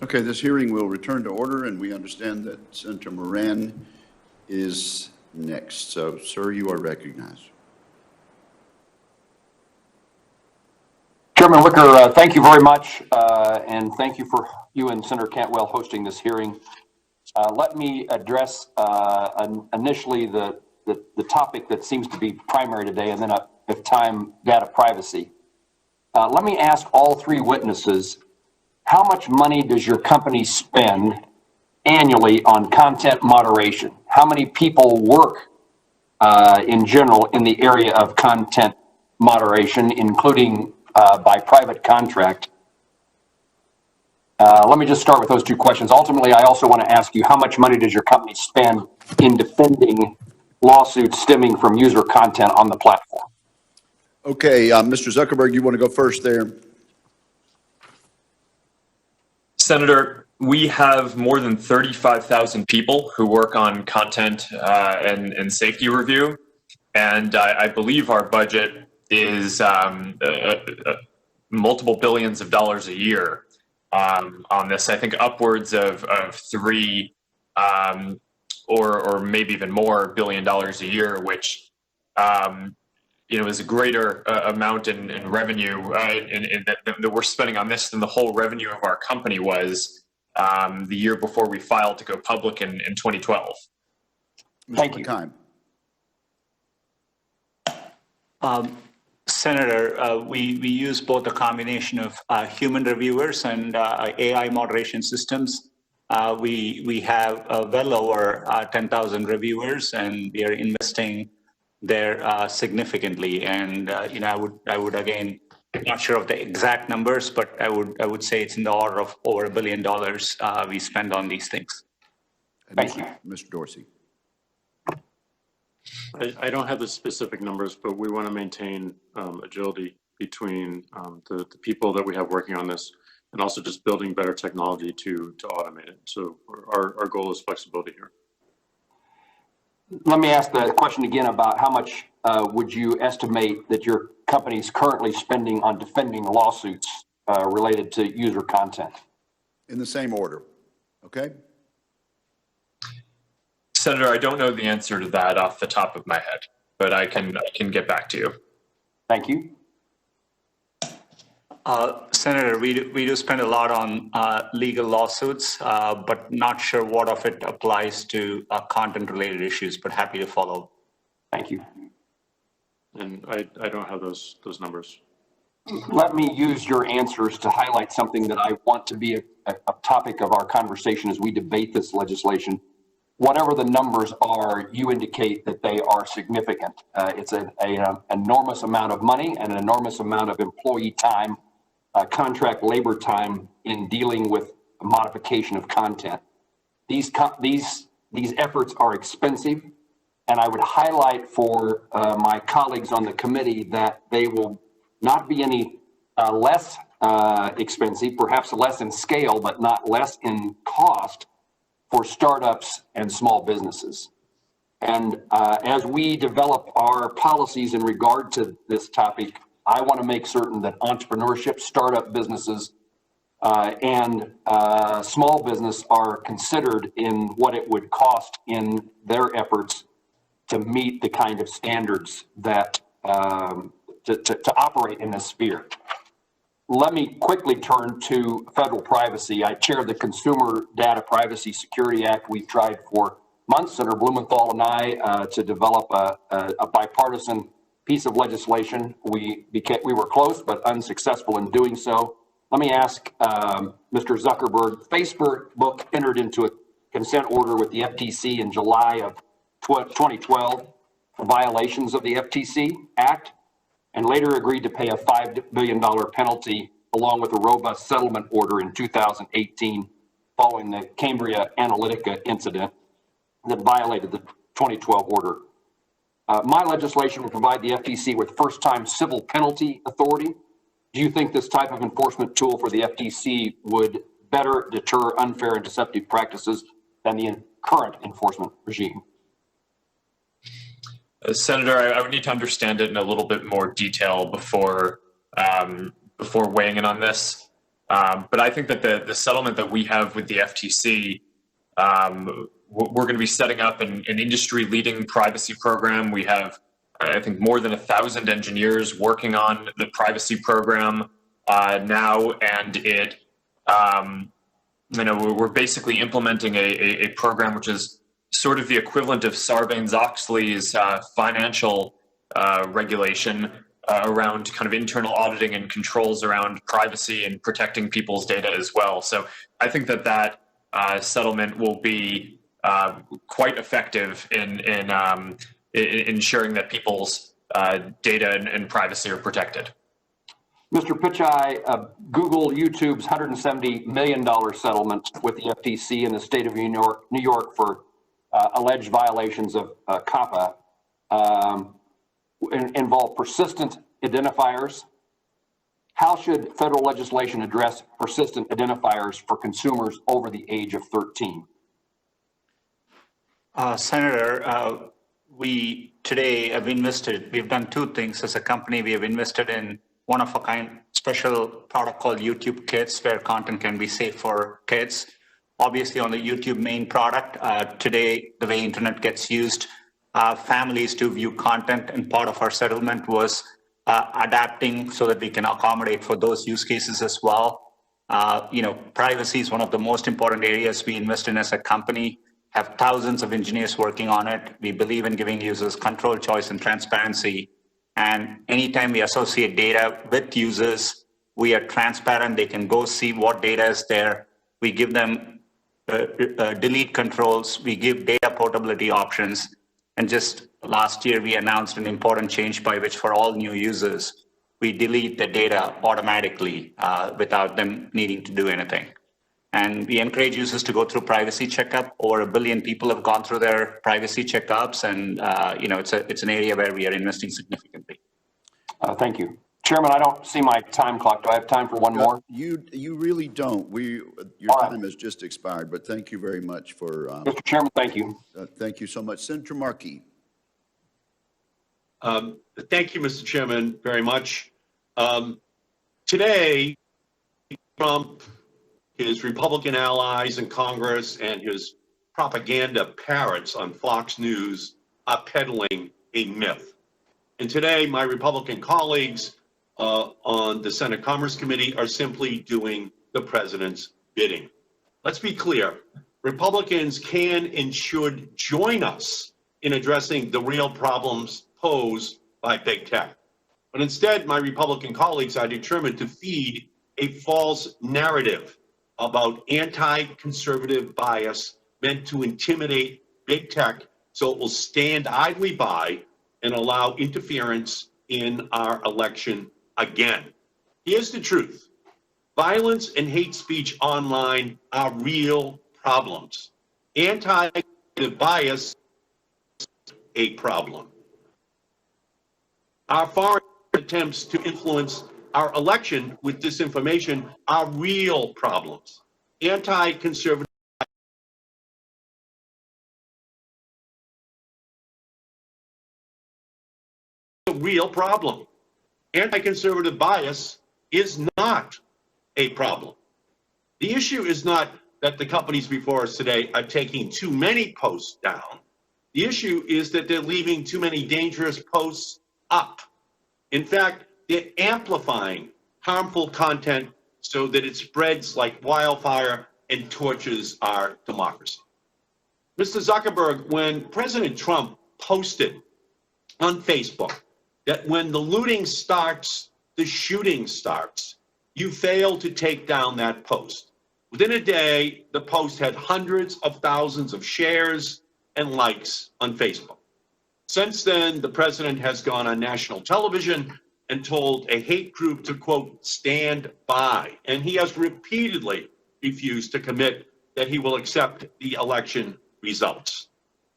Speaker 1: Okay, this hearing will return to order, and we understand that Senator Moran is next. So, sir, you are recognized.
Speaker 14: Chairman Wicker, thank you very much, and thank you for you and Senator Cantwell hosting this hearing. Let me address initially the topic that seems to be primary today, and then, if time, data privacy. Let me ask all three witnesses, how much money does your company spend annually on content moderation? How many people work in general in the area of content moderation, including by private contract? Let me just start with those two questions. Ultimately, I also want to ask you, how much money does your company spend in defending lawsuits stemming from user content on the platform?
Speaker 1: Okay, Mr. Zuckerberg, you want to go first there?
Speaker 5: Senator, we have more than 35,000 people who work on content and safety review, and I believe our budget is multiple billions of dollars a year on this. I think upwards of $3 or maybe even more $1 billion a year, which is a greater amount in revenue that we're spending on this than the whole revenue of our company was the year before we filed to go public in 2012.
Speaker 14: Thank you.
Speaker 4: Senator, we use both a combination of human reviewers and AI moderation systems. We have well over 10,000 reviewers, and we are investing there significantly. And I would again, not sure of the exact numbers, but I would say it's in the order of over $1 billion we spend on these things.
Speaker 1: Thank you, Mr. Dorsey.
Speaker 3: I don't have the specific numbers, but we want to maintain agility between the people that we have working on this, and also just building better technology to automate it. So our goal is flexibility here.
Speaker 14: Let me ask the question again about how much would you estimate that your company is currently spending on defending lawsuits related to user content?
Speaker 1: In the same order, okay?
Speaker 5: Senator, I don't know the answer to that off the top of my head, but I can get back to you.
Speaker 14: Thank you.
Speaker 4: Senator, we do spend a lot on legal lawsuits, but not sure what of it applies to content-related issues, but happy to follow.
Speaker 14: Thank you.
Speaker 3: And I don't have those numbers.
Speaker 14: Let me use your answers to highlight something that I want to be a topic of our conversation as we debate this legislation. Whatever the numbers are, you indicate that they are significant. It's an enormous amount of money and an enormous amount of employee time, contract labor time in dealing with modification of content. These efforts are expensive, and I would highlight for my colleagues on the committee that they will not be any less expensive, perhaps less in scale, but not less in cost for startups and small businesses. And as we develop our policies in regard to this topic, I want to make certain that entrepreneurship, startup businesses, and small business are considered in what it would cost in their efforts to meet the kind of standards that to operate in this sphere. Let me quickly turn to federal privacy. I chair the Consumer Data Privacy Security Act. We've tried for months, Senator Blumenthal and I, to develop a bipartisan piece of legislation. We were close, but unsuccessful in doing so. Let me ask Mr. Zuckerberg. Facebook entered into a consent order with the FTC in July of 2012 for violations of the FTC Act, and later agreed to pay a $5 billion penalty along with a robust settlement order in 2018 following the Cambridge Analytica incident that violated the 2012 order. My legislation will provide the FTC with first-time civil penalty authority. Do you think this type of enforcement tool for the FTC would better deter unfair and deceptive practices than the current enforcement regime?
Speaker 5: Senator, I would need to understand it in a little bit more detail before weighing in on this. But I think that the settlement that we have with the FTC, we're going to be setting up an industry-leading privacy program. We have, I think, more than 1,000 engineers working on the privacy program now, and we're basically implementing a program which is sort of the equivalent of Sarbanes-Oxley's financial regulation around kind of internal auditing and controls around privacy and protecting people's data as well. So I think that settlement will be quite effective in ensuring that people's data and privacy are protected.
Speaker 14: Mr. Pichai, Google YouTube's $170 million settlement with the FTC in the state of New York for alleged violations of COPPA involve persistent identifiers. How should federal legislation address persistent identifiers for consumers over the age of 13?
Speaker 4: Senator, we today have invested, we've done two things as a company. We have invested in one-of-a-kind special product called YouTube Kids, where content can be safe for kids. Obviously, on the YouTube main product, today, the way internet gets used, families to view content, and part of our settlement was adapting so that we can accommodate for those use cases as well. Privacy is one of the most important areas we invest in as a company, have thousands of engineers working on it. We believe in giving users control, choice, and transparency. And anytime we associate data with users, we are transparent. They can go see what data is there. We give them delete controls. We give data portability options. And just last year, we announced an important change by which for all new users, we delete the data automatically without them needing to do anything. And we encourage users to go through privacy checkup. Over 1 billion people have gone through their privacy checkups, and it's an area where we are investing significantly.
Speaker 14: Thank you. Chairman, I don't see my time clock. Do I have time for one more?
Speaker 1: You really don't. Your time has just expired, but thank you very much for...
Speaker 14: Mr. Chairman, thank you.
Speaker 1: Thank you so much. Senator Markey.
Speaker 6: Thank you, Mr. Chairman, very much. Today, Trump, his Republican allies in Congress, and his propaganda parrots on Fox News are peddling a myth. And today, my Republican colleagues on the Senate Commerce Committee are simply doing the president's bidding. Let's be clear. Republicans can and should join us in addressing the real problems posed by big tech. But instead, my Republican colleagues are determined to feed a false narrative about anti-conservative bias meant to intimidate big tech so it will stand idly by and allow interference in our election again. Here's the truth. Violence and hate speech online are real problems. Anti-conservative bias is a problem. Our foreign attempts to influence our election with disinformation are real problems. Anti-conservative is a real problem. Anti-conservative bias is not a problem. The issue is not that the companies before us today are taking too many posts down. The issue is that they're leaving too many dangerous posts up. In fact, they're amplifying harmful content so that it spreads like wildfire and torches our democracy. Mr. Zuckerberg, when President Trump posted on Facebook that when the looting starts, the shooting starts, you failed to take down that post. Within a day, the post had hundreds of thousands of shares and likes on Facebook. Since then, the president has gone on national television and told a hate group to, quote, stand by. And he has repeatedly refused to commit that he will accept the election results.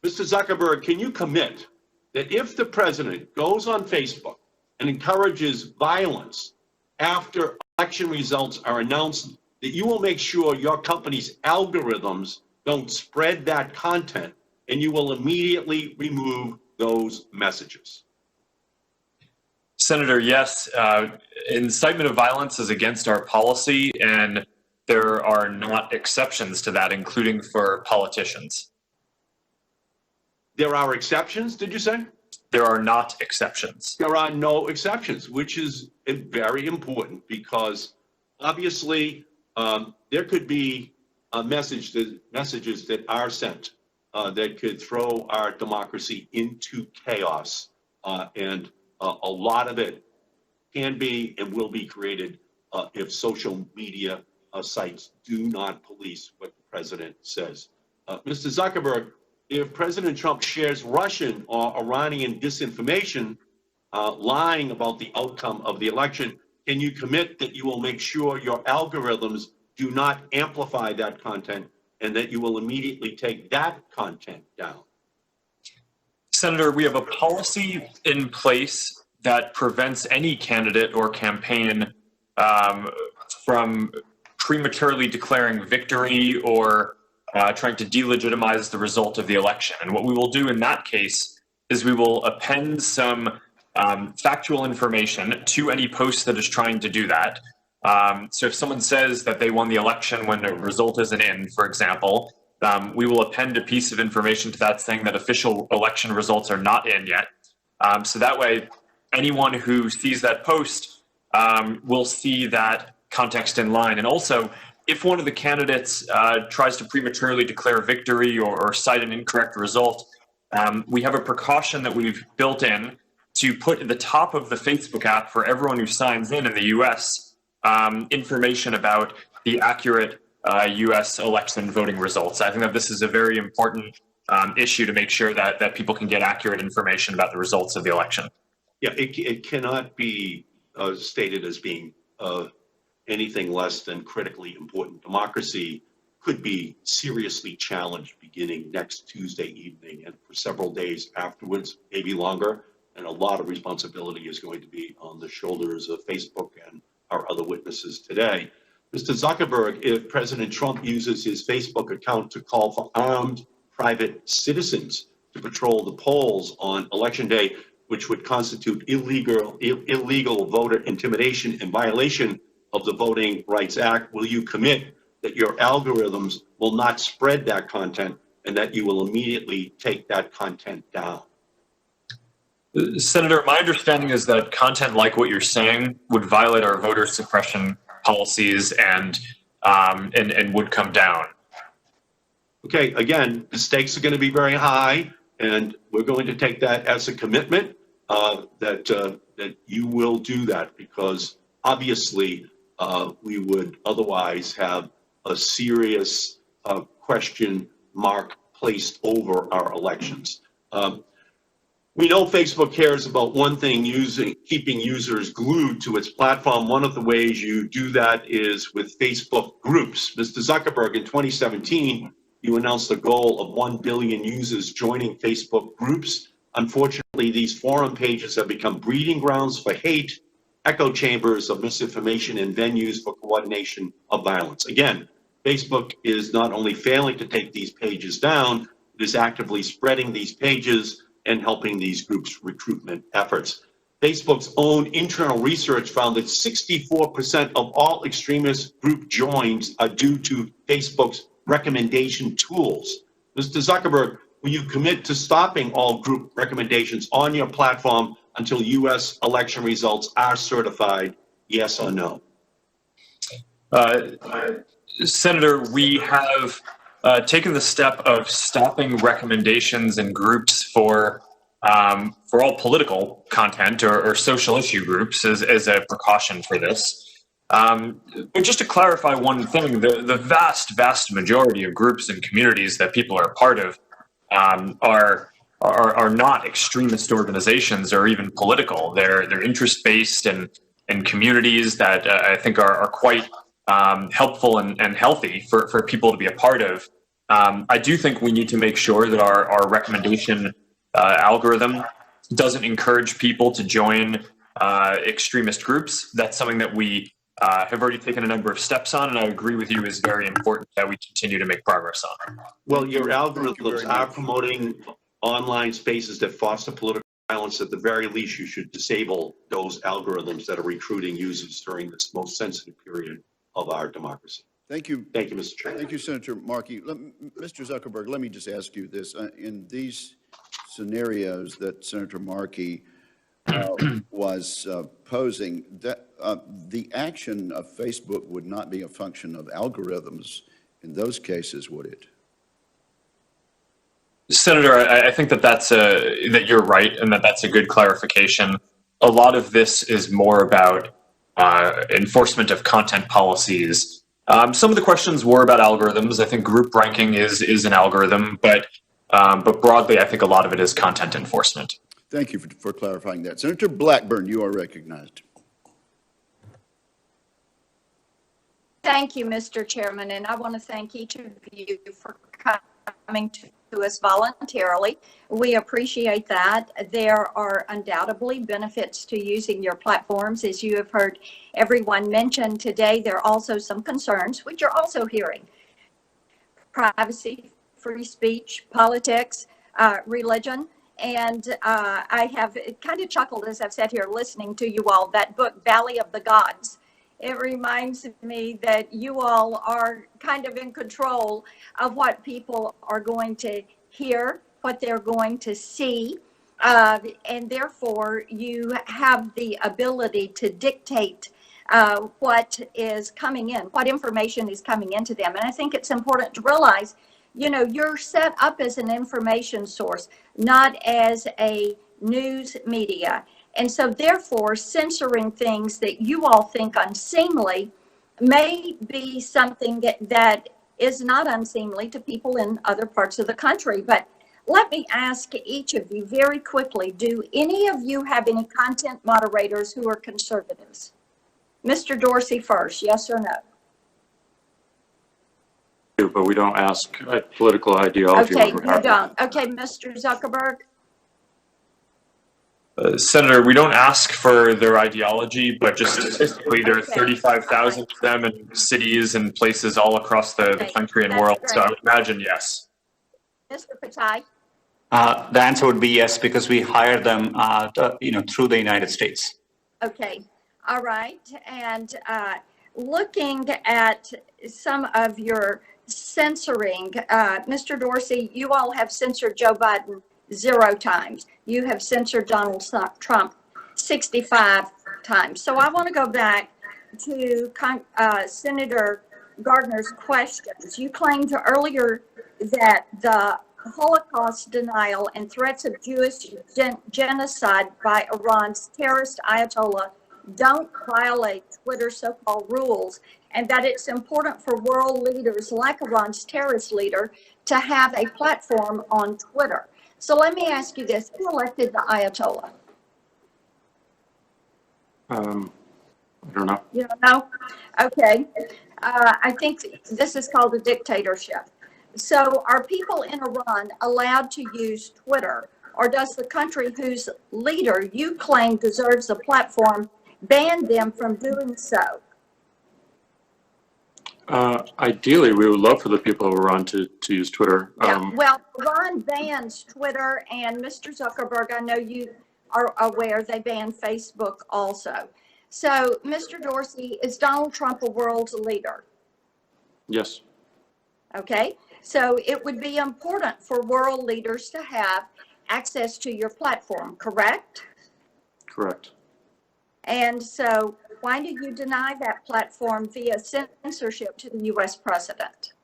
Speaker 6: Mr. Zuckerberg, can you commit that if the president goes on Facebook and encourages violence after election results are announced, that you will make sure your company's algorithms don't spread that content and you will immediately remove those messages?
Speaker 5: Senator, yes, incitement of violence is against our policy, and there are not exceptions to that, including for politicians.
Speaker 15: There are exceptions, did you say?
Speaker 5: There are not exceptions.
Speaker 15: There are no exceptions, which is very important because obviously there could be messages that are sent that could throw our democracy into chaos. And a lot of it can be and will be created if social media sites do not police what the president says. Mr. Zuckerberg, if President Trump shares Russian or Iranian disinformation, lying about the outcome of the election, can you commit that you will make sure your algorithms do not amplify that content and that you will immediately take that content down?
Speaker 5: Senator, we have a policy in place that prevents any candidate or campaign from prematurely declaring victory or trying to delegitimize the result of the election. And what we will do in that case is we will append some factual information to any post that is trying to do that. So if someone says that they won the election when the result isn't in, for example, we will append a piece of information to that saying that official election results are not in yet. So that way, anyone who sees that post will see that context in line. And also, if one of the candidates tries to prematurely declare victory or cite an incorrect result, we have a precaution that we've built in to put at the top of the Facebook app for everyone who signs in the U.S. Information about the accurate U.S. election voting results. I think that this is a very important issue to make sure that people can get accurate information about the results of the election.
Speaker 15: Yeah, it cannot be stated as being anything less than critically important. Democracy could be seriously challenged beginning next Tuesday evening and for several days afterwards, maybe longer. And a lot of responsibility is going to be on the shoulders of Facebook and our other witnesses today. Mr. Zuckerberg, if President Trump uses his Facebook account to call for armed private citizens to patrol the polls on Election Day, which would constitute illegal voter intimidation in violation of the Voting Rights Act, will you commit that your algorithms will not spread that content and that you will immediately take that content down?
Speaker 5: Senator, my understanding is that content like what you're saying would violate our voter suppression policies and would come down.
Speaker 15: Okay, again, the stakes are going to be very high, and we're going to take that as a commitment that you will do that, because obviously we would otherwise have a serious question mark placed over our elections. We know Facebook cares about one thing, keeping users glued to its platform. One of the ways you do that is with Facebook groups. Mr. Zuckerberg, in 2017, you announced a goal of 1 billion users joining Facebook groups. Unfortunately, these forum pages have become breeding grounds for hate, echo chambers of misinformation, and venues for coordination of violence. Again, Facebook is not only failing to take these pages down, it is actively spreading these pages and helping these groups' recruitment efforts. Facebook's own internal research found that 64% of all extremist group joins are due to Facebook's recommendation tools. Mr. Zuckerberg, will you commit to stopping all group recommendations on your platform until U.S. election results are certified, yes or no?
Speaker 5: Senator, we have taken the step of stopping recommendations in groups for all political content or social issue groups as a precaution for this. But just to clarify one thing, the vast majority of groups and communities that people are a part of are not extremist organizations or even political. They're interest-based and communities that I think are quite helpful and healthy for people to be a part of. I do think we need to make sure that our recommendation algorithm doesn't encourage people to join extremist groups. That's something that we have already taken a number of steps on, and I agree with you is very important that we continue to make progress on.
Speaker 15: Well, your algorithms are promoting online spaces that foster political silence. At the very least, you should disable those algorithms that are recruiting users during this most sensitive period of our democracy.
Speaker 1: Thank you.
Speaker 15: Thank you, Mr. Chairman.
Speaker 1: Thank you, Senator Markey. Mr. Zuckerberg, let me just ask you this. In these scenarios that Senator Markey was posing, that the action of Facebook would not be a function of algorithms in those cases, would it?
Speaker 5: Senator, I think that you're right, and that's a good clarification. A lot of this is more about enforcement of content policies. Some of the questions were about algorithms. I think group ranking is an algorithm, but broadly, I think a lot of it is content enforcement.
Speaker 1: Thank you for clarifying that. Senator Blackburn, you are recognized.
Speaker 16: Thank you, Mr. Chairman, and I want to thank each of you for coming to us voluntarily. We appreciate that. There are undoubtedly benefits to using your platforms. As you have heard everyone mention today, there are also some concerns, which you're also hearing. Privacy, free speech, politics, religion. And I have kind of chuckled as I've sat here listening to you all, that book, Valley of the Gods. It reminds me that you all are kind of in control of what people are going to hear, what they're going to see, and therefore you have the ability to dictate what is coming in, what information is coming into them. And I think it's important to realize, you know, you're set up as an information source, not as a news media. And so therefore, censoring things that you all think unseemly may be something that is not unseemly to people in other parts of the country. But let me ask each of you very quickly, do any of you have any content moderators who are conservatives? Mr. Dorsey first, yes or no?
Speaker 3: But we don't ask political ideology.
Speaker 16: Okay, you don't. Okay, Mr. Zuckerberg?
Speaker 5: Senator, we don't ask for their ideology, but just statistically, there are 35,000 of them in cities and places all across the country and world. So I would imagine yes.
Speaker 16: Mr. Pichai?
Speaker 4: The answer would be yes, because we hire them, through the United States.
Speaker 16: Okay, all right. And looking at some of your censoring, Mr. Dorsey, you all have censored Joe Biden 0 times. You have censored Donald Trump 65 times. So I want to go back to Senator Gardner's questions. You claimed earlier that the Holocaust denial and threats of Jewish genocide by Iran's terrorist Ayatollah don't violate Twitter's so-called rules, and that it's important for world leaders like Iran's terrorist leader to have a platform on Twitter. So let me ask you this, who elected the Ayatollah?
Speaker 3: I don't know.
Speaker 16: You don't know? Okay. I think this is called a dictatorship. So are people in Iran allowed to use Twitter, or does the country whose leader you claim deserves a platform ban them from doing so?
Speaker 3: Ideally, we would love for the people of Iran to use Twitter.
Speaker 16: Yeah, well, Iran bans Twitter, and Mr. Zuckerberg, I know you are aware they ban Facebook also. So, Mr. Dorsey, is Donald Trump a world leader?
Speaker 3: Yes.
Speaker 16: Okay, so it would be important for world leaders to have access to your platform, correct?
Speaker 3: Correct.
Speaker 16: And so why did you deny that platform via censorship to the U.S. president?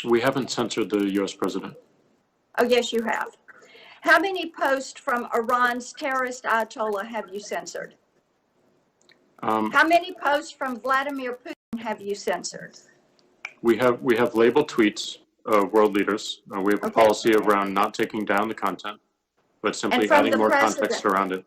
Speaker 3: We haven't censored the U.S. president.
Speaker 16: Oh, yes, you have. How many posts from Iran's terrorist Ayatollah have you censored? How many posts from Vladimir Putin have you censored?
Speaker 3: We have labeled tweets of world leaders. We have a policy around not taking down the content, but simply adding more context around it.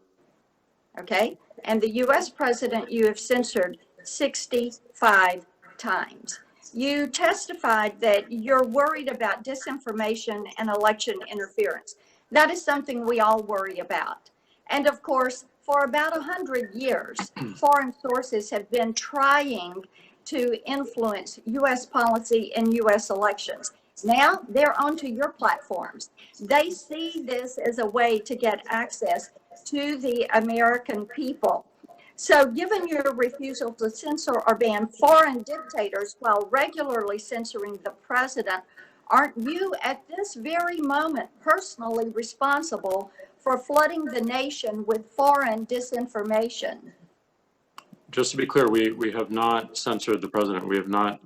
Speaker 16: Okay, and the U.S. president you have censored 65 times. You testified that you're worried about disinformation and election interference. That is something we all worry about. And of course, for about 100 years, foreign sources have been trying to influence U.S. policy and U.S. elections. Now they're onto your platforms. They see this as a way to get access to the American people. So given your refusal to censor or ban foreign dictators while regularly censoring the president, aren't you at this very moment personally responsible for flooding the nation with foreign disinformation?
Speaker 3: Just to be clear, we have not censored the president. We have not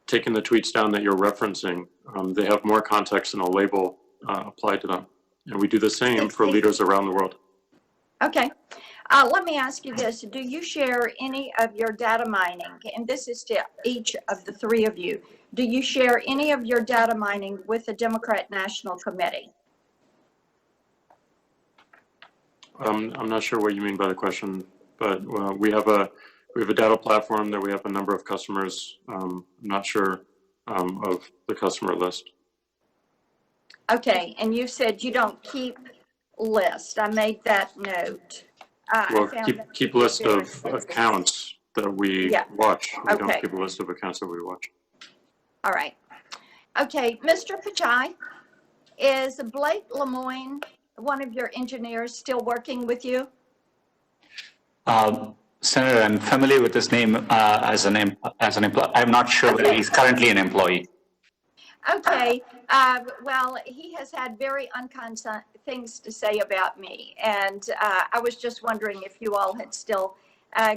Speaker 3: taken the tweets down that you're referencing. They have more context and a label applied to them. And we do the same for leaders around the world.
Speaker 16: Okay. Let me ask you this. Do you share any of your data mining? And this is to each of the three of you. Do you share any of your data mining with the Democrat National Committee?
Speaker 3: I'm not sure what you mean by the question, but we have a data platform that we have a number of customers. I'm not sure of the customer list.
Speaker 16: Okay, and you said you don't keep lists. I made that note.
Speaker 3: Well, keep list of accounts that we watch. We don't keep a list of accounts that we watch.
Speaker 16: All right. Okay, Mr. Pichai, is Blake Lemoine, one of your engineers, still working with you?
Speaker 4: Senator, I'm familiar with his name as an employee. I'm not sure whether he's currently an employee.
Speaker 16: Okay, well, he has had very unkind things to say about me, and I was just wondering if you all had still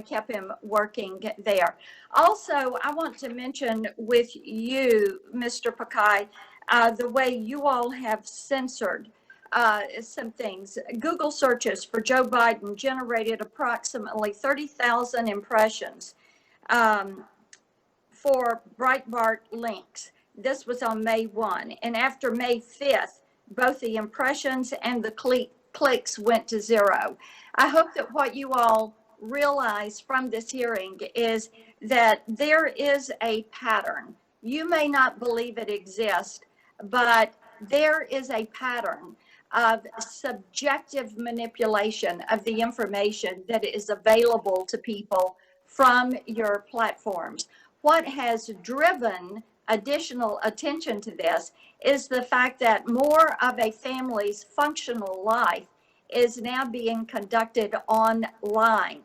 Speaker 16: kept him working there. Also, I want to mention with you, Mr. Pichai, the way you all have censored some things. Google searches for Joe Biden generated approximately 30,000 impressions for Breitbart links. This was on May 1. And after May 5th, both the impressions and the clicks went to zero. I hope that what you all realize from this hearing is that there is a pattern. You may not believe it exists, but there is a pattern of subjective manipulation of the information that is available to people from your platforms. What has driven additional attention to this is the fact that more of a family's functional life is now being conducted online.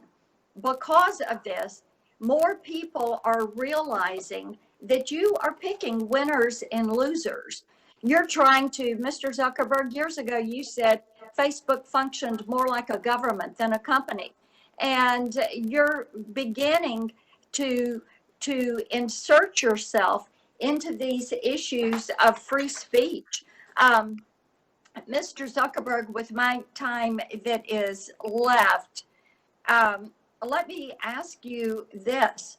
Speaker 16: Because of this, more people are realizing that you are picking winners and losers. You're trying to, Mr. Zuckerberg, years ago you said Facebook functioned more like a government than a company. And you're beginning to insert yourself into these issues of free speech. Mr. Zuckerberg, with my time that is left, let me ask you this.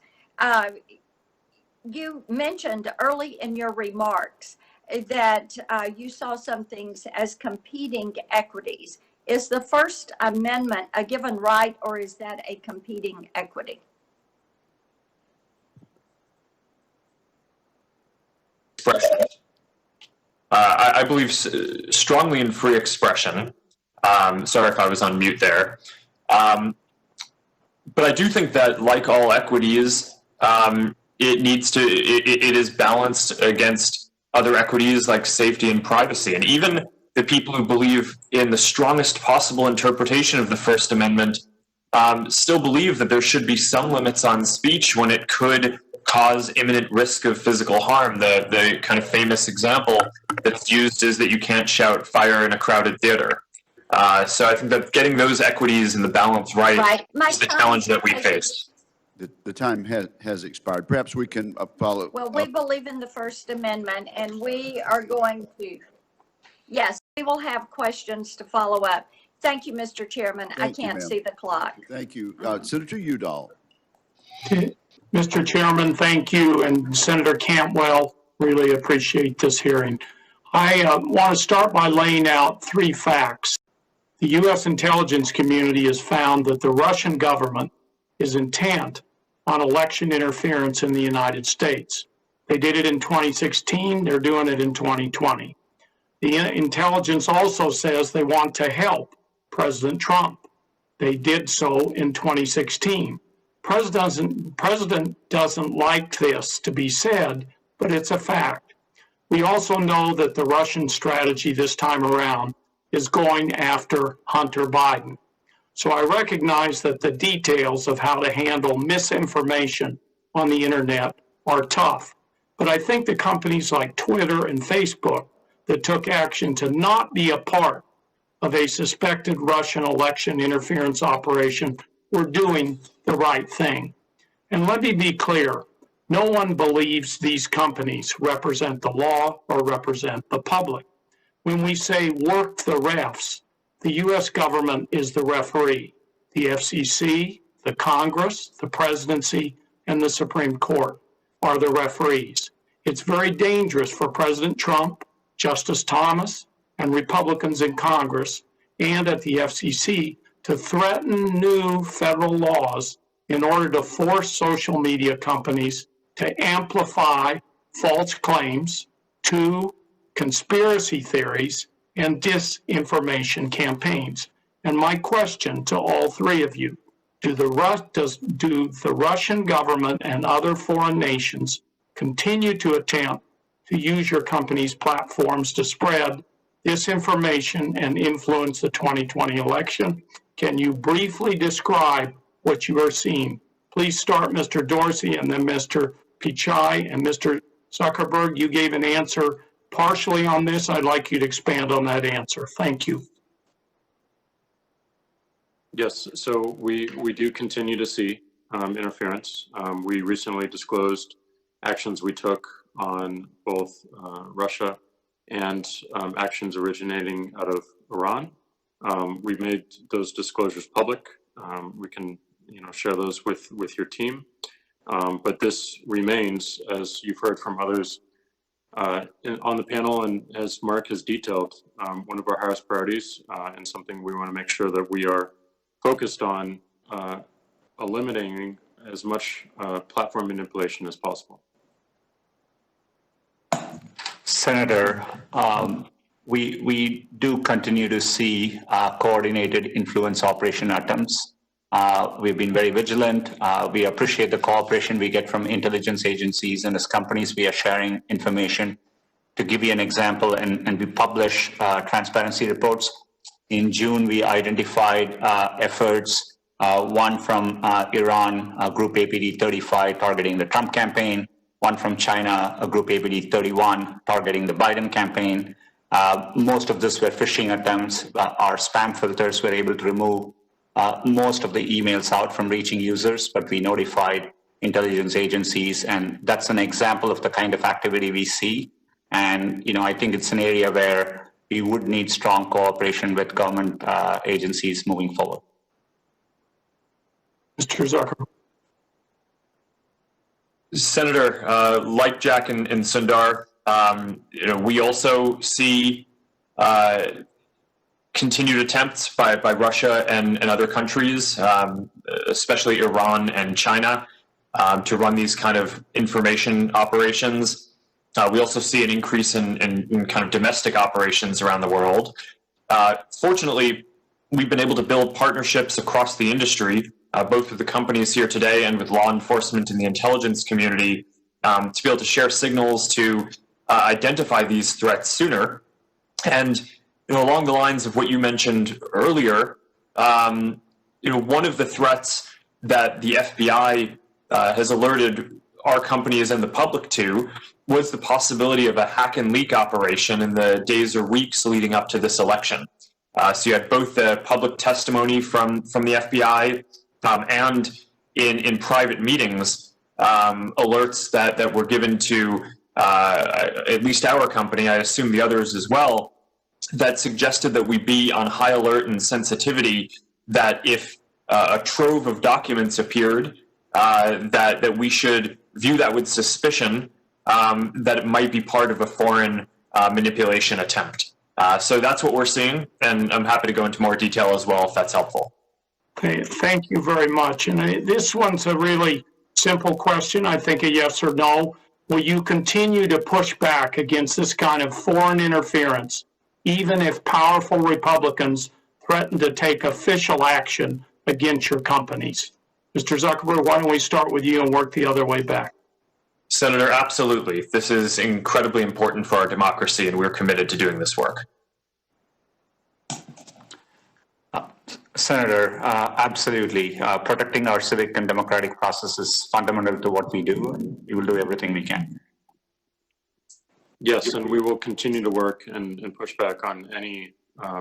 Speaker 16: You mentioned early in your remarks that you saw some things as competing equities. Is the First Amendment a given right, or is that a competing equity?
Speaker 5: Expression. I believe strongly in free expression. Sorry if I was on mute there. But I do think that, like all equities, it is balanced against other equities like safety and privacy. And even the people who believe in the strongest possible interpretation of the First Amendment still believe that there should be some limits on speech when it could cause imminent risk of physical harm. The kind of famous example that's used is that you can't shout fire in a crowded theater. So I think that getting those equities and the balance right is the challenge that we face.
Speaker 1: The time has expired. Perhaps we can follow.
Speaker 16: Well, we believe in the First Amendment, and we are going to, yes, we will have questions to follow up. Thank you, Mr. Chairman. I can't see the clock.
Speaker 1: Thank you. Senator Udall.
Speaker 17: Mr. Chairman, thank you, and Senator Cantwell, really appreciate this hearing. I want to start by laying out three facts. The U.S. intelligence community has found that the Russian government is intent on election interference in the United States. They did it in 2016, they're doing it in 2020. The intelligence also says they want to help President Trump. They did so in 2016. President doesn't like this to be said, but it's a fact. We also know that the Russian strategy this time around is going after Hunter Biden. So I recognize that the details of how to handle misinformation on the internet are tough. But I think the companies like Twitter and Facebook that took action to not be a part of a suspected Russian election interference operation were doing the right thing. And let me be clear, no one believes these companies represent the law or represent the public. When we say work the refs, the U.S. government is the referee. The FCC, the Congress, the presidency, and the Supreme Court are the referees. It's very dangerous for President Trump, Justice Thomas, and Republicans in Congress and at the FCC to threaten new federal laws in order to force social media companies to amplify false claims, to conspiracy theories, and disinformation campaigns. And my question to all three of you, do the Russian government and other foreign nations continue to attempt to use your company's platforms to spread disinformation and influence the 2020 election? Can you briefly describe what you are seeing? Please start, Mr. Dorsey, and then Mr. Pichai, and Mr. Zuckerberg. You gave an answer partially on this. I'd like you to expand on that answer. Thank you.
Speaker 3: Yes, so we do continue to see interference. We recently disclosed actions we took on both Russia and actions originating out of Iran. We've made those disclosures public. We can share those with your team. But this remains, as you've heard from others on the panel and as Mark has detailed, one of our highest priorities and something we want to make sure that we are focused on eliminating as much platform manipulation as possible.
Speaker 4: Senator, we do continue to see coordinated influence operation attempts. We've been very vigilant. We appreciate the cooperation we get from intelligence agencies, and as companies, we are sharing information. To give you an example, and we publish transparency reports. In June, we identified efforts, one from Iran, Group APD 35, targeting the Trump campaign, one from China, a Group APD 31, targeting the Biden campaign. Most of this were phishing attempts. Our spam filters were able to remove most of the emails out from reaching users, but we notified intelligence agencies, and that's an example of the kind of activity we see. And I think it's an area where we would need strong cooperation with government agencies moving forward.
Speaker 17: Mr. Zuckerberg.
Speaker 5: Senator, like Jack and Sundar, we also see continued attempts by Russia and other countries, especially Iran and China, to run these kind of information operations. We also see an increase in kind of domestic operations around the world. Fortunately, we've been able to build partnerships across the industry, both with the companies here today and with law enforcement and the intelligence community, to be able to share signals to identify these threats sooner. And along the lines of what you mentioned earlier, one of the threats that the FBI has alerted our companies and the public to was the possibility of a hack and leak operation in the days or weeks leading up to this election. So you had both the public testimony from the FBI and in private meetings, alerts that were given to at least our company, I assume the others as well, that suggested that we be on high alert and sensitivity, that if a trove of documents appeared, that we should view that with suspicion, that it might be part of a foreign manipulation attempt. So that's what we're seeing, and I'm happy to go into more detail as well if that's helpful.
Speaker 17: Okay, thank you very much. And this one's a really simple question, I think a yes or no. Will you continue to push back against this kind of foreign interference, even if powerful Republicans threaten to take official action against your companies? Mr. Zuckerberg, why don't we start with you and work the other way back?
Speaker 5: Senator, absolutely. This is incredibly important for our democracy, and we're committed to doing this work.
Speaker 4: Senator, absolutely. Protecting our civic and democratic process is fundamental to what we do, and we will do everything we can.
Speaker 3: Yes, and we will continue to work and push back on any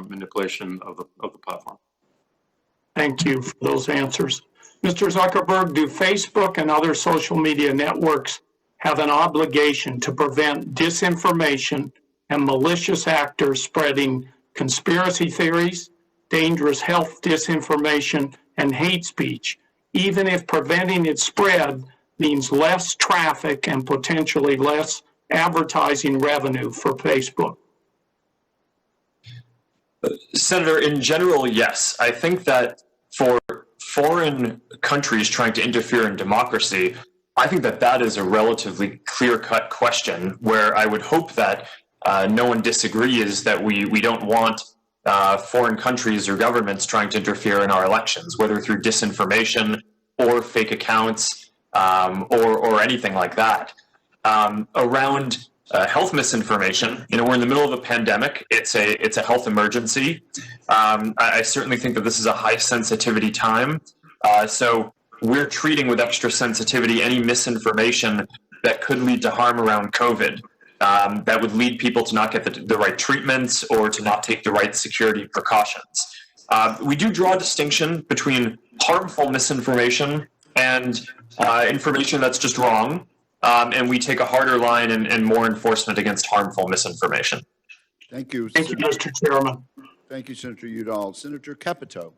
Speaker 3: manipulation of the platform.
Speaker 17: Thank you for those answers. Mr. Zuckerberg, do Facebook and other social media networks have an obligation to prevent disinformation and malicious actors spreading conspiracy theories, dangerous health disinformation, and hate speech, even if preventing its spread means less traffic and potentially less advertising revenue for Facebook?
Speaker 5: Senator, in general, yes. I think that for foreign countries trying to interfere in democracy, I think that that is a relatively clear-cut question where I would hope that no one disagrees that we don't want foreign countries or governments trying to interfere in our elections, whether through disinformation or fake accounts or anything like that. Around health misinformation, we're in the middle of a pandemic. It's a health emergency. I certainly think that this is a high sensitivity time. So we're treating with extra sensitivity any misinformation that could lead to harm around COVID, that would lead people to not get the right treatments or to not take the right security precautions. We do draw a distinction between harmful misinformation and information that's just wrong. And we take a harder line and more enforcement against harmful misinformation.
Speaker 1: Thank you.
Speaker 17: Thank you, Mr. Chairman.
Speaker 1: Thank you, Senator Udall. Senator Capito.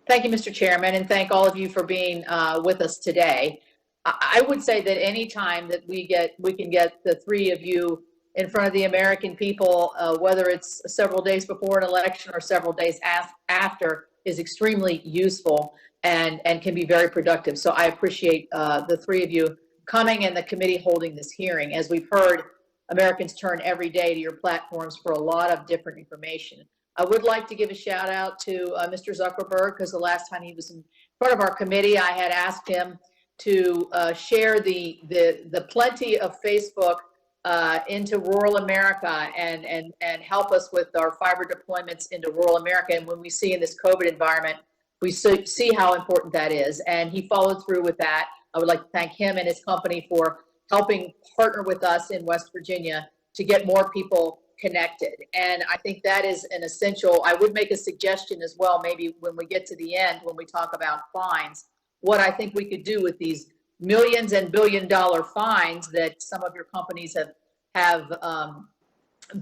Speaker 2: Thank you, Mr. Chairman, and thank all of you for being with us today. I would say that any time that we can get the three of you in front of the American people, whether it's several days before an election or several days after, is extremely useful and can be very productive. So I appreciate the three of you coming and the committee holding this hearing. As we've heard, Americans turn every day to your platforms for a lot of different information. I would like to give a shout out to Mr. Zuckerberg, because the last time he was in front of our committee, I had asked him to share the plenty of Facebook into rural America and help us with our fiber deployments into rural America. And when we see in this COVID environment, we see how important that is. And he followed through with that. I would like to thank him and his company for helping partner with us in West Virginia to get more people connected. And I think that is an essential. I would make a suggestion as well, maybe when we get to the end, when we talk about fines, what I think we could do with these millions and billion-dollar fines that some of your companies have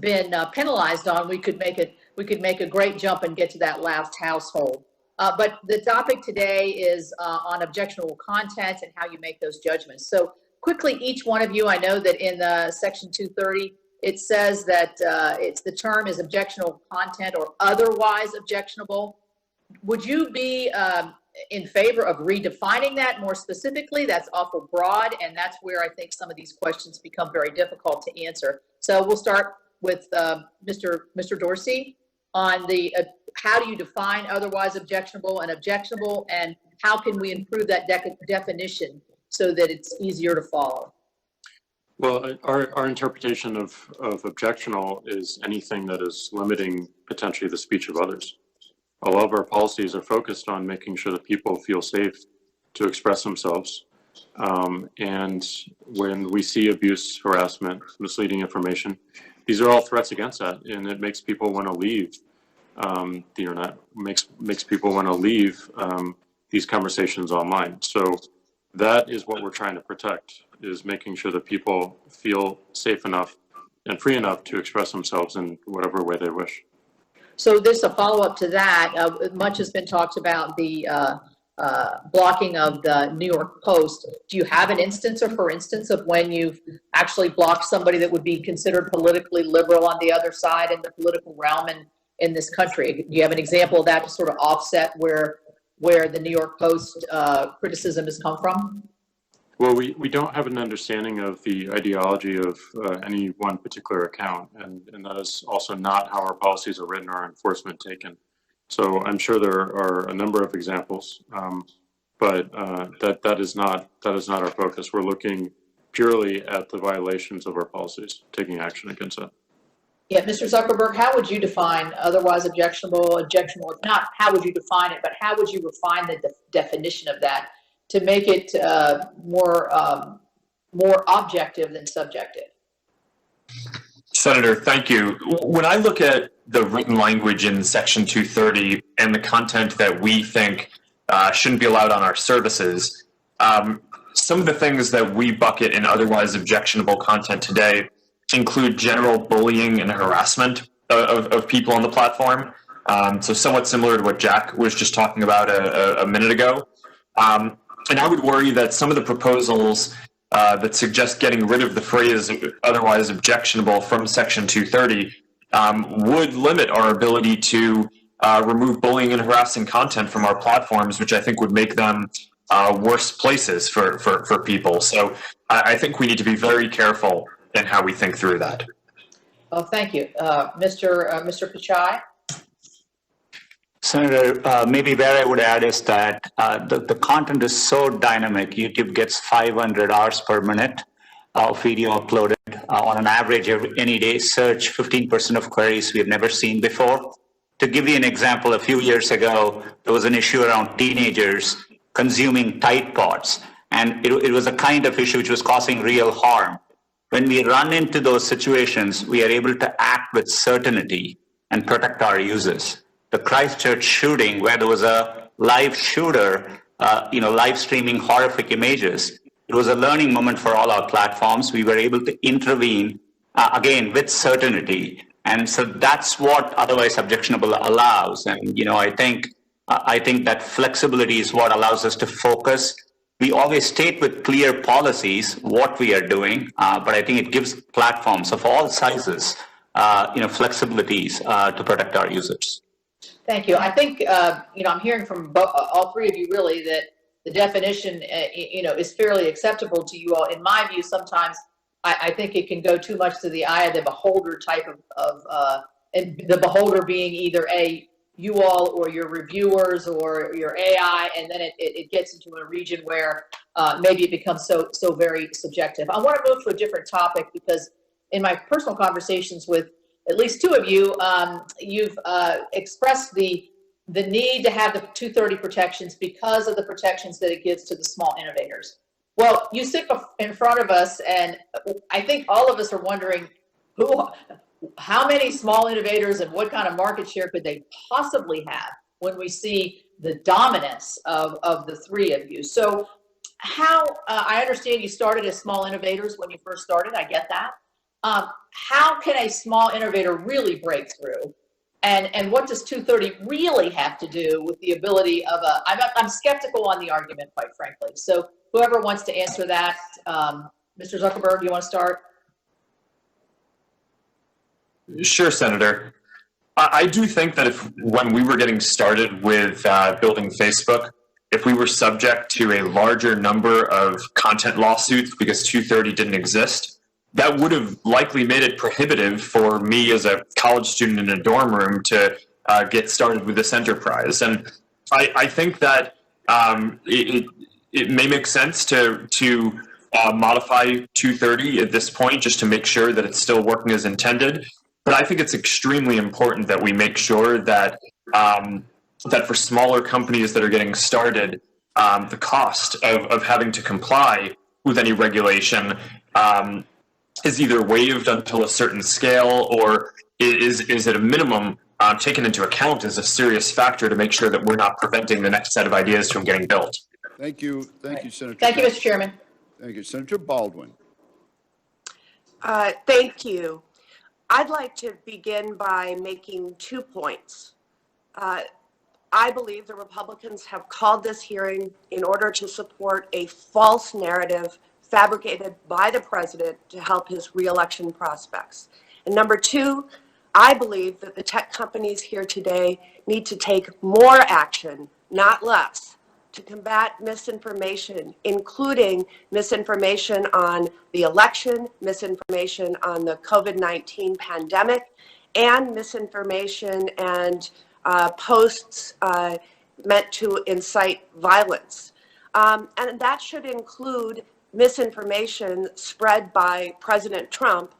Speaker 2: been penalized on. We could make a great jump and get to that last household. But the topic today is on objectionable content and how you make those judgments. So quickly, each one of you, I know that in Section 230, it says that the term is objectionable content or otherwise objectionable. Would you be in favor of redefining that more specifically? That's awful broad, and that's where I think some of these questions become very difficult to answer. So we'll start with Mr. Dorsey on the how do you define otherwise objectionable, and how can we improve that definition so that it's easier to follow?
Speaker 3: Well, our interpretation of objectionable is anything that is limiting potentially the speech of others. A lot of our policies are focused on making sure that people feel safe to express themselves. And when we see abuse, harassment, misleading information, these are all threats against that, and it makes people want to leave the internet, makes people want to leave these conversations online. So that is what we're trying to protect, is making sure that people feel safe enough and free enough to express themselves in whatever way they wish.
Speaker 2: So this, a follow-up to that, much has been talked about the blocking of the New York Post. Do you have an instance, or for instance, of when you've actually blocked somebody that would be considered politically liberal on the other side in the political realm in this country? Do you have an example of that to sort of offset where the New York Post criticism has come from?
Speaker 3: Well, we don't have an understanding of the ideology of any one particular account, and that is also not how our policies are written or our enforcement taken. So I'm sure there are a number of examples, but that is not our focus. We're looking purely at the violations of our policies, taking action against that.
Speaker 18: Yeah, Mr. Zuckerberg, how would you define otherwise objectionable, objectionable? Not how would you define it, but how would you refine the definition of that to make it more objective than subjective?
Speaker 5: Senator, thank you. When I look at the written language in Section 230 and the content that we think shouldn't be allowed on our services, some of the things that we bucket in otherwise objectionable content today include general bullying and harassment of people on the platform. So somewhat similar to what Jack was just talking about a minute ago. And I would worry that some of the proposals that suggest getting rid of the phrase otherwise objectionable from Section 230 would limit our ability to remove bullying and harassing content from our platforms, which I think would make them worse places for people. So I think we need to be very careful in how we think through that.
Speaker 18: Oh, thank you. Mr. Pichai?
Speaker 4: Senator, maybe where I would add is that the content is so dynamic. YouTube gets 500 hours per minute of video uploaded on an average any day. Search 15% of queries we have never seen before. To give you an example, a few years ago, there was an issue around teenagers consuming Tide Pods, and it was a kind of issue which was causing real harm. When we run into those situations, we are able to act with certainty and protect our users. The Christchurch shooting, where there was a live shooter, live streaming horrific images, it was a learning moment for all our platforms. We were able to intervene, again, with certainty. And so that's what otherwise objectionable allows. And, I think that flexibility is what allows us to focus. We always state with clear policies what we are doing, but I think it gives platforms of all sizes, flexibilities to protect our users.
Speaker 18: Thank you. I think, I'm hearing from all three of you really that the definition, is fairly acceptable to you all. In my view, sometimes I think it can go too much to the eye of the beholder type and the beholder being either you all or your reviewers or your AI, and then it gets into a region where maybe it becomes so very subjective. I want to move to a different topic because in my personal conversations with at least two of you, you've expressed the need to have the 230 protections because of the protections that it gives to the small innovators. Well, you sit in front of us, and I think all of us are wondering how many small innovators and what kind of market share could they possibly have when we see the dominance of the three of you. So I understand you started as small innovators when you first started. I get that. How can a small innovator really break through? And what does 230 really have to do with the ability of I'm skeptical on the argument, quite frankly. So whoever wants to answer that, Mr. Zuckerberg, you want to start?
Speaker 5: Sure, Senator. I do think that when we were getting started with building Facebook, if we were subject to a larger number of content lawsuits because 230 didn't exist, that would have likely made it prohibitive for me as a college student in a dorm room to get started with this enterprise. And I think that it may make sense to modify 230 at this point just to make sure that it's still working as intended. But I think it's extremely important that we make sure that that for smaller companies that are getting started, the cost of having to comply with any regulation is either waived until a certain scale or is at a minimum taken into account as a serious factor to make sure that we're not preventing the next set of ideas from getting built.
Speaker 1: Thank you, Senator.
Speaker 18: Thank you, Mr. Chairman.
Speaker 1: Thank you, Senator Baldwin.
Speaker 19: Thank you. I'd like to begin by making 2 points. I believe the Republicans have called this hearing in order to support a false narrative fabricated by the president to help his reelection prospects. And number 2, I believe that the tech companies here today need to take more action, not less, to combat misinformation, including misinformation on the election, misinformation on the COVID-19 pandemic, and misinformation and posts meant to incite violence. And that should include misinformation spread by President Trump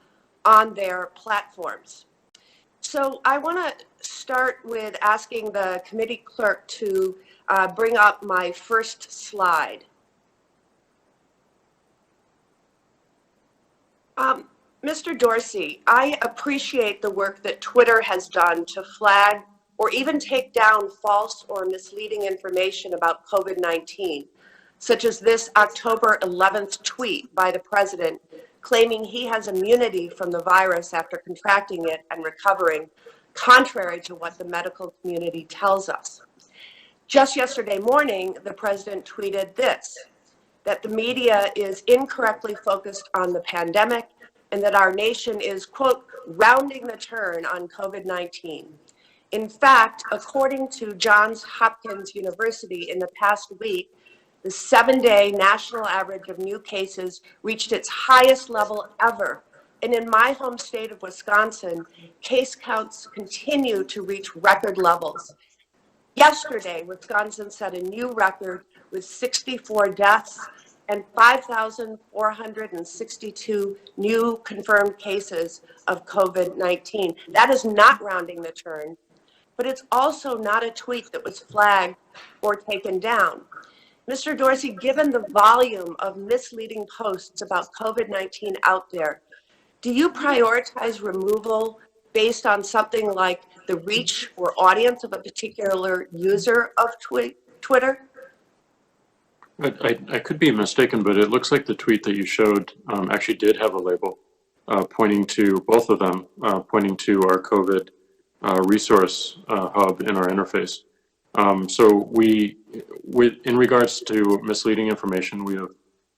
Speaker 19: on their platforms. So I want to start with asking the committee clerk to bring up my first slide. Mr. Dorsey, I appreciate the work that Twitter has done to flag or even take down false or misleading information about COVID-19, such as this October 11th tweet by the president claiming he has immunity from the virus after contracting it and recovering, contrary to what the medical community tells us. Just yesterday morning, the president tweeted this, that the media is incorrectly focused on the pandemic and that our nation is, quote, rounding the turn on COVID-19. In fact, according to Johns Hopkins University, in the past week, the 7-day national average of new cases reached its highest level ever. And in my home state of Wisconsin, case counts continue to reach record levels. Yesterday, Wisconsin set a new record with 64 deaths and 5,462 new confirmed cases of COVID-19. That is not rounding the turn, but it's also not a tweet that was flagged or taken down. Mr. Dorsey, given the volume of misleading posts about COVID-19 out there, do you prioritize removal based on something like the reach or audience of a particular user of Twitter?
Speaker 3: I could be mistaken, but it looks like the tweet that you showed actually did have a label pointing to both of them, pointing to our COVID resource hub in our interface. So in regards to misleading information, we have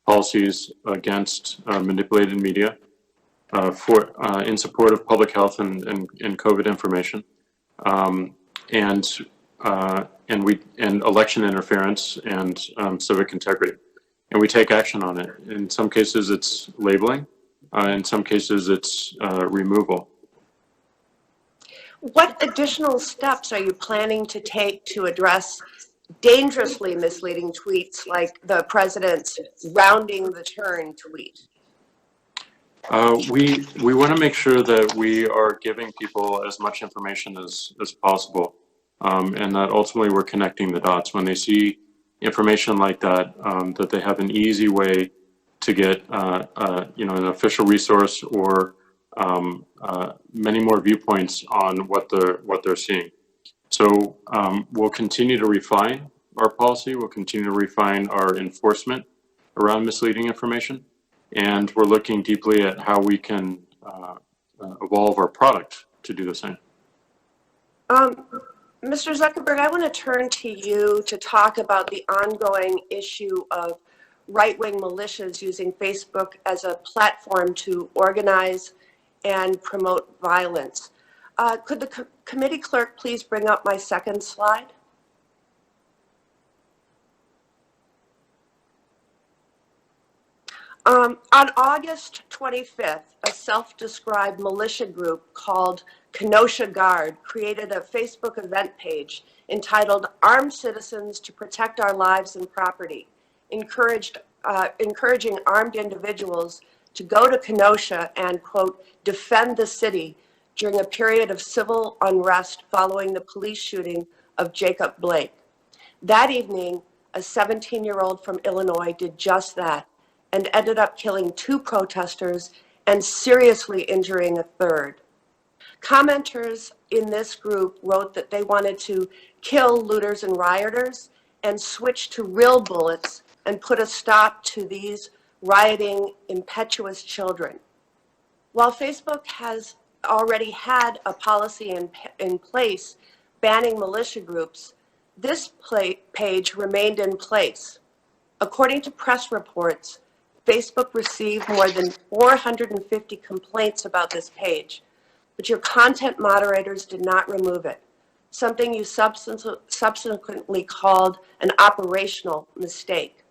Speaker 3: policies against manipulated media in support of public health and COVID information, and election interference and civic integrity. And we take action on it. In some cases, it's labeling. In some cases, it's removal.
Speaker 19: What additional steps are you planning to take to address dangerously misleading tweets like the president's rounding the turn tweet?
Speaker 3: We want to make sure that we are giving people as much information as possible, and that ultimately we're connecting the dots. When they see information like that, that they have an easy way to get an official resource or many more viewpoints on what they're seeing. So we'll continue to refine our policy. We'll continue to refine our enforcement around misleading information. And we're looking deeply at how we can evolve our product to do the same.
Speaker 19: Mr. Zuckerberg, I want to turn to you to talk about the ongoing issue of right-wing militias using Facebook as a platform to organize and promote violence. Could the committee clerk please bring up my second slide? On August 25th, a self-described militia group called Kenosha Guard created a Facebook event page entitled Armed Citizens to Protect Our Lives and Property, encouraging armed individuals to go to Kenosha and, quote, defend the city during a period of civil unrest following the police shooting of Jacob Blake. That evening, a 17-year-old from Illinois did just that and ended up killing 2 protesters and seriously injuring a third. Commenters in this group wrote that they wanted to kill looters and rioters and switch to real bullets and put a stop to these rioting, impetuous children. While Facebook has already had a policy in place banning militia groups, this page remained in place. According to press reports, Facebook received more than 450 complaints about this page, but your content moderators did not remove it, something you subsequently called an operational mistake.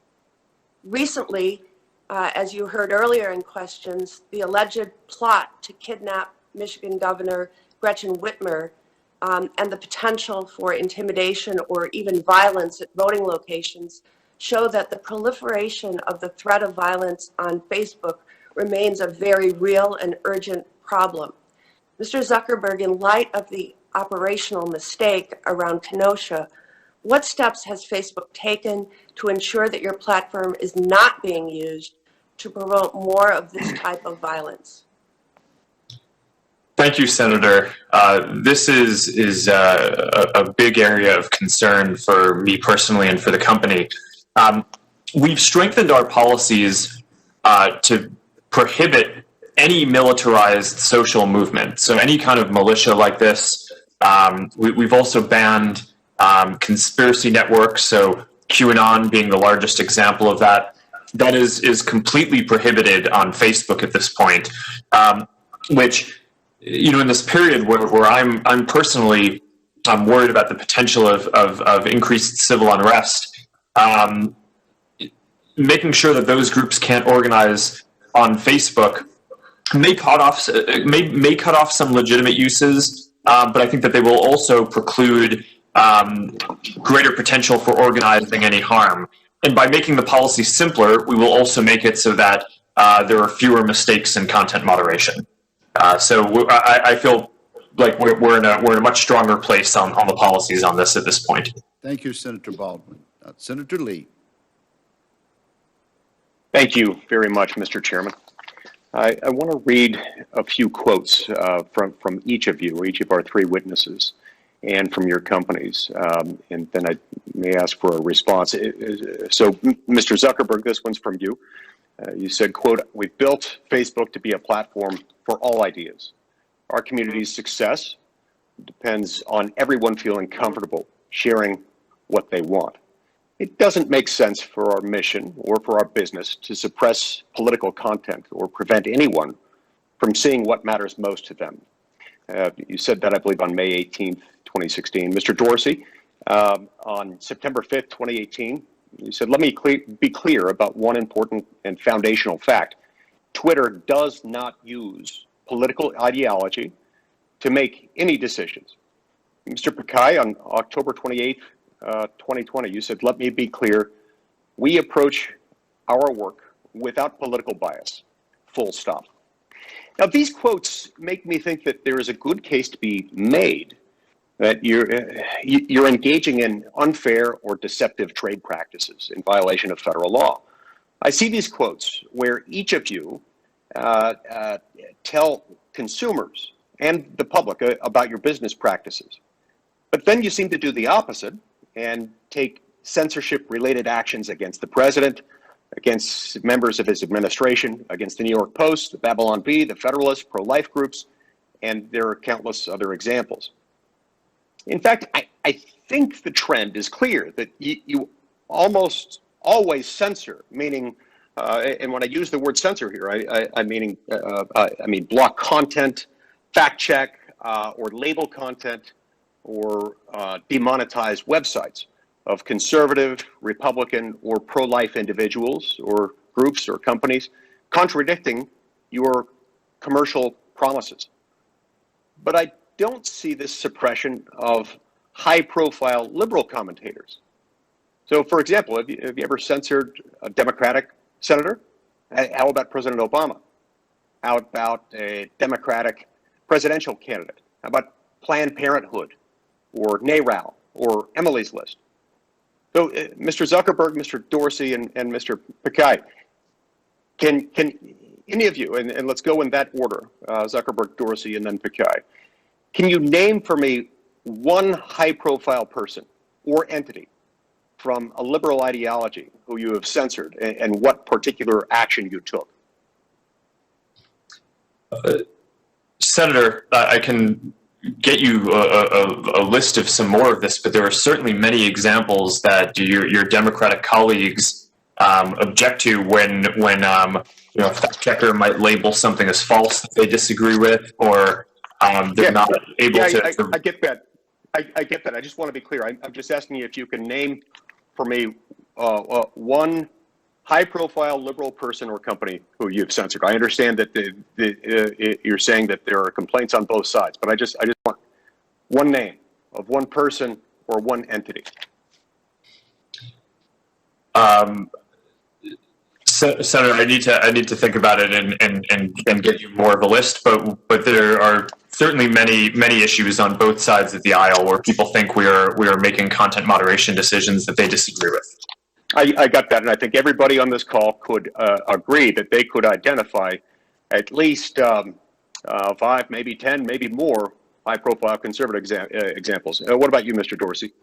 Speaker 19: Recently, as you heard earlier in questions, the alleged plot to kidnap Michigan Governor Gretchen Whitmer and the potential for intimidation or even violence at voting locations show that the proliferation of the threat of violence on Facebook remains a very real and urgent problem. Mr. Zuckerberg, in light of the operational mistake around Kenosha, what steps has Facebook taken to ensure that your platform is not being used to promote more of this type of violence?
Speaker 5: Thank you, Senator. This is a big area of concern for me personally and for the company. We've strengthened our policies to prohibit any militarized social movement. So any kind of militia like this. We've also banned conspiracy networks, so QAnon being the largest example of that. That is completely prohibited on Facebook at this point, which, you know, in this period where I'm personally worried about the potential of increased civil unrest, making sure that those groups can't organize on Facebook may cut off some legitimate uses, but I think that they will also preclude greater potential for organizing any harm. And by making the policy simpler, we will also make it so that there are fewer mistakes in content moderation. So I feel like we're in a much stronger place on the policies on this at this point.
Speaker 1: Thank you, Senator Baldwin. Senator Lee.
Speaker 20: Thank you very much, Mr. Chairman. I want to read a few quotes from each of you, or each of our three witnesses, and from your companies, and then I may ask for a response. So, Mr. Zuckerberg, this one's from you. You said, quote, "We've built Facebook to be a platform for all ideas. Our community's success depends on everyone feeling comfortable sharing what they want. It doesn't make sense for our mission or for our business to suppress political content or prevent anyone from seeing what matters most to them." You said that, I believe, on May 18th, 2016. Mr. Dorsey, on September 5th, 2018, you said, "Let me be clear about one important and foundational fact. Twitter does not use political ideology to make any decisions." Mr. Pichai, on October 28th, 2020, you said, "Let me be clear. We approach our work without political bias, full stop." Now, these quotes make me think that there is a good case to be made that you're engaging in unfair or deceptive trade practices in violation of federal law. I see these quotes where each of you tell consumers and the public about your business practices. But then you seem to do the opposite and take censorship-related actions against the president, against members of his administration, against the New York Post, the Babylon Bee, the Federalist, pro-life groups, and there are countless other examples. In fact, I think the trend is clear that you almost always censor, meaning, and when I use the word censor here, I mean block content, fact check, or label content, or demonetize websites of conservative, Republican, or pro-life individuals or groups or companies contradicting your commercial promises. But I don't see this suppression of high-profile liberal commentators. So, for example, have you ever censored a Democratic senator? How about President Obama? How about a Democratic presidential candidate? How about Planned Parenthood or NARAL or Emily's List? So, Mr. Zuckerberg, Mr. Dorsey, and Mr. Pichai, can any of you, and let's go in that order, Zuckerberg, Dorsey, and then Pichai, can you name for me one high-profile person or entity from a liberal ideology who you have censored and what particular action you took?
Speaker 5: Senator, I can get you a list of some more of this, but there are certainly many examples that your Democratic colleagues object to when a fact checker might label something as false that they disagree with, or they're not able to.
Speaker 20: I get that. I get that. I just want to be clear. I'm just asking you if you can name for me one high-profile liberal person or company who you've censored. I understand that you're saying that there are complaints on both sides, but I just want one name of one person or one entity.
Speaker 5: Senator, I need to think about it and get you more of a list, but there are certainly many issues on both sides of the aisle where people think we are making content moderation decisions that they disagree with.
Speaker 20: I got that, and I think everybody on this call could agree that they could identify at least 5, maybe 10, maybe more high-profile conservative examples. What about you, Mr. Dorsey?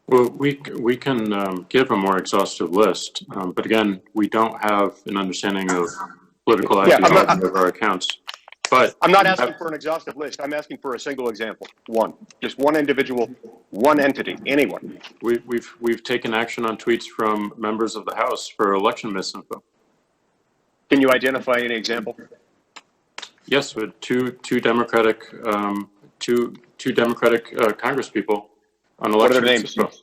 Speaker 3: Well, we can give a more exhaustive list, but again, we don't have an understanding of political ideology of our accounts. But
Speaker 20: I'm not asking for an exhaustive list. I'm asking for a single example. One, just one individual, one entity, anyone.
Speaker 3: We've taken action on tweets from members of the House for election misinfo.
Speaker 20: Can you identify any example?
Speaker 3: Yes, with two Democratic Congress people on election.
Speaker 20: What are their names?
Speaker 3: Misinfo.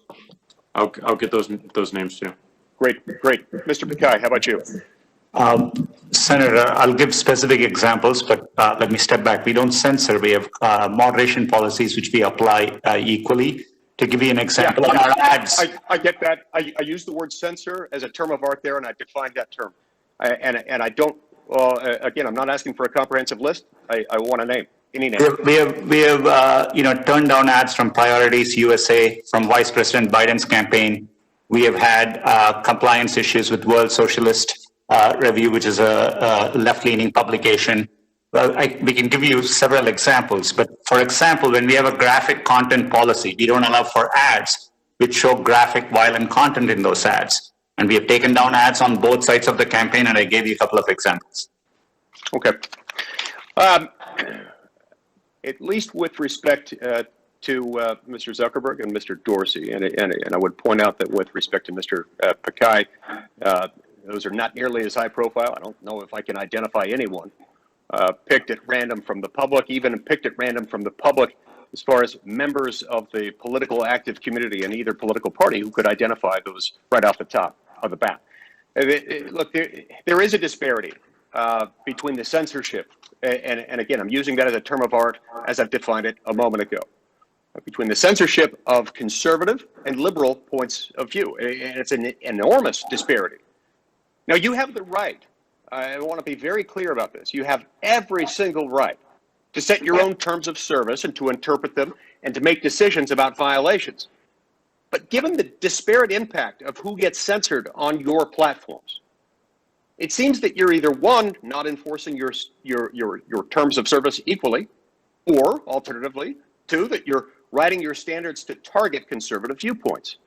Speaker 3: I'll get those names too.
Speaker 20: Great. Mr. Pichai, how about you?
Speaker 4: Senator, I'll give specific examples, but let me step back. We don't censor. We have moderation policies which we apply equally. To give you an example, on our ads.
Speaker 20: I get that. I use the word censor as a term of art there, and I define that term. And I don't, again, I'm not asking for a comprehensive list. I want a name, any name.
Speaker 4: We have turned down ads from Priorities USA, from Vice President Biden's campaign. We have had compliance issues with World Socialist Review, which is a left-leaning publication. Well, we can give you several examples, but for example, when we have a graphic content policy, we don't allow for ads which show graphic violent content in those ads. And we have taken down ads on both sides of the campaign, and I gave you a couple of examples.
Speaker 20: Okay. At least with respect to Mr. Zuckerberg and Mr. Dorsey, and I would point out that with respect to Mr. Pichai, those are not nearly as high profile. I don't know if I can identify anyone picked at random from the public, even picked at random from the public as far as members of the political active community in either political party who could identify those right off the top of the bat. Look, there is a disparity between the censorship, and again, I'm using that as a term of art as I've defined it a moment ago, between the censorship of conservative and liberal points of view. And it's an enormous disparity. Now, you have the right, I want to be very clear about this, you have every single right to set your own terms of service and to interpret them and to make decisions about violations. But given the disparate impact of who gets censored on your platforms, it seems that you're either, one, not enforcing your terms of service equally, or alternatively, two, that you're writing your standards to target conservative viewpoints.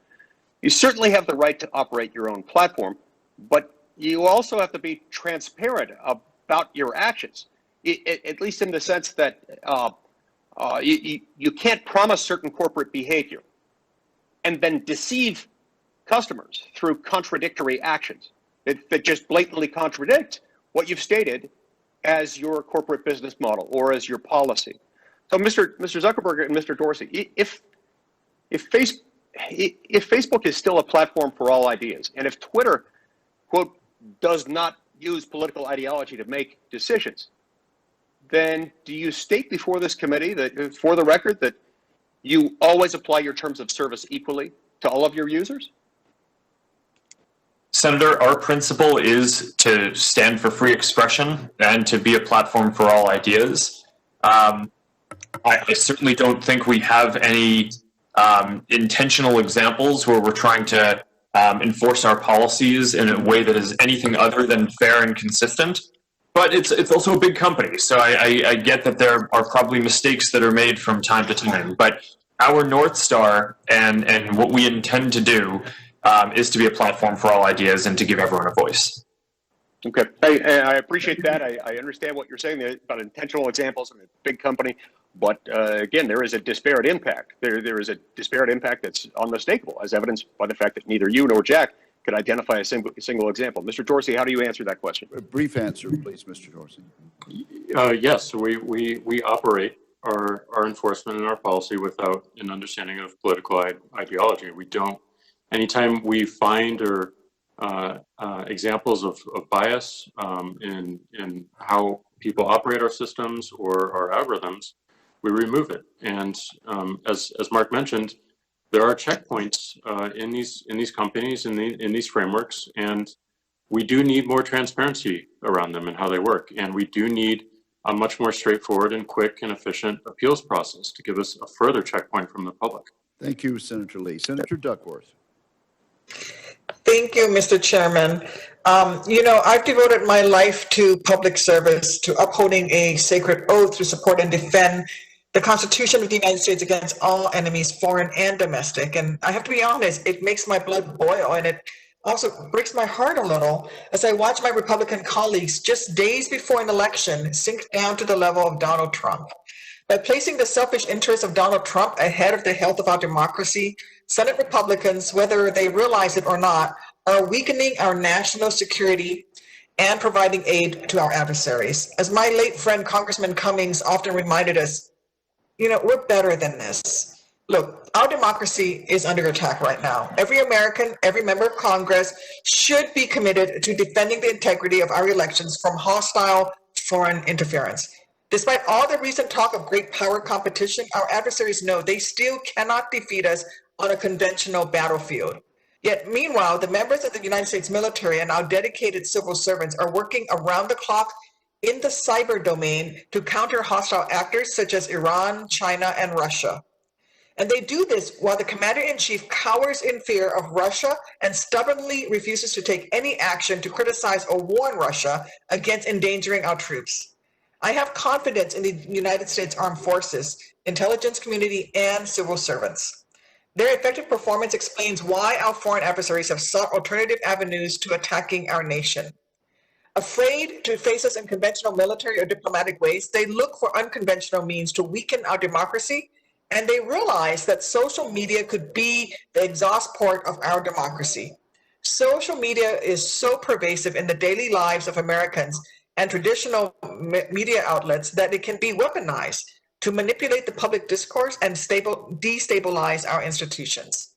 Speaker 20: You certainly have the right to operate your own platform, but you also have to be transparent about your actions, at least in the sense that you can't promise certain corporate behavior and then deceive customers through contradictory actions that just blatantly contradict what you've stated as your corporate business model or as your policy. So, Mr. Zuckerberg and Mr. Dorsey, if Facebook is still a platform for all ideas, and if Twitter, quote, does not use political ideology to make decisions, then do you state before this committee that, for the record, that you always apply your terms of service equally to all of your users?
Speaker 5: Senator, our principle is to stand for free expression and to be a platform for all ideas. I certainly don't think we have any intentional examples where we're trying to enforce our policies in a way that is anything other than fair and consistent. But it's also a big company, so I get that there are probably mistakes that are made from time to time. But our North Star and what we intend to do is to be a platform for all ideas and to give everyone a voice.
Speaker 20: Okay, I appreciate that. I understand what you're saying about intentional examples in a big company, but again, there is a disparate impact. There is a disparate impact that's unmistakable, as evidenced by the fact that neither you nor Jack could identify a single example. Mr. Dorsey, how do you answer that question?
Speaker 1: A brief answer, please, Mr. Dorsey.
Speaker 3: Yes, we operate our enforcement and our policy without an understanding of political ideology. We don't. Anytime we find or examples of bias in how people operate our systems or our algorithms, we remove it. And as Mark mentioned, there are checkpoints in these companies, in these frameworks, and we do need more transparency around them and how they work. And we do need a much more straightforward and quick and efficient appeals process to give us a further checkpoint from the public.
Speaker 1: Thank you, Senator Lee. Senator Duckworth.
Speaker 21: Thank you, Mr. Chairman. I've devoted my life to public service, to upholding a sacred oath to support and defend the Constitution of the United States against all enemies, foreign and domestic. And I have to be honest, it makes my blood boil, and it also breaks my heart a little as I watch my Republican colleagues just days before an election sink down to the level of Donald Trump. By placing the selfish interests of Donald Trump ahead of the health of our democracy, Senate Republicans, whether they realize it or not, are weakening our national security and providing aid to our adversaries. As my late friend Congressman Cummings often reminded us, we're better than this. Look, our democracy is under attack right now. Every American, every member of Congress should be committed to defending the integrity of our elections from hostile foreign interference. Despite all the recent talk of great power competition, our adversaries know they still cannot defeat us on a conventional battlefield. Yet meanwhile, the members of the United States military and our dedicated civil servants are working around the clock in the cyber domain to counter hostile actors such as Iran, China, and Russia. And they do this while the commander-in-chief cowers in fear of Russia and stubbornly refuses to take any action to criticize or warn Russia against endangering our troops. I have confidence in the United States Armed Forces, intelligence community, and civil servants. Their effective performance explains why our foreign adversaries have sought alternative avenues to attacking our nation. Afraid to face us in conventional military or diplomatic ways, they look for unconventional means to weaken our democracy, and they realize that social media could be the exhaust port of our democracy. Social media is so pervasive in the daily lives of Americans and traditional media outlets that it can be weaponized to manipulate the public discourse and destabilize our institutions.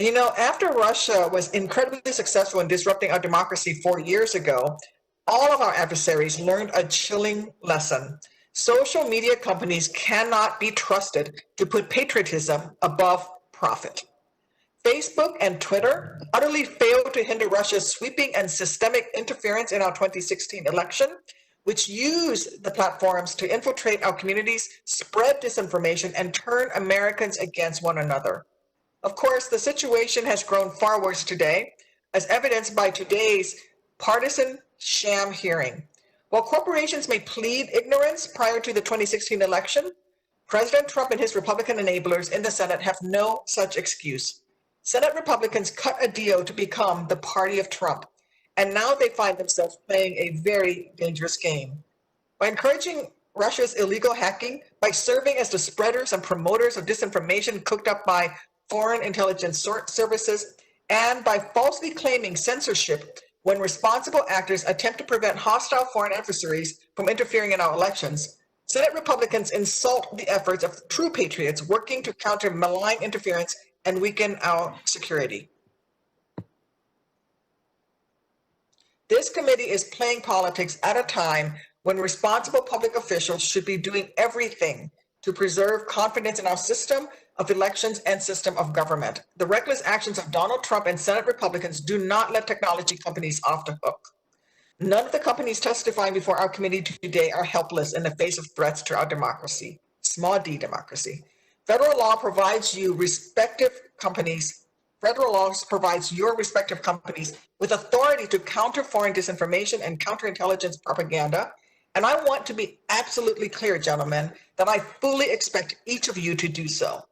Speaker 21: After Russia was incredibly successful in disrupting our democracy 4 years ago, all of our adversaries learned a chilling lesson. Social media companies cannot be trusted to put patriotism above profit. Facebook and Twitter utterly failed to hinder Russia's sweeping and systemic interference in our 2016 election, which used the platforms to infiltrate our communities, spread disinformation, and turn Americans against one another. Of course, the situation has grown far worse today, as evidenced by today's partisan sham hearing. While corporations may plead ignorance prior to the 2016 election, President Trump and his Republican enablers in the Senate have no such excuse. Senate Republicans cut a deal to become the party of Trump, and now they find themselves playing a very dangerous game. By encouraging Russia's illegal hacking, by serving as the spreaders and promoters of disinformation cooked up by foreign intelligence services, and by falsely claiming censorship when responsible actors attempt to prevent hostile foreign adversaries from interfering in our elections, Senate Republicans insult the efforts of true patriots working to counter malign interference and weaken our security. This committee is playing politics at a time when responsible public officials should be doing everything to preserve confidence in our system of elections and system of government. The reckless actions of Donald Trump and Senate Republicans do not let technology companies off the hook. None of the companies testifying before our committee today are helpless in the face of threats to our democracy, small d democracy. Federal law provides your respective companies with authority to counter foreign disinformation and counterintelligence propaganda. And I want to be absolutely clear, gentlemen, that I fully expect each of you to do so.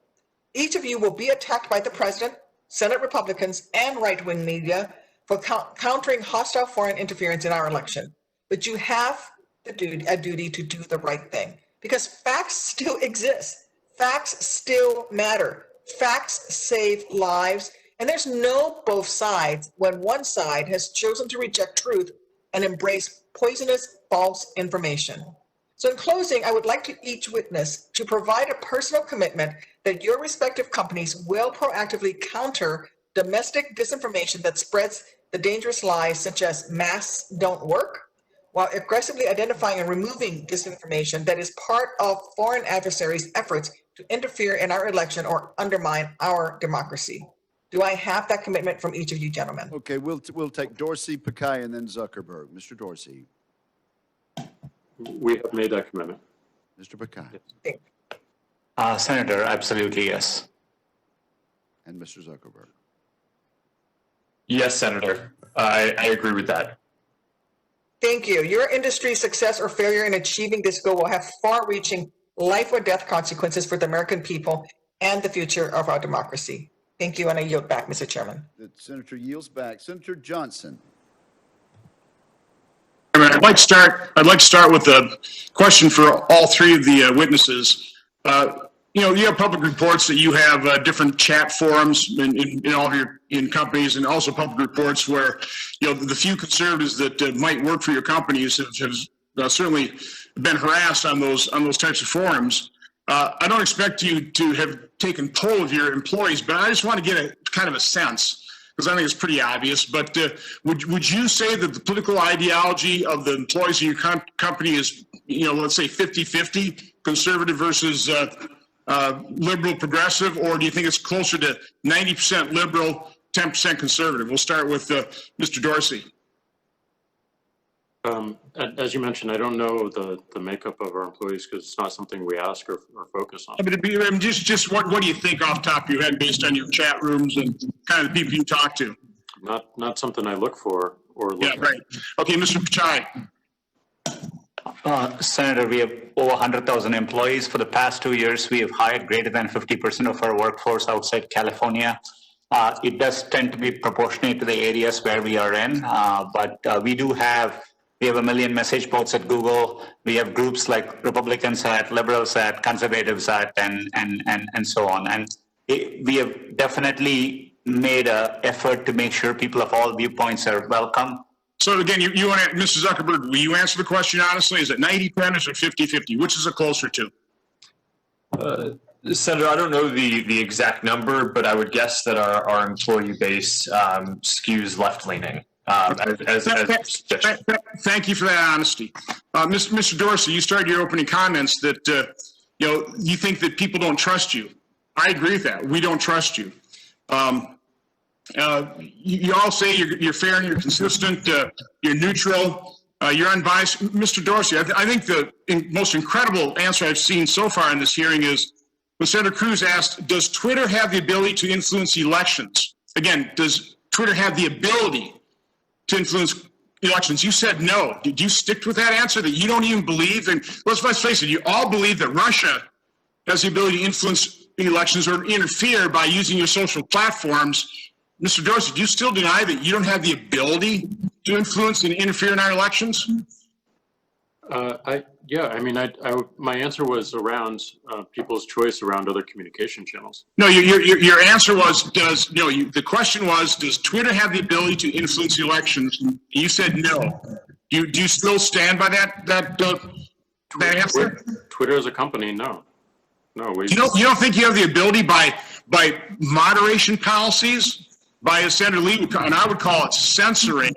Speaker 21: Each of you will be attacked by the president, Senate Republicans, and right-wing media for countering hostile foreign interference in our election. But you have a duty to do the right thing, because facts still exist. Facts still matter. Facts save lives, and there's no both sides when one side has chosen to reject truth and embrace poisonous false information. So in closing, I would like to each witness to provide a personal commitment that your respective companies will proactively counter domestic disinformation that spreads the dangerous lies such as masks don't work, while aggressively identifying and removing disinformation that is part of foreign adversaries' efforts to interfere in our election or undermine our democracy. Do I have that commitment from each of you gentlemen?
Speaker 1: Okay, we'll take Dorsey, Pichai, and then Zuckerberg. Mr. Dorsey.
Speaker 3: We have made that commitment.
Speaker 1: Mr. Pichai.
Speaker 4: Senator, absolutely yes.
Speaker 1: And Mr. Zuckerberg.
Speaker 5: Yes, Senator. I agree with that.
Speaker 21: Thank you. Your industry's success or failure in achieving this goal will have far-reaching life or death consequences for the American people and the future of our democracy. Thank you, and I yield back, Mr. Chairman.
Speaker 1: The senator yields back. Senator Johnson.
Speaker 17: I'd like to start with a question for all three of the witnesses. You have public reports that you have different chat forums in all of your companies, and also public reports where the few conservatives that might work for your companies have certainly been harassed on those types of forums. I don't expect you to have taken poll of your employees, but I just want to get a kind of a sense, because I think it's pretty obvious. But would you say that the political ideology of the employees in your company is, let's say 50-50, conservative versus liberal progressive, or do you think it's closer to 90% liberal, 10% conservative? We'll start with Mr. Dorsey.
Speaker 3: As you mentioned, I don't know the makeup of our employees because it's not something we ask or focus on.
Speaker 17: Just what do you think off the top of your head based on your chat rooms and kind of the people you talk to?
Speaker 3: Not something I look for or look at.
Speaker 17: Right. Okay, Mr. Pichai.
Speaker 4: Senator, we have over 100,000 employees. For the past 2 years, we have hired greater than 50% of our workforce outside California. It does tend to be proportionate to the areas where we are in, but we have 1 million message boards at Google. We have groups like Republicans at, Liberals at, Conservatives at, and so on. And we have definitely made an effort to make sure people of all viewpoints are welcome.
Speaker 17: So again, you want to, Mr. Zuckerberg, will you answer the question honestly? Is it 90-10 or 50-50? Which is it closer to?
Speaker 5: Senator, I don't know the exact number, but I would guess that our employee base skews left-leaning.
Speaker 17: Thank you for that honesty. Mr. Dorsey, you started your opening comments that you think that people don't trust you. I agree with that. We don't trust you. You all say you're fair and you're consistent, you're neutral, you're unbiased. Mr. Dorsey, I think the most incredible answer I've seen so far in this hearing is when Senator Cruz asked, does Twitter have the ability to influence elections? Again, does Twitter have the ability to influence elections? You said no. Did you stick with that answer that you don't even believe? And let's face it, you all believe that Russia has the ability to influence elections or interfere by using your social platforms. Mr. Dorsey, do you still deny that you don't have the ability to influence and interfere in our elections?
Speaker 3: My answer was around people's choice around other communication channels.
Speaker 17: No, your answer was, the question was, does Twitter have the ability to influence elections? You said no. Do you still stand by that answer?
Speaker 3: Twitter as a company, no. No,
Speaker 17: you don't think you have the ability by moderation policies, by Senator Lee, and I would call it censoring,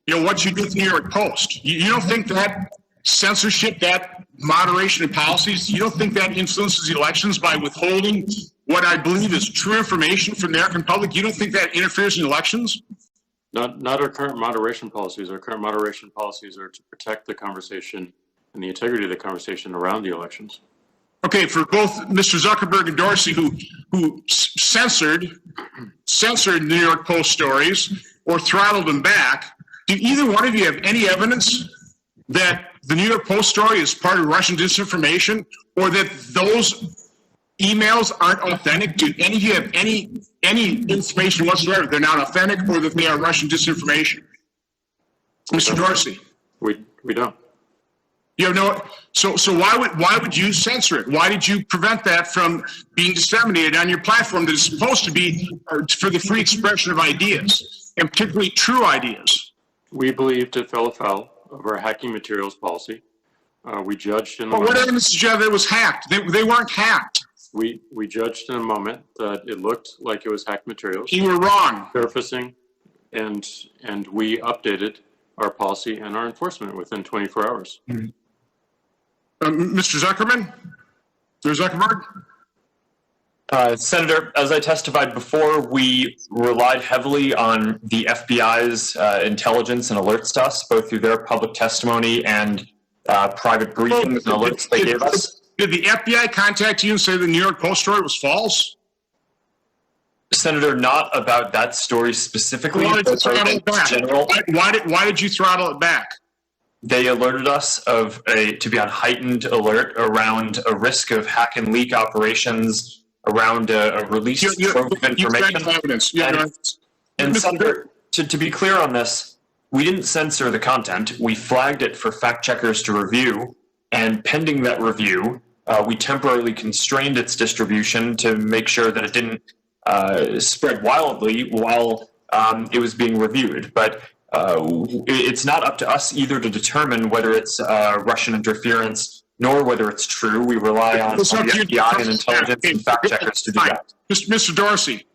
Speaker 17: what you do with the New York Post. You don't think that censorship, that moderation of policies, you don't think that influences elections by withholding what I believe is true information from the American public? You don't think that interferes in elections?
Speaker 3: Not our current moderation policies. Our current moderation policies are to protect the conversation and the integrity of the conversation around the elections.
Speaker 17: Okay, for both Mr. Zuckerberg and Dorsey, who censored New York Post stories or throttled them back, do either one of you have any evidence that the New York Post story is part of Russian disinformation, or that those emails aren't authentic? Do any of you have any information whatsoever they're not authentic, or that they are Russian disinformation? Mr. Dorsey,
Speaker 3: we don't.
Speaker 17: You have no. So why would you censor it? Why did you prevent that from being disseminated on your platform that is supposed to be for the free expression of ideas, and particularly true ideas?
Speaker 3: We believed it fell afoul of our hacking materials policy. We judged in a
Speaker 17: moment. What evidence did you have that it was hacked? They weren't hacked.
Speaker 3: We judged in a moment that it looked like it was hacked materials.
Speaker 17: You were wrong.
Speaker 3: Surfacing, and we updated our policy and our enforcement within 24 hours.
Speaker 17: Mm-hmm. Mr. Zuckerman? Mr. Zuckerberg?
Speaker 5: Senator, as I testified before, we relied heavily on the FBI's intelligence and alerts to us, both through their public testimony and private briefings and alerts they gave us.
Speaker 17: Did the FBI contact you and say the New York Post story was false?
Speaker 5: Senator, not about that story specifically.
Speaker 17: Why did you throttle it back?
Speaker 5: General.
Speaker 17: Why did you throttle it back?
Speaker 5: They alerted us to be on heightened alert around a risk of hack and leak operations around a released trove of information. And Senator, to be clear on this, we didn't censor the content. We flagged it for fact checkers to review, and pending that review, we temporarily constrained its distribution to make sure that it didn't spread wildly while it was being reviewed. But it's not up to us either to determine whether it's Russian interference nor whether it's true. We rely on the FBI and intelligence and fact checkers to do that.
Speaker 17: Mr. Dorsey,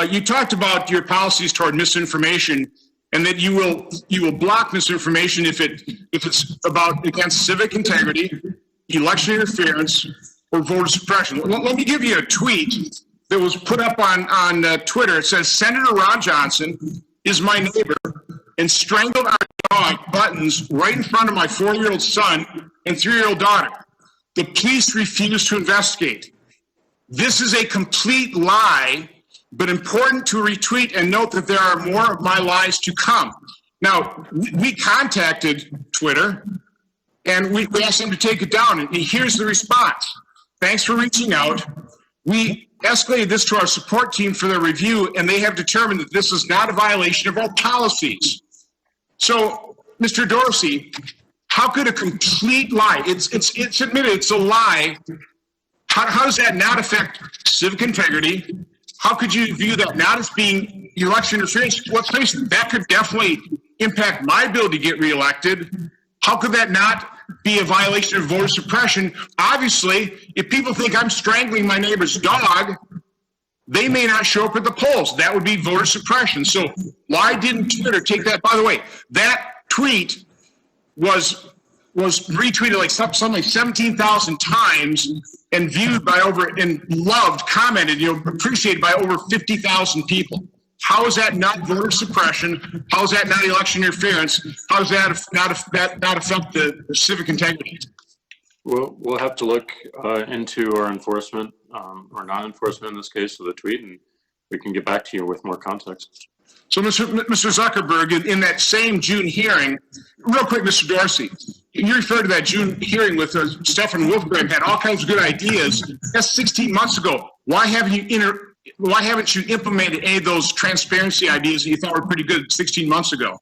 Speaker 17: you talked about your policies toward misinformation and that you will block misinformation if it's against civic integrity, election interference, or voter suppression. Let me give you a tweet that was put up on Twitter. It says, Senator Ron Johnson is my neighbor and strangled our dog Buttons right in front of my 4-year-old son and 3-year-old daughter. The police refuse to investigate. This is a complete lie, but important to retweet and note that there are more of my lies to come. Now, we contacted Twitter and we asked them to take it down, and here's the response. Thanks for reaching out. We escalated this to our support team for their review, and they have determined that this is not a violation of our policies. So, Mr. Dorsey, how could a complete lie, it's admitted it's a lie, how does that not affect civic integrity? How could you view that not as being election interference? Let's face it, that could definitely impact my ability to get reelected. How could that not be a violation of voter suppression? Obviously, if people think I'm strangling my neighbor's dog, they may not show up at the polls. That would be voter suppression. So why didn't Twitter take that? By the way, that tweet was retweeted like something like 17,000 times and viewed by and loved, commented, appreciated by over 50,000 people. How is that not voter suppression? How is that not election interference? How does that not affect the civic integrity?
Speaker 3: We'll have to look into our enforcement or non-enforcement in this case of the tweet, and we can get back to you with more context.
Speaker 17: So, Mr. Zuckerberg, in that same June hearing, real quick, Mr. Dorsey, you referred to that June hearing with Stefan Wolfgang had all kinds of good ideas. That's 16 months ago. Why haven't you implemented any of those transparency ideas that you thought were pretty good 16 months ago?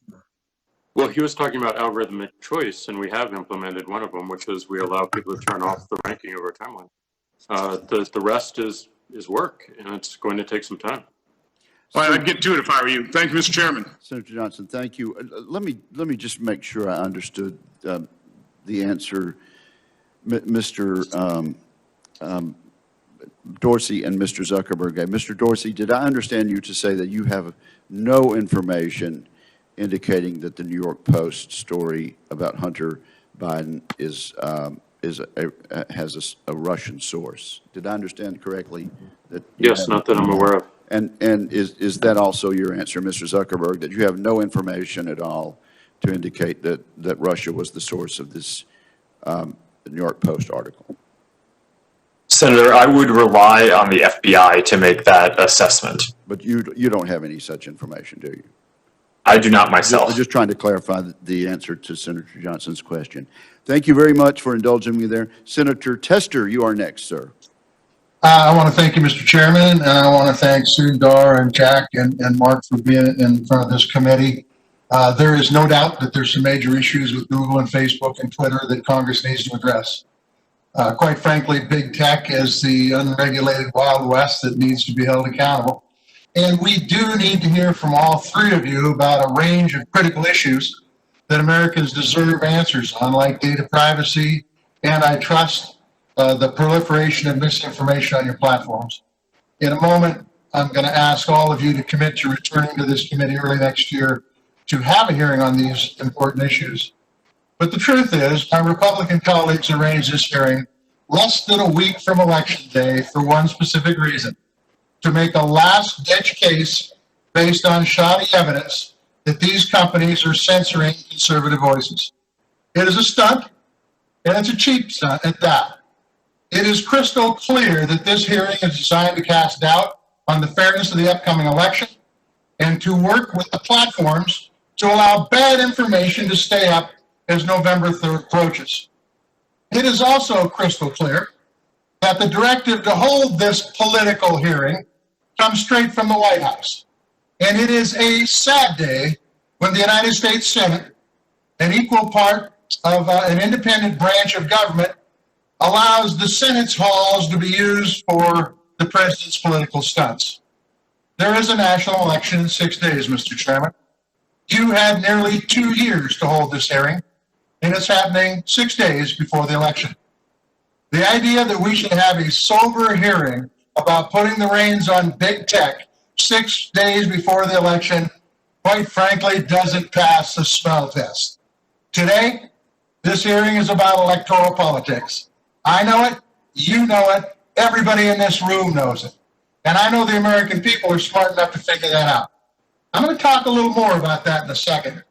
Speaker 3: Well, he was talking about algorithmic choice, and we have implemented one of them, which is we allow people to turn off the ranking of our timeline. The rest is work, and it's going to take some time.
Speaker 17: Well, I'd get to it if I were you. Thank you, Mr. Chairman.
Speaker 1: Senator Johnson, thank you. Let me just make sure I understood the answer, Mr. Dorsey and Mr. Zuckerberg. Mr. Dorsey, did I understand you to say that you have no information indicating that the New York Post story about Hunter Biden has a Russian source? Did I understand correctly?
Speaker 3: Yes, not that I'm aware of.
Speaker 1: And is that also your answer, Mr. Zuckerberg, that you have no information at all to indicate that Russia was the source of this New York Post article?
Speaker 5: Senator, I would rely on the FBI to make that assessment.
Speaker 1: But you don't have any such information, do you?
Speaker 5: I do not myself.
Speaker 1: I'm just trying to clarify the answer to Senator Johnson's question. Thank you very much for indulging me there. Senator Tester, you are next, sir.
Speaker 7: I want to thank you, Mr. Chairman, and I want to thank Sundar and Jack and Mark for being in front of this committee. There is no doubt that there's some major issues with Google and Facebook and Twitter that Congress needs to address. Quite frankly, big tech is the unregulated Wild West that needs to be held accountable. And we do need to hear from all three of you about a range of critical issues that Americans deserve answers on, like data privacy, antitrust, the proliferation of misinformation on your platforms. In a moment, I'm going to ask all of you to commit to returning to this committee early next year to have a hearing on these important issues. But the truth is, my Republican colleagues arranged this hearing less than a week from Election Day for one specific reason: to make a last-ditch case based on shoddy evidence that these companies are censoring conservative voices. It is a stunt, and it's a cheap stunt at that. It is crystal clear that this hearing is designed to cast doubt on the fairness of the upcoming election and to work with the platforms to allow bad information to stay up as November 3rd approaches. It is also crystal clear that the directive to hold this political hearing comes straight from the White House. And it is a sad day when the United States Senate, an equal part of an independent branch of government, allows the Senate's halls to be used for the president's political stunts. There is a national election in 6 days, Mr. Chairman. You had nearly 2 years to hold this hearing, and it's happening 6 days before the election. The idea that we should have a sober hearing about putting the reins on big tech 6 days before the election, quite frankly, doesn't pass the smell test. Today, this hearing is about electoral politics. I know it, you know it, everybody in this room knows it. And I know the American people are smart enough to figure that out. I'm going to talk a little more about that in a second.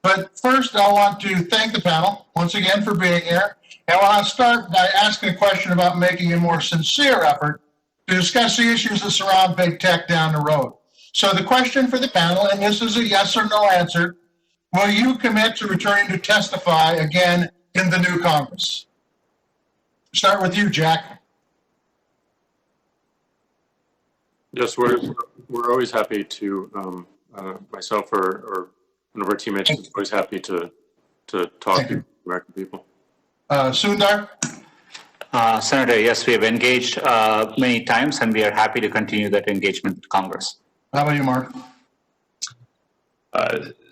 Speaker 7: But first, I want to thank the panel once again for being here. And I want to start by asking a question about making a more sincere effort to discuss the issues that surround big tech down the road. So the question for the panel, and this is a yes or no answer, will you commit to returning to testify again in the new Congress? Start with you, Jack.
Speaker 3: Yes, we're always happy to, myself or one of our teammates is always happy to talk to American people.
Speaker 7: Sundar?
Speaker 4: Senator, yes, we have engaged many times, and we are happy to continue that engagement with Congress.
Speaker 7: How about you, Mark?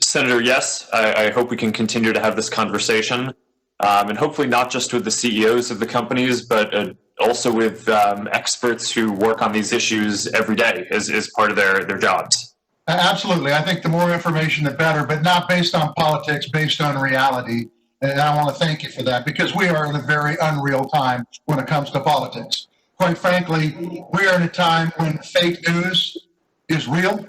Speaker 5: Senator, yes, I hope we can continue to have this conversation, and hopefully not just with the CEOs of the companies, but also with experts who work on these issues every day as part of their jobs.
Speaker 7: Absolutely. I think the more information, the better, but not based on politics, based on reality. And I want to thank you for that, because we are in a very unreal time when it comes to politics. Quite frankly, we are in a time when fake news is real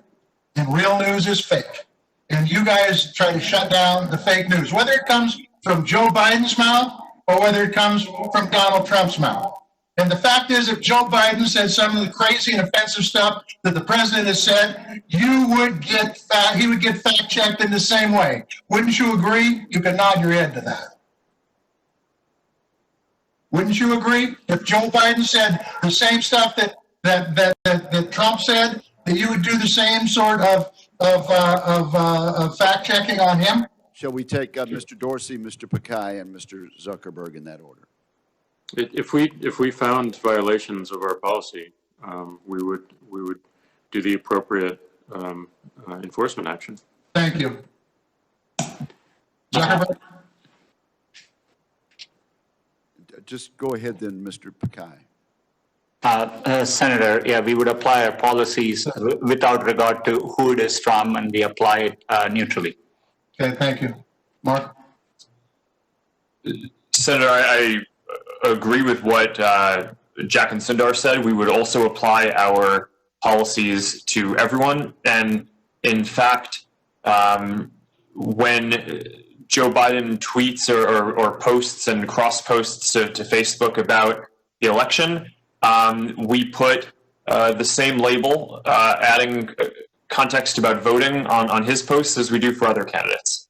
Speaker 7: and real news is fake. And you guys try to shut down the fake news, whether it comes from Joe Biden's mouth or whether it comes from Donald Trump's mouth. And the fact is, if Joe Biden said some of the crazy and offensive stuff that the president has said, he would get fact-checked in the same way. Wouldn't you agree? You can nod your head to that. Wouldn't you agree? If Joe Biden said the same stuff that Trump said, that you would do the same sort of fact-checking on him?
Speaker 1: Shall we take Mr. Dorsey, Mr. Pichai, and Mr. Zuckerberg in that order?
Speaker 3: If we found violations of our policy, we would do the appropriate enforcement action.
Speaker 7: Thank you. Zuckerberg?
Speaker 1: Just go ahead then, Mr. Pichai.
Speaker 4: Senator, yeah, we would apply our policies without regard to who it is from, and we apply it neutrally.
Speaker 7: Okay, thank you. Mark?
Speaker 5: Senator, I agree with what Jack and Sundar said. We would also apply our policies to everyone. And in fact, when Joe Biden tweets or posts and cross posts to Facebook about the election, we put the same label, adding context about voting on his posts as we do for other candidates.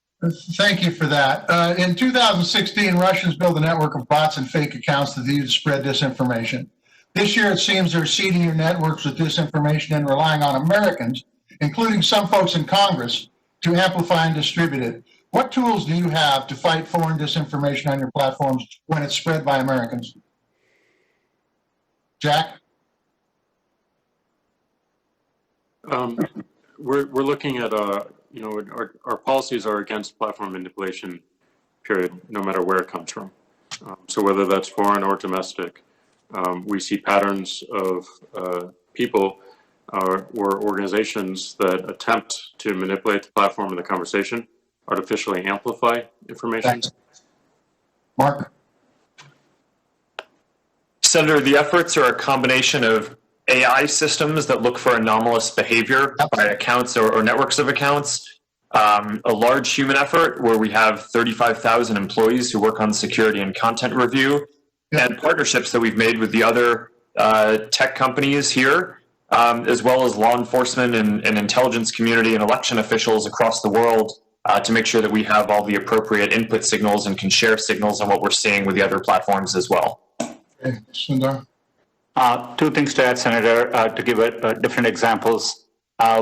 Speaker 7: Thank you for that. In 2016, Russians built a network of bots and fake accounts that they use to spread disinformation. This year, it seems they're seeding your networks with disinformation and relying on Americans, including some folks in Congress, to amplify and distribute it. What tools do you have to fight foreign disinformation on your platforms when it's spread by Americans? Jack?
Speaker 3: We're looking at our policies are against platform manipulation, period, no matter where it comes from. So whether that's foreign or domestic, we see patterns of people or organizations that attempt to manipulate the platform and the conversation, artificially amplify information.
Speaker 7: Thanks. Mark?
Speaker 5: Senator, the efforts are a combination of AI systems that look for anomalous behavior by accounts or networks of accounts, a large human effort where we have 35,000 employees who work on security and content review, and partnerships that we've made with the other tech companies here, as well as law enforcement and intelligence community and election officials across the world to make sure that we have all the appropriate input signals and can share signals on what we're seeing with the other platforms as well.
Speaker 7: Okay, Sundar.
Speaker 4: Two things to add, Senator, to give different examples.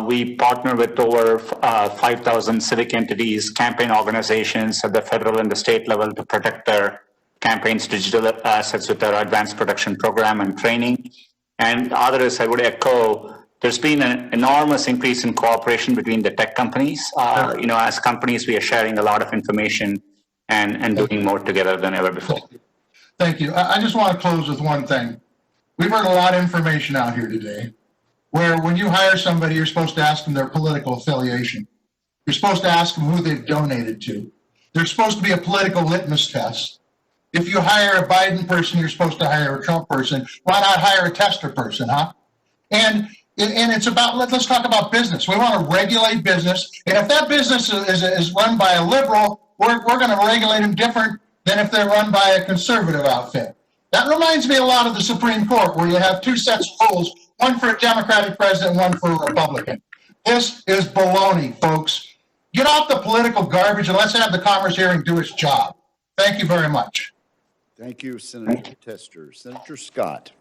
Speaker 4: We partner with over 5,000 civic entities, campaign organizations at the federal and the state level to protect their campaigns' digital assets with our advanced protection program and training. And others, I would echo, there's been an enormous increase in cooperation between the tech companies. As companies, we are sharing a lot of information and doing more together than ever before.
Speaker 7: Thank you. I just want to close with one thing. We've heard a lot of information out here today, where when you hire somebody, you're supposed to ask them their political affiliation. You're supposed to ask them who they've donated to. There's supposed to be a political litmus test. If you hire a Biden person, you're supposed to hire a Trump person. Why not hire a tester person, huh? And it's about, let's talk about business. We want to regulate business. And if that business is run by a liberal, we're going to regulate them different than if they're run by a conservative outfit. That reminds me a lot of the Supreme Court, where you have two sets of rules, one for a Democratic president, one for a Republican. This is baloney, folks. Get off the political garbage and let's have the Commerce hearing do its job. Thank you very much.
Speaker 1: Thank you, Senator Tester. Senator Scott.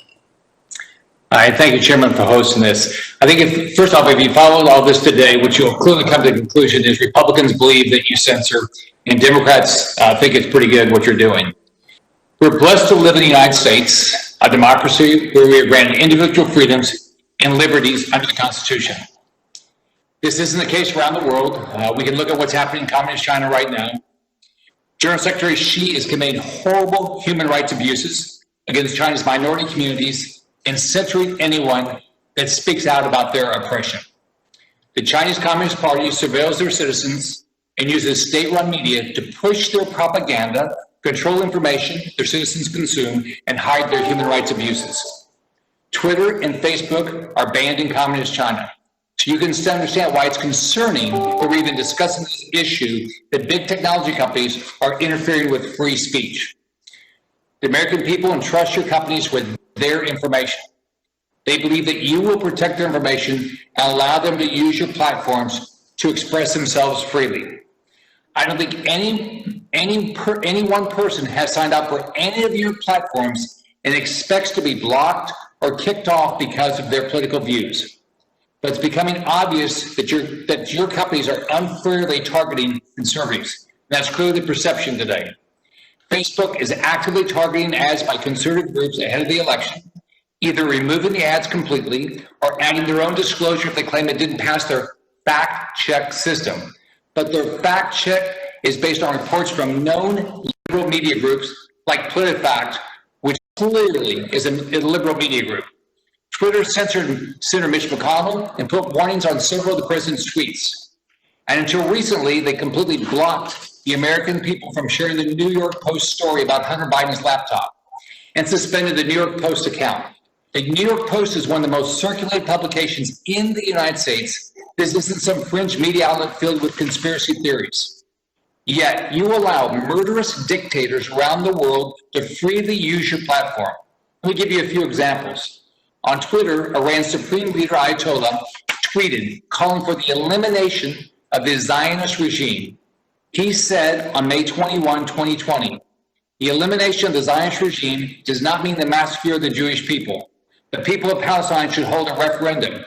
Speaker 8: All right, thank you, Chairman, for hosting this. I think, first off, if you followed all this today, what you'll clearly come to the conclusion is Republicans believe that you censor, and Democrats think it's pretty good what you're doing. We're blessed to live in the United States, a democracy where we are granted individual freedoms and liberties under the Constitution. This isn't the case around the world. We can look at what's happening in Communist China right now. General Secretary Xi is committing horrible human rights abuses against China's minority communities and censoring anyone that speaks out about their oppression. The Chinese Communist Party surveils their citizens and uses state-run media to push their propaganda, control information their citizens consume, and hide their human rights abuses. Twitter and Facebook are banned in Communist China. So you can understand why it's concerning that we're even discussing this issue, that big technology companies are interfering with free speech. The American people entrust your companies with their information. They believe that you will protect their information and allow them to use your platforms to express themselves freely. I don't think any one person has signed up for any of your platforms and expects to be blocked or kicked off because of their political views. But it's becoming obvious that your companies are unfairly targeting conservatives. That's clearly the perception today. Facebook is actively targeting ads by conservative groups ahead of the election, either removing the ads completely or adding their own disclosure if they claim it didn't pass their fact check system. But their fact check is based on reports from known liberal media groups like PolitiFact, which clearly is a liberal media group. Twitter censored Senator Mitch McConnell and put warnings on several of the president's tweets. And until recently, they completely blocked the American people from sharing the New York Post story about Hunter Biden's laptop and suspended the New York Post account. The New York Post is one of the most circulated publications in the United States. This isn't some fringe media outlet filled with conspiracy theories. Yet you allow murderous dictators around the world to freely use your platform. Let me give you a few examples. On Twitter, Iran's Supreme Leader Ayatollah tweeted calling for the elimination of the Zionist regime. He said on May 21, 2020, the elimination of the Zionist regime does not mean the massacre of the Jewish people. The people of Palestine should hold a referendum.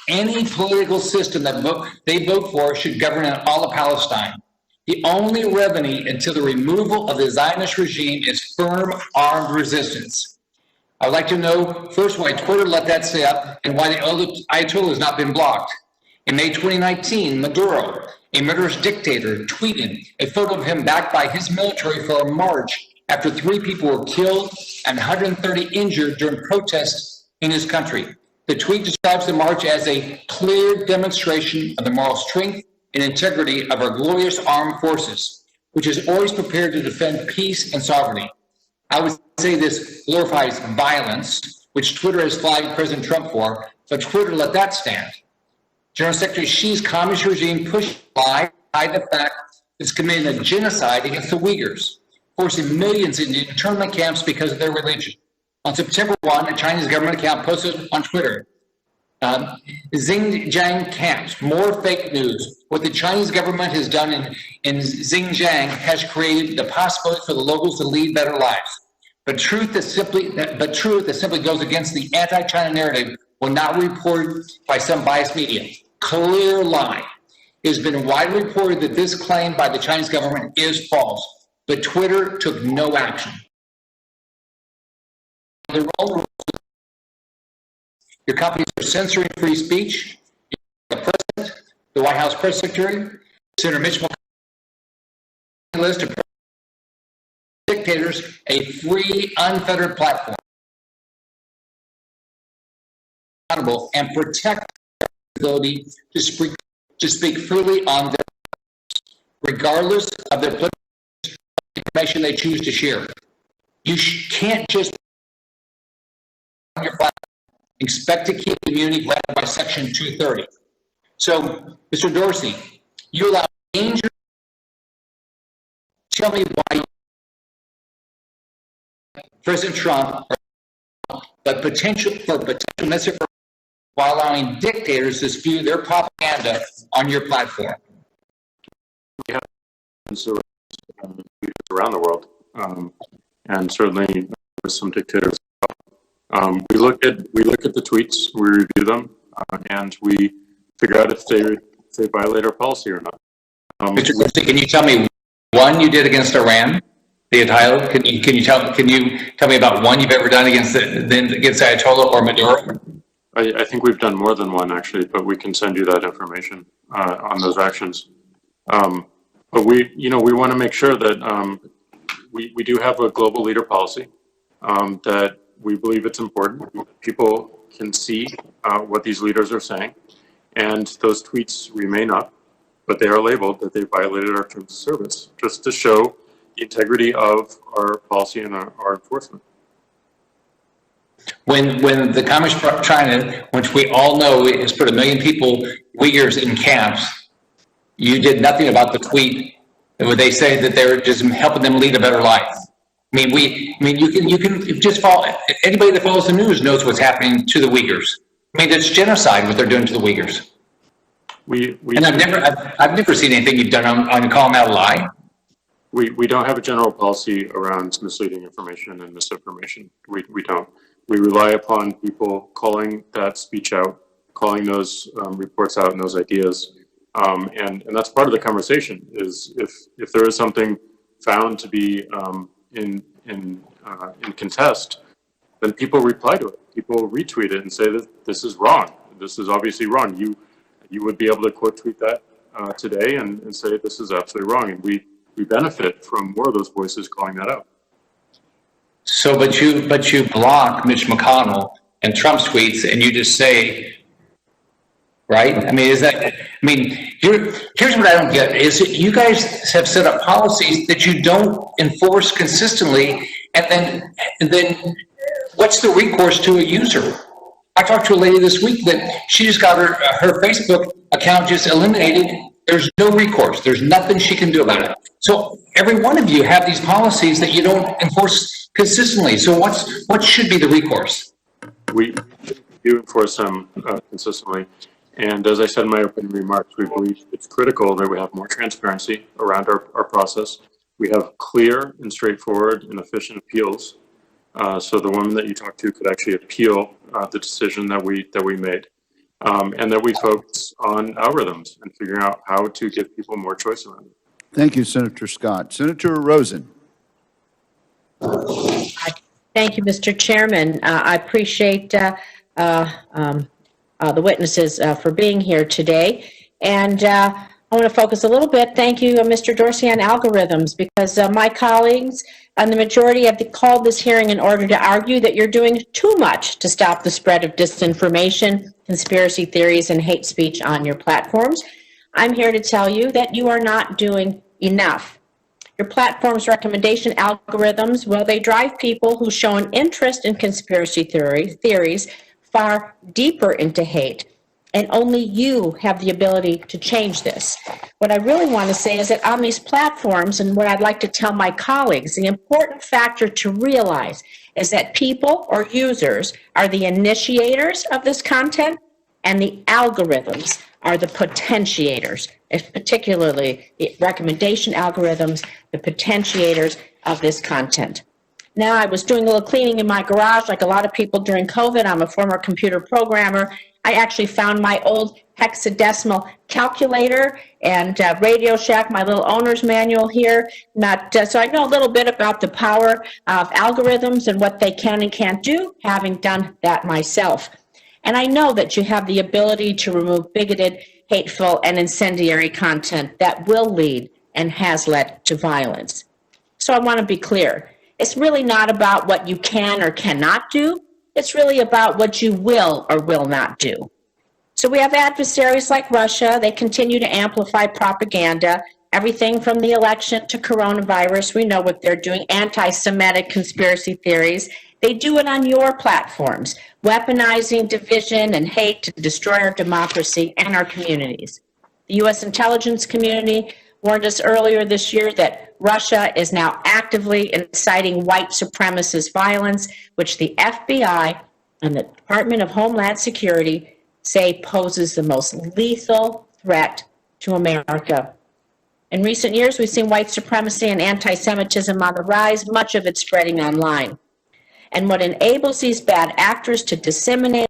Speaker 8: Any political system that they vote for should govern in all of Palestine. The only remedy until the removal of the Zionist regime is firm armed resistance. I'd like to know first why Twitter let that stay up and why the Ayatollah has not been blocked. In May 2019, Maduro, a murderous dictator, tweeted a photo of him backed by his military for a march after 3 people were killed and 130 injured during protests in his country. The tweet describes the march as a clear demonstration of the moral strength and integrity of our glorious armed forces, which is always prepared to defend peace and sovereignty. I would say this glorifies violence, which Twitter has flagged President Trump for, but Twitter let that stand. General Secretary Xi's communist regime pushed by hide the fact it's committing a genocide against the Uyghurs, forcing millions into internment camps because of their religion. On September 1, a Chinese government account posted on Twitter, Xinjiang camps, more fake news. What the Chinese government has done in Xinjiang has created the possibility for the locals to lead better lives. But truth that simply goes against the anti-China narrative will not be reported by some biased media. Clear lie. It has been widely reported that this claim by the Chinese government is false, but Twitter took no action. Your companies are censoring free speech. The president, the White House press secretary, Senator Mitch McConnell list of dictators a free, unfettered platform and protect their ability to speak freely on their regardless of their political information they choose to share. You can't just on your platform expect to keep immunity granted by Section 230. So, Mr. Dorsey, you allow danger. Tell me why President Trump, but potential misinformation while allowing dictators to spew their propaganda on your platform.
Speaker 3: We have leaders around the world, and certainly some dictators. We look at the tweets, we review them, and we figure out if they violate our policy or not.
Speaker 8: Mr. Dorsey, can you tell me one you did against Iran? The Ayatollah? Can you tell me about one you've ever done against Ayatollah or Maduro?
Speaker 3: I think we've done more than one actually, but we can send you that information on those actions. But we want to make sure that we do have a global leader policy, that we believe it's important. People can see what these leaders are saying, and those tweets remain up, but they are labeled that they violated our terms of service, just to show the integrity of our policy and our enforcement.
Speaker 8: When the Communist China, which we all know has put 1 million people, Uyghurs, in camps, you did nothing about the tweet where they say that they're just helping them lead a better life. You can just follow. Anybody that follows the news knows what's happening to the Uyghurs. It's genocide what they're doing to the Uyghurs. And I've never seen anything you've done on calling that a lie.
Speaker 3: We don't have a general policy around misleading information and misinformation. We don't. We rely upon people calling that speech out, calling those reports out and those ideas, and that's part of the conversation. Is if there is something found to be in contest, then people reply to it. People retweet it and say that this is wrong. This is obviously wrong. You would be able to quote tweet that today and say this is absolutely wrong, and we benefit from more of those voices calling that out.
Speaker 8: So, but you block Mitch McConnell and Trump's tweets, and you just say, right? Here's what I don't get: is that you guys have set up policies that you don't enforce consistently, and then what's the recourse to a user? I talked to a lady this week that she just got her Facebook account just eliminated. There's no recourse. There's nothing she can do about it. So every one of you have these policies that you don't enforce consistently. So what should be the recourse?
Speaker 3: We do enforce them consistently. And as I said in my opening remarks, we believe it's critical that we have more transparency around our process. We have clear and straightforward and efficient appeals. So the woman that you talked to could actually appeal the decision that we made. And that we focus on algorithms and figuring out how to give people more choice around it.
Speaker 1: Thank you, Senator Scott. Senator Rosen.
Speaker 9: Thank you, Mr. Chairman. I appreciate the witnesses for being here today. And I want to focus a little bit, thank you, Mr. Dorsey, on algorithms, because my colleagues and the majority have called this hearing in order to argue that you're doing too much to stop the spread of disinformation, conspiracy theories, and hate speech on your platforms. I'm here to tell you that you are not doing enough. Your platform's recommendation algorithms, well, they drive people who show an interest in conspiracy theories far deeper into hate. And only you have the ability to change this. What I really want to say is that on these platforms, and what I'd like to tell my colleagues, the important factor to realize is that people or users are the initiators of this content, and the algorithms are the potentiators, particularly the recommendation algorithms, the potentiators of this content. Now, I was doing a little cleaning in my garage like a lot of people during COVID. I'm a former computer programmer. I actually found my old hexadecimal calculator and Radio Shack, my little owner's manual here. So I know a little bit about the power of algorithms and what they can and can't do, having done that myself. And I know that you have the ability to remove bigoted, hateful, and incendiary content that will lead and has led to violence. So I want to be clear. It's really not about what you can or cannot do. It's really about what you will or will not do. So we have adversaries like Russia. They continue to amplify propaganda, everything from the election to coronavirus. We know what they're doing, anti-Semitic conspiracy theories. They do it on your platforms, weaponizing division and hate to destroy our democracy and our communities. The U.S. intelligence community warned us earlier this year that Russia is now actively inciting white supremacist violence, which the FBI and the Department of Homeland Security say poses the most lethal threat to America. In recent years, we've seen white supremacy and anti-Semitism on the rise, much of it spreading online. And what enables these bad actors to disseminate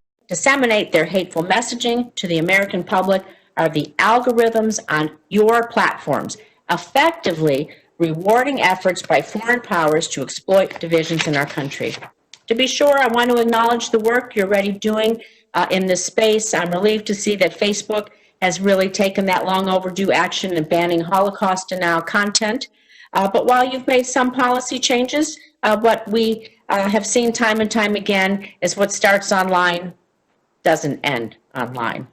Speaker 9: their hateful messaging to the American public are the algorithms on your platforms, effectively rewarding efforts by foreign powers to exploit divisions in our country. To be sure, I want to acknowledge the work you're already doing in this space. I'm relieved to see that Facebook has really taken that long overdue action in banning Holocaust denial content. But while you've made some policy changes, what we have seen time and time again is what starts online doesn't end online.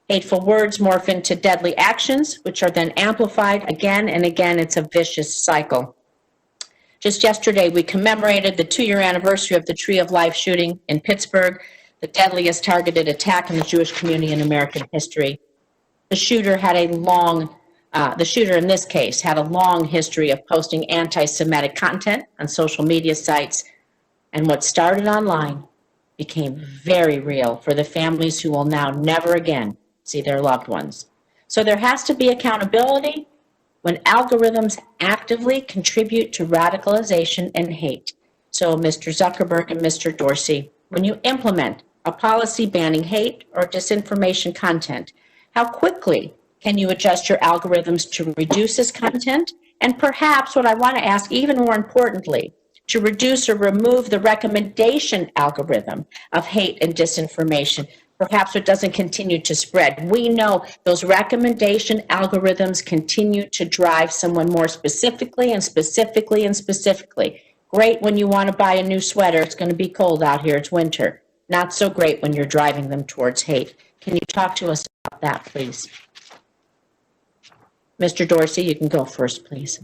Speaker 9: Hateful words morph into deadly actions, which are then amplified again and again. It's a vicious cycle. Just yesterday, we commemorated the 2-year anniversary of the Tree of Life shooting in Pittsburgh, the deadliest targeted attack in the Jewish community in American history. The shooter in this case had a long history of posting anti-Semitic content on social media sites, and what started online became very real for the families who will now never again see their loved ones. So there has to be accountability when algorithms actively contribute to radicalization and hate. So Mr. Zuckerberg and Mr. Dorsey, when you implement a policy banning hate or disinformation content, how quickly can you adjust your algorithms to reduce this content? And perhaps what I want to ask even more importantly, to reduce or remove the recommendation algorithm of hate and disinformation, perhaps it doesn't continue to spread. We know those recommendation algorithms continue to drive someone more specifically and specifically and specifically. Great when you want to buy a new sweater, it's going to be cold out here, it's winter. Not so great when you're driving them towards hate. Can you talk to us about that, please? Mr. Dorsey, you can go first, please.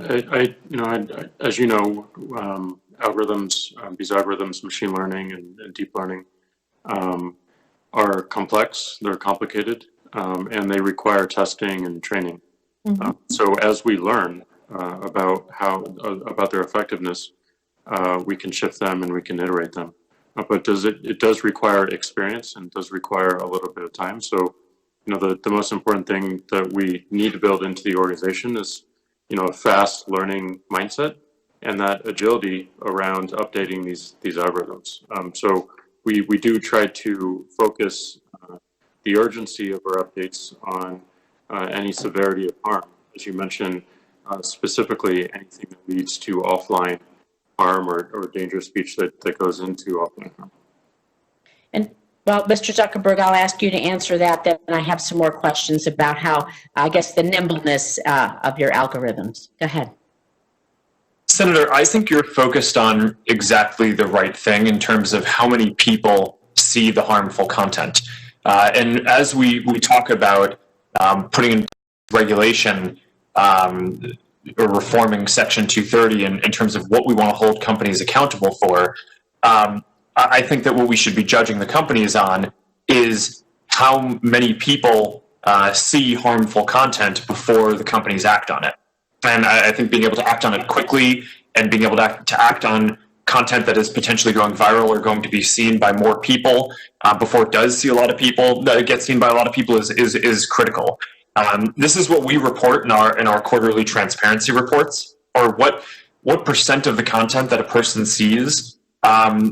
Speaker 3: As you know, these algorithms, machine learning and deep learning, are complex, they're complicated, and they require testing and training. Mm-hmm. So as we learn about their effectiveness, we can shift them and we can iterate them. But it does require experience and does require a little bit of time. So, the most important thing that we need to build into the organization is, a fast learning mindset and that agility around updating these algorithms. So we do try to focus the urgency of our updates on any severity of harm. As you mentioned, specifically anything that leads to offline harm or dangerous speech that goes into offline harm.
Speaker 9: And well, Mr. Zuckerberg, I'll ask you to answer that, then I have some more questions about how, I guess, the nimbleness of your algorithms. Go ahead.
Speaker 5: Senator, I think you're focused on exactly the right thing in terms of how many people see the harmful content. And as we talk about putting in regulation or reforming Section 230 in terms of what we want to hold companies accountable for, I think that what we should be judging the companies on is how many people see harmful content before the companies act on it. And I think being able to act on it quickly and being able to act on content that is potentially going viral or going to be seen by more people before it does see a lot of people, that it gets seen by a lot of people is critical. This is what we report in our quarterly transparency reports, or what percent of the content that a person sees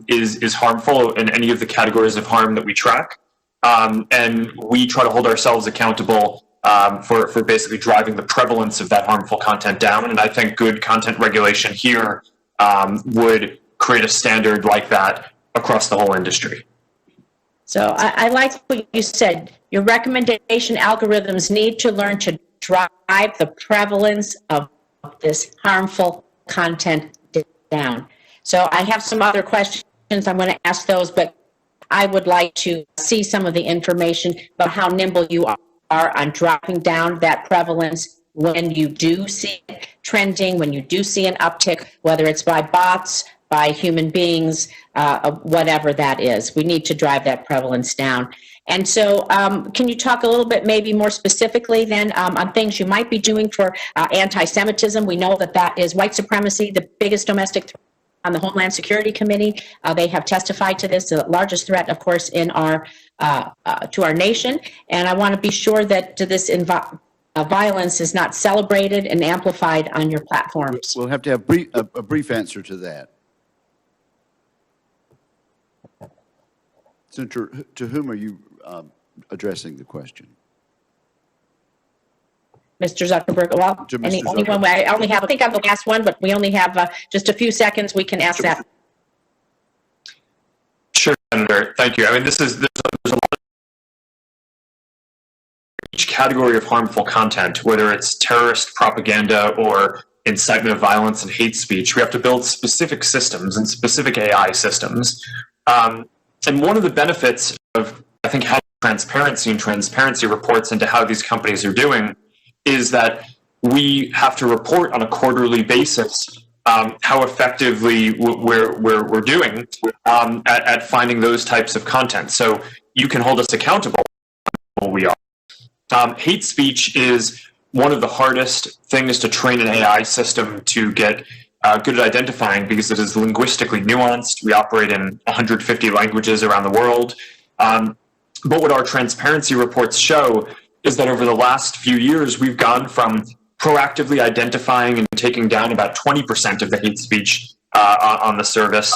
Speaker 5: is harmful in any of the categories of harm that we track. And we try to hold ourselves accountable for basically driving the prevalence of that harmful content down. And I think good content regulation here would create a standard like that across the whole industry.
Speaker 9: So I like what you said. Your recommendation algorithms need to learn to drive the prevalence of this harmful content down. So I have some other questions. I'm going to ask those, but I would like to see some of the information about how nimble you are on dropping down that prevalence when you do see it trending, when you do see an uptick, whether it's by bots, by human beings, whatever that is. We need to drive that prevalence down. And so can you talk a little bit maybe more specifically then on things you might be doing for anti-Semitism? We know that is white supremacy, the biggest domestic threat on the Homeland Security Committee. They have testified to this, the largest threat, of course, in to our nation. And I want to be sure that this violence is not celebrated and amplified on your platforms.
Speaker 1: We'll have to have a brief answer to that. Senator, to whom are you addressing the question?
Speaker 9: Mr. Zuckerberg, well,
Speaker 1: To Mr.
Speaker 9: only one way. I think I'm the last one, but we only have just a few seconds. We can ask that.
Speaker 5: Sure, Senator. Thank you. I mean, there's a lot of each category of harmful content, whether it's terrorist propaganda or incitement of violence and hate speech. We have to build specific systems and specific AI systems. And one of the benefits of, I think, having transparency and transparency reports into how these companies are doing is that we have to report on a quarterly basis how effectively we're doing at finding those types of content. So you can hold us accountable. We are. Hate speech is one of the hardest things to train an AI system to get good at identifying because it is linguistically nuanced. We operate in 150 languages around the world. But what our transparency reports show is that over the last few years, we've gone from proactively identifying and taking down about 20% of the hate speech on the service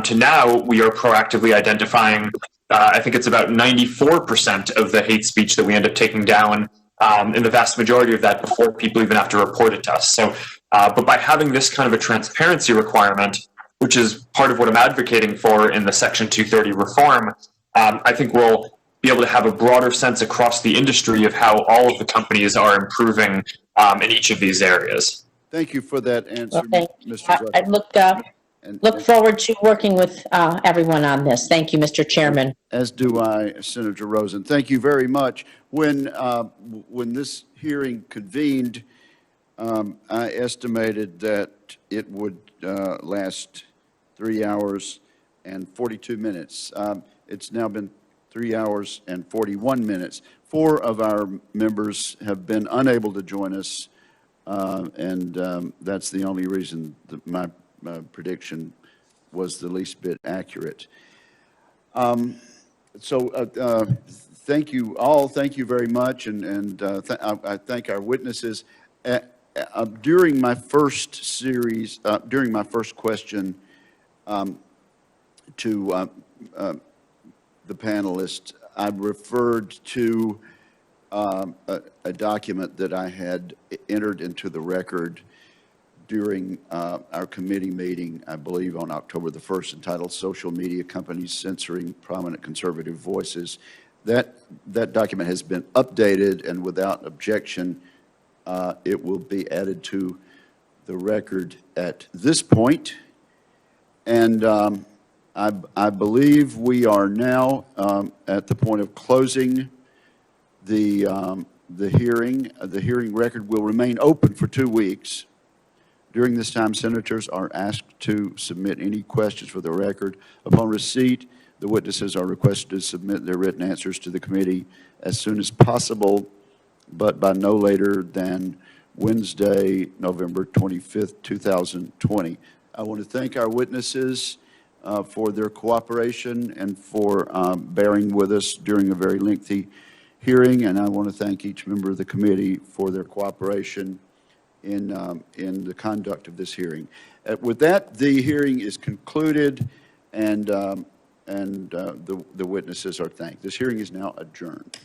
Speaker 5: to now we are proactively identifying, I think it's about 94% of the hate speech that we end up taking down, and the vast majority of that before people even have to report it to us. So, but by having this kind of a transparency requirement, which is part of what I'm advocating for in the Section 230 reform, I think we'll be able to have a broader sense across the industry of how all of the companies are improving in each of these areas.
Speaker 1: Thank you for that answer,
Speaker 9: Okay.
Speaker 1: Mr.
Speaker 9: I look forward to working with everyone on this. Thank you, Mr. Chairman.
Speaker 1: As do I, Senator Rosen. Thank you very much. When this hearing convened, I estimated that it would last 3 hours and 42 minutes. It's now been 3 hours and 41 minutes. 4 of our members have been unable to join us, and that's the only reason that my prediction was the least bit accurate. Thank you all. Thank you very much, and I thank our witnesses. During my first series, during my first question to the panelists, I referred to a document that I had entered into the record during our committee meeting, I believe on October the 1st, entitled Social Media Companies Censoring Prominent Conservative Voices. That document has been updated, and without objection, it will be added to the record at this point. And I believe we are now at the point of closing the hearing. The hearing record will remain open for 2 weeks. During this time, senators are asked to submit any questions for the record. Upon receipt The witnesses are requested to submit their written answers to the committee as soon as possible, but by no later than Wednesday, November 25th, 2020. I want to thank our witnesses for their cooperation and for bearing with us during a very lengthy hearing, and I want to thank each member of the committee for their cooperation in the conduct of this hearing. With that, the hearing is concluded, and the witnesses are thanked. This hearing is now adjourned.